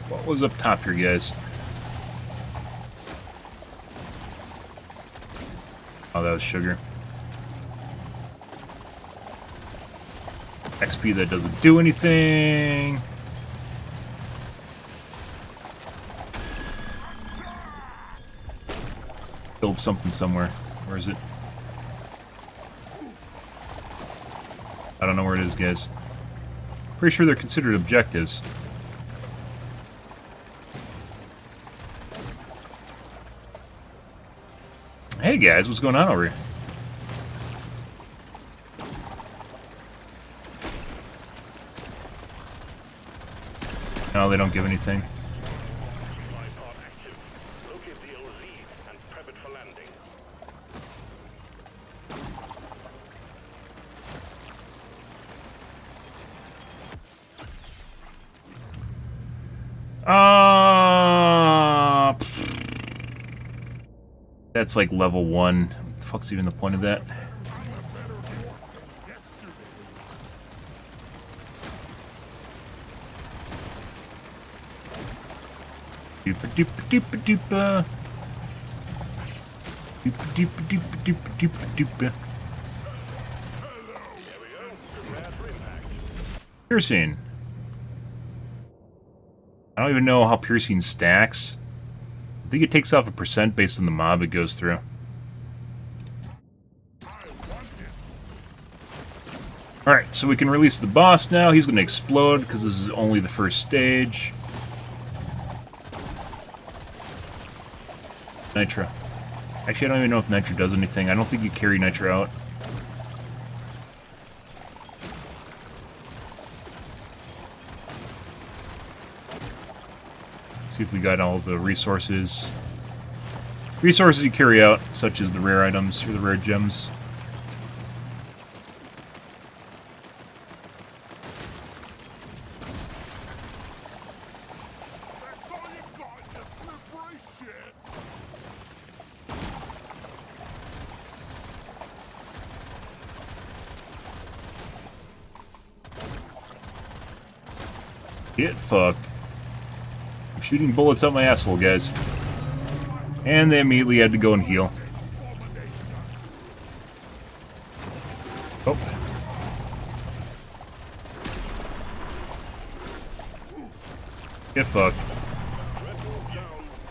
What was up top here, guys? Oh, that was sugar. XP that doesn't do anything. Build something somewhere. Where is it? I don't know where it is, guys. Pretty sure they're considered objectives. Hey guys, what's going on over here? No, they don't give anything. Supply pod active. Locate the LZ and prep it for landing. That's like level 1. What the fuck's even the point of that? Doopa doopa doopa doopa. Doopa doopa doopa doopa doopa doopa. Piercing. I don't even know how piercing stacks. I think it takes off a percent based on the mob it goes through. Alright, so we can release the boss now. He's going to explode because this is only the first stage. Nitro. Actually, I don't even know if Nitro does anything. I don't think you carry Nitro out. See if we got all the resources. Resources you carry out, such as the rare items or the rare gems. That's all you got, you slippery shit! Get fucked. I'm shooting bullets out my asshole, guys. And they immediately had to go and heal. Oh. Get fucked. Red Wolf down.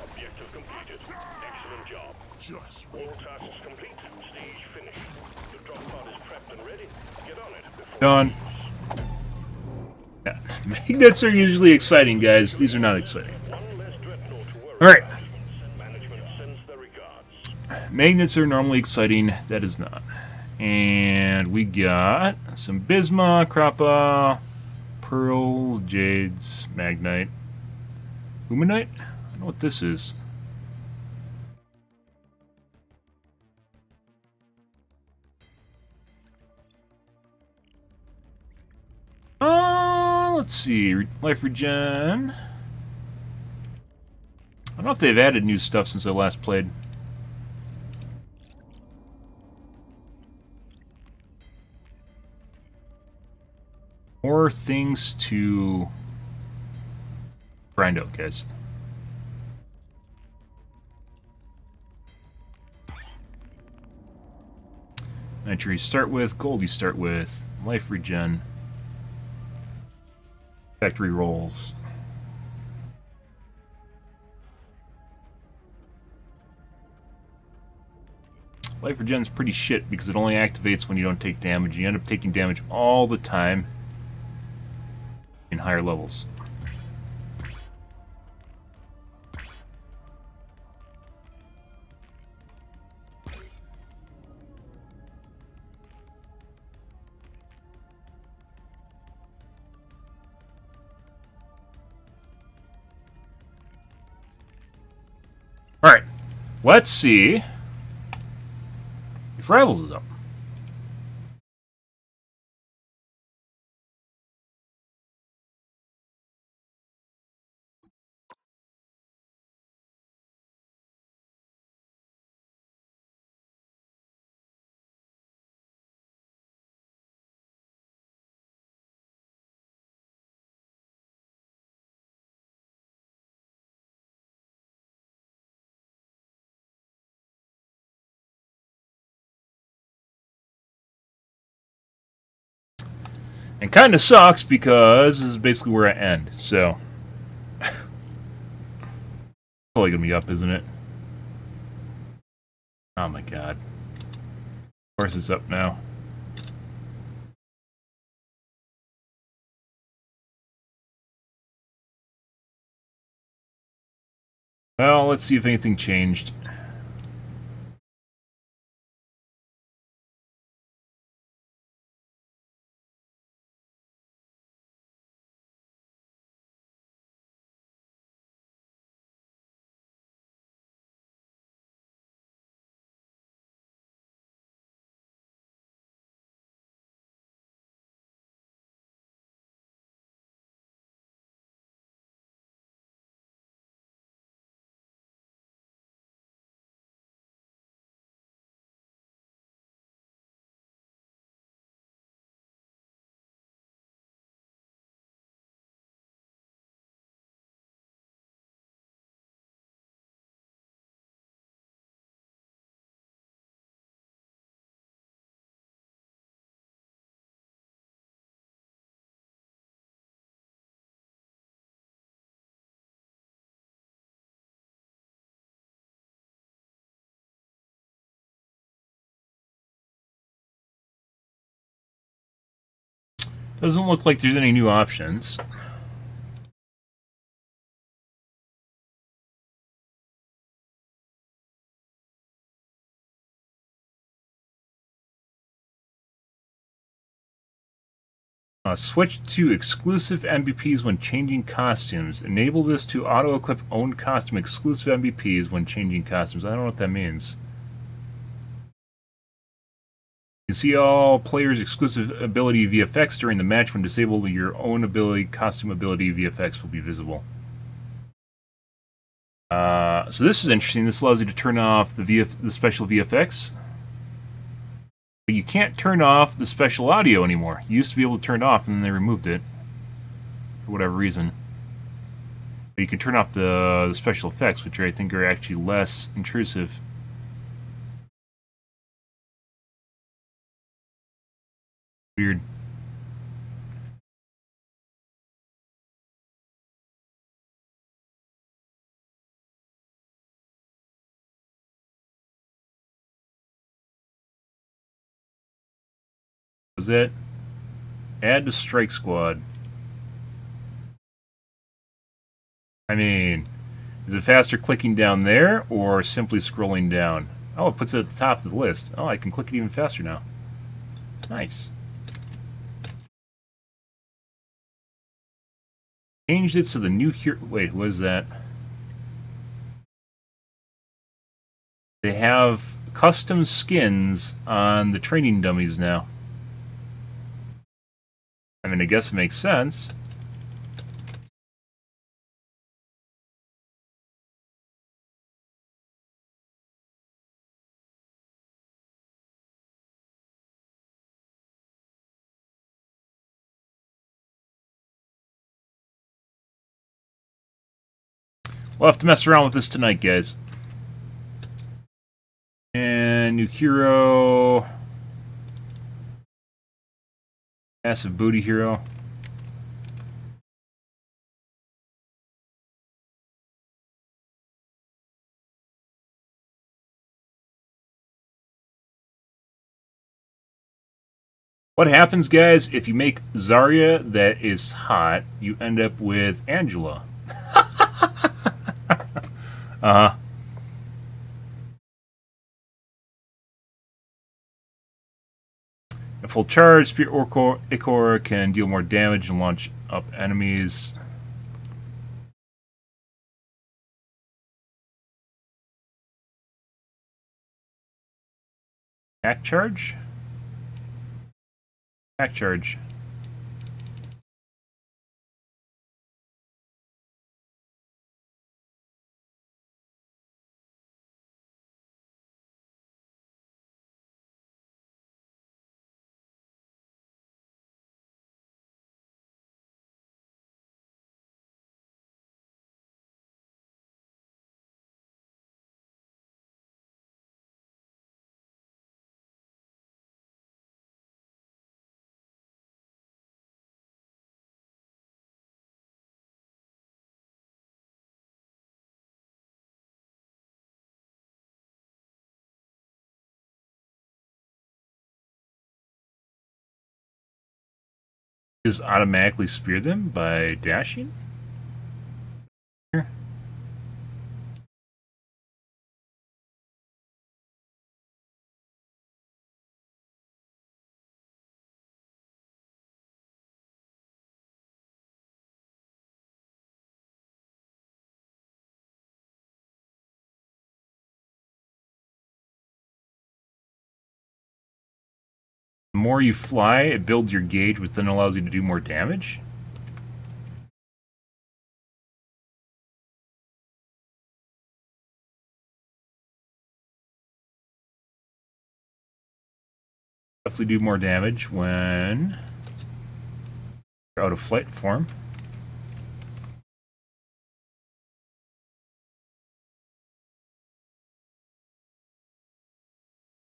Objective completed. Excellent job. Just All tasks complete. Stage finished. Your drop pod is prepped and ready. Get on it before Done. Yeah. Magnets are usually exciting, guys. These are not exciting. one less dreadnought to worry Alright. about. Management sends their regards. Magnets are normally exciting. That is not. And we got some bismuth, crappa, pearls, jades, magnite, humanite? I don't know what this is. Let's see. Life regen. I don't know if they've added new stuff since I last played. More things to grind out, guys. Nitro you start with, gold you start with, life regen, factory rolls. Life regen's pretty shit because it only activates when you don't take damage. You end up taking damage all the time in higher levels. Alright, let's see if Rivals is up. And kind of sucks because this is basically where I end, so. Probably gonna be up, isn't it? Oh my god. Of course it's up now. Well, let's see if anything changed. Doesn't look like there's any new options. Switch to exclusive MVPs when changing costumes. Enable this to auto-equip own costume exclusive MVPs when changing costumes. I don't know what that means. You see all players' exclusive ability VFX during the match. When disabled, your own ability, costume ability VFX will be visible. So this is interesting. This allows you to turn off the special VFX. But you can't turn off the special audio anymore. You used to be able to turn it off, and then they removed it. For whatever reason. But you can turn off the special effects, which I think are actually less intrusive. Weird. Was it? Add to Strike Squad. I mean, is it faster clicking down there or simply scrolling down? Oh, it puts it at the top of the list. Oh, I can click it even faster now. Nice. Changed it so the new hero... Wait, what is that? They have custom skins on the training dummies now. I mean, I guess it makes sense. We'll have to mess around with this tonight, guys. And new hero... Massive booty hero. What happens, guys, if you make Zarya that is hot, you end up with Angela. Uh-huh. A full charge, Spear Ichor can deal more damage and launch up enemies. Attack charge? Attack charge. Just automatically spear them by dashing? The more you fly, it builds your gauge, which then allows you to do more damage? Definitely do more damage when you're out of flight form.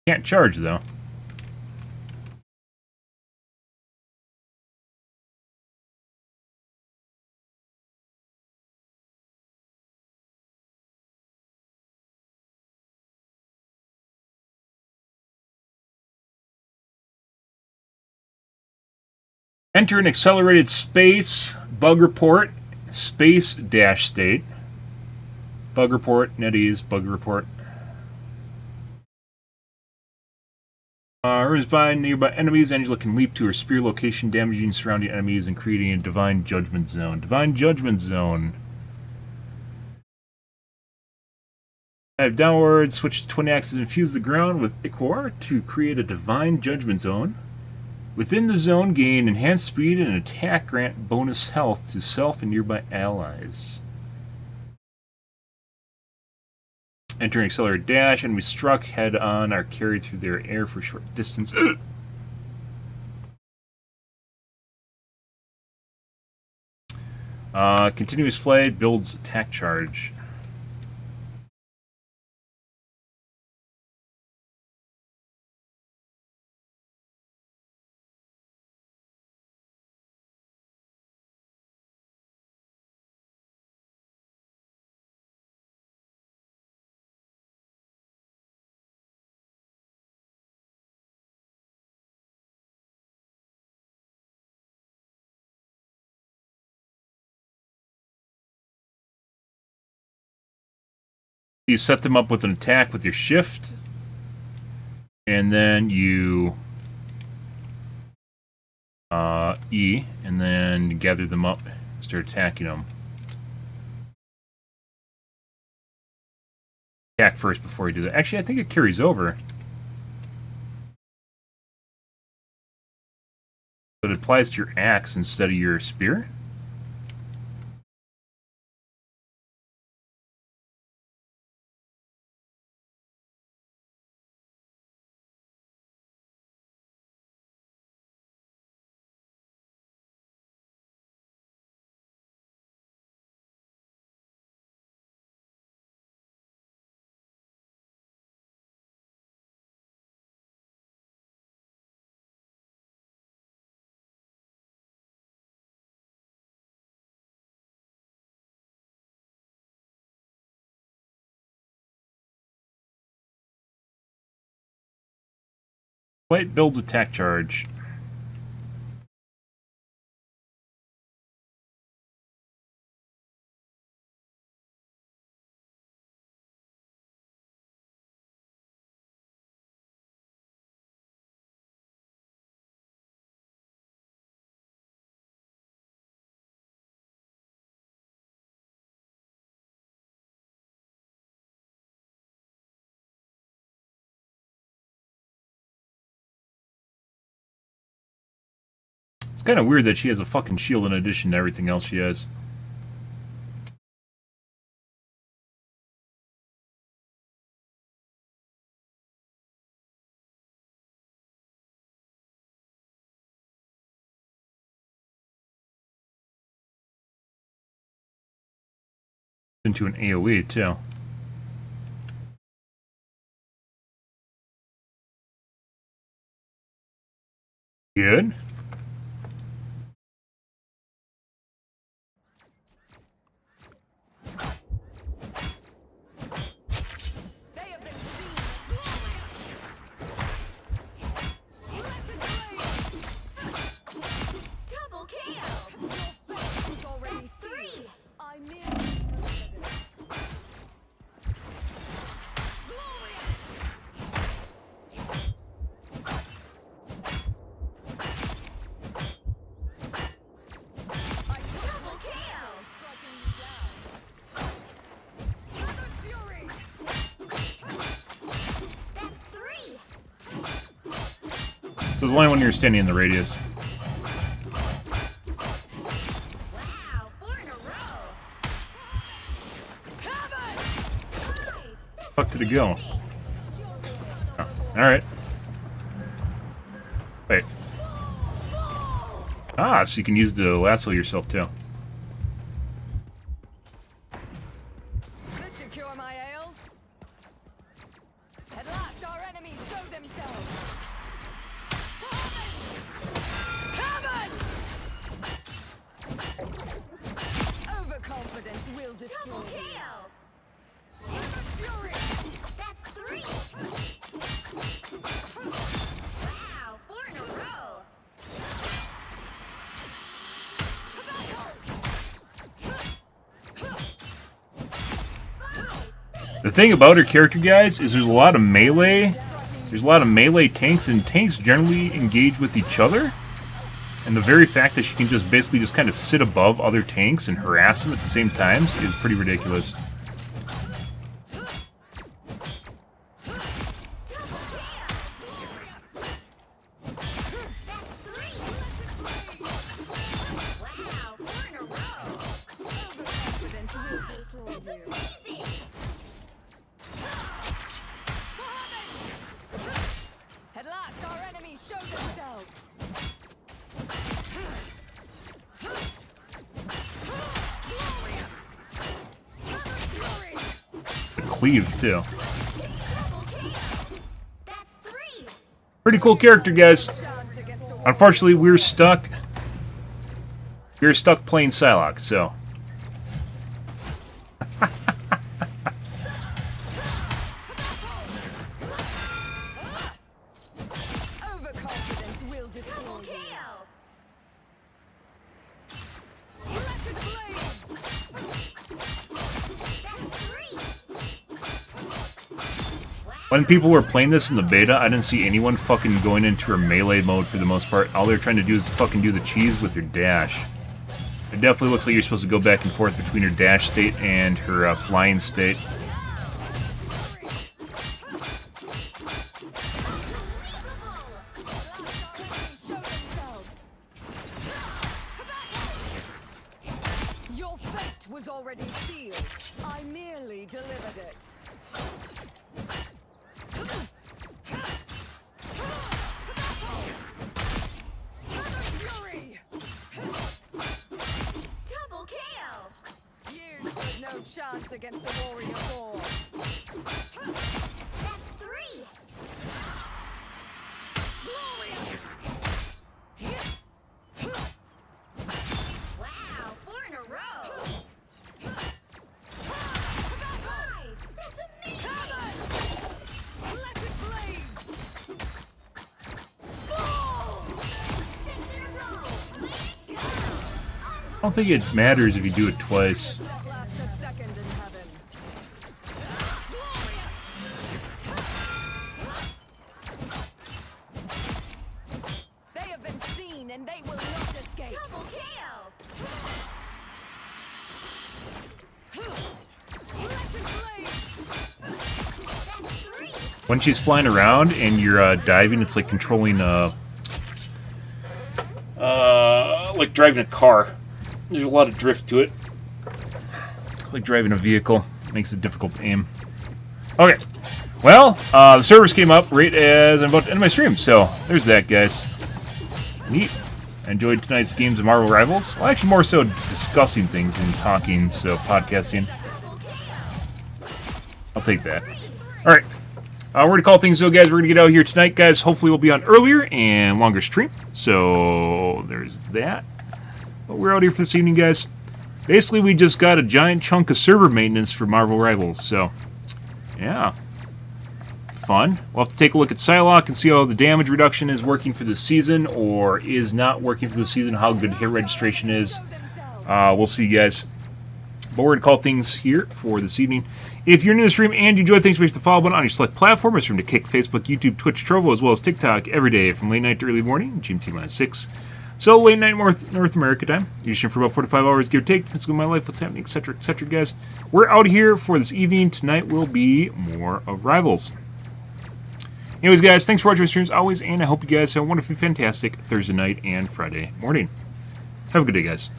Can't charge, though. Enter an accelerated space bug report, space dash state. Bug report, NetEase, bug report. Runs by nearby enemies. Angela can leap to her spear location, damaging surrounding enemies and creating a divine judgment zone. Divine judgment zone. Dive downward, switch to twin axes, and fuse the ground with Ichor to create a divine judgment zone. Within the zone, gain enhanced speed and attack, grant bonus health to self and nearby allies. Enter an accelerated dash. Enemies struck head on are carried through their air for a short distance. Continuous flight builds attack charge. You set them up with an attack with your shift, and then you E, and then gather them up, start attacking them. Attack first before you do that. Actually, I think it carries over. But it applies to your axe instead of your spear. Flight builds attack charge. It's kind of weird that she has a fucking shield in addition to everything else she has. Into an AoE too. Good. So it's only when you're standing in the radius. Wow, 4 in a row. Fuck did it go? Oh, alright. Wait. Ah, so you can use the lasso yourself too. This should cure my ails. At last our enemies show themselves. Overconfidence will destroy you. Fury. That's 3. Wow, 4 in a row. The thing about her character, guys, is there's a lot of melee there's a lot of melee tanks, and tanks generally engage with each other. And the very fact that she can just basically just kind of sit above other tanks and harass them at the same times is pretty ridiculous. At last, our enemies show themselves. Cleave, too. That's 3. Pretty cool character, guys. Chance against a Unfortunately, we're stuck. We're stuck playing Psylocke, so. overconfidence will destroy you. Electric blades. That's 3. When people were playing this in the beta, I didn't see anyone fucking going into her melee mode for the most part. All they're trying to do is fucking do the cheese with her dash. It definitely looks like you're supposed to go back and forth between her dash state and her flying state. Your fate was already sealed. I merely delivered it. Fury! Double kill! You stood no chance against a warrior 4. That's 3. Wow, 4 in a row. That's amazing. Electric blades. 6 in a row. Way to go. I don't think it matters if you do it twice. That lasts a second in heaven. They have been seen and they will not escape. Double kill! Electric blades! That's 3. When she's flying around and you're diving, it's like controlling like driving a car. There's a lot of drift to it. Like driving a vehicle. Makes it difficult to aim. Okay. Well, the servers came up right as I'm about to end my stream, so there's that, guys. Neat. I enjoyed tonight's games of Marvel Rivals. Well, actually, more so discussing things and talking, so podcasting. I'll take that. Alright. We're going to call things though, guys. We're going to get out here tonight, guys. Hopefully we'll be on earlier and longer stream. So, there's that. But we're out here for this evening, guys. Basically, we just got a giant chunk of server maintenance for Marvel Rivals. So, yeah. Fun. We'll have to take a look at Psylocke and see how the damage reduction is working for the season or is not working for the season, how good hit registration is. We'll see, guys. But we're going to call things here for this evening. If you're new to the stream and you enjoy things, make the follow button on your select platform. It's from to Kick, Facebook, YouTube, Twitch, Trovo, as well as TikTok every day from late night to early morning, GMT-6. So late night North America time. Usually for about 4 to 5 hours, give or take. Depends on my life, what's happening, etc., etc., guys. We're out here for this evening. Tonight will be more of Rivals. Anyways, guys, thanks for watching my streams always, and I hope you guys have a wonderfully fantastic Thursday night and Friday morning. Have a good day, guys.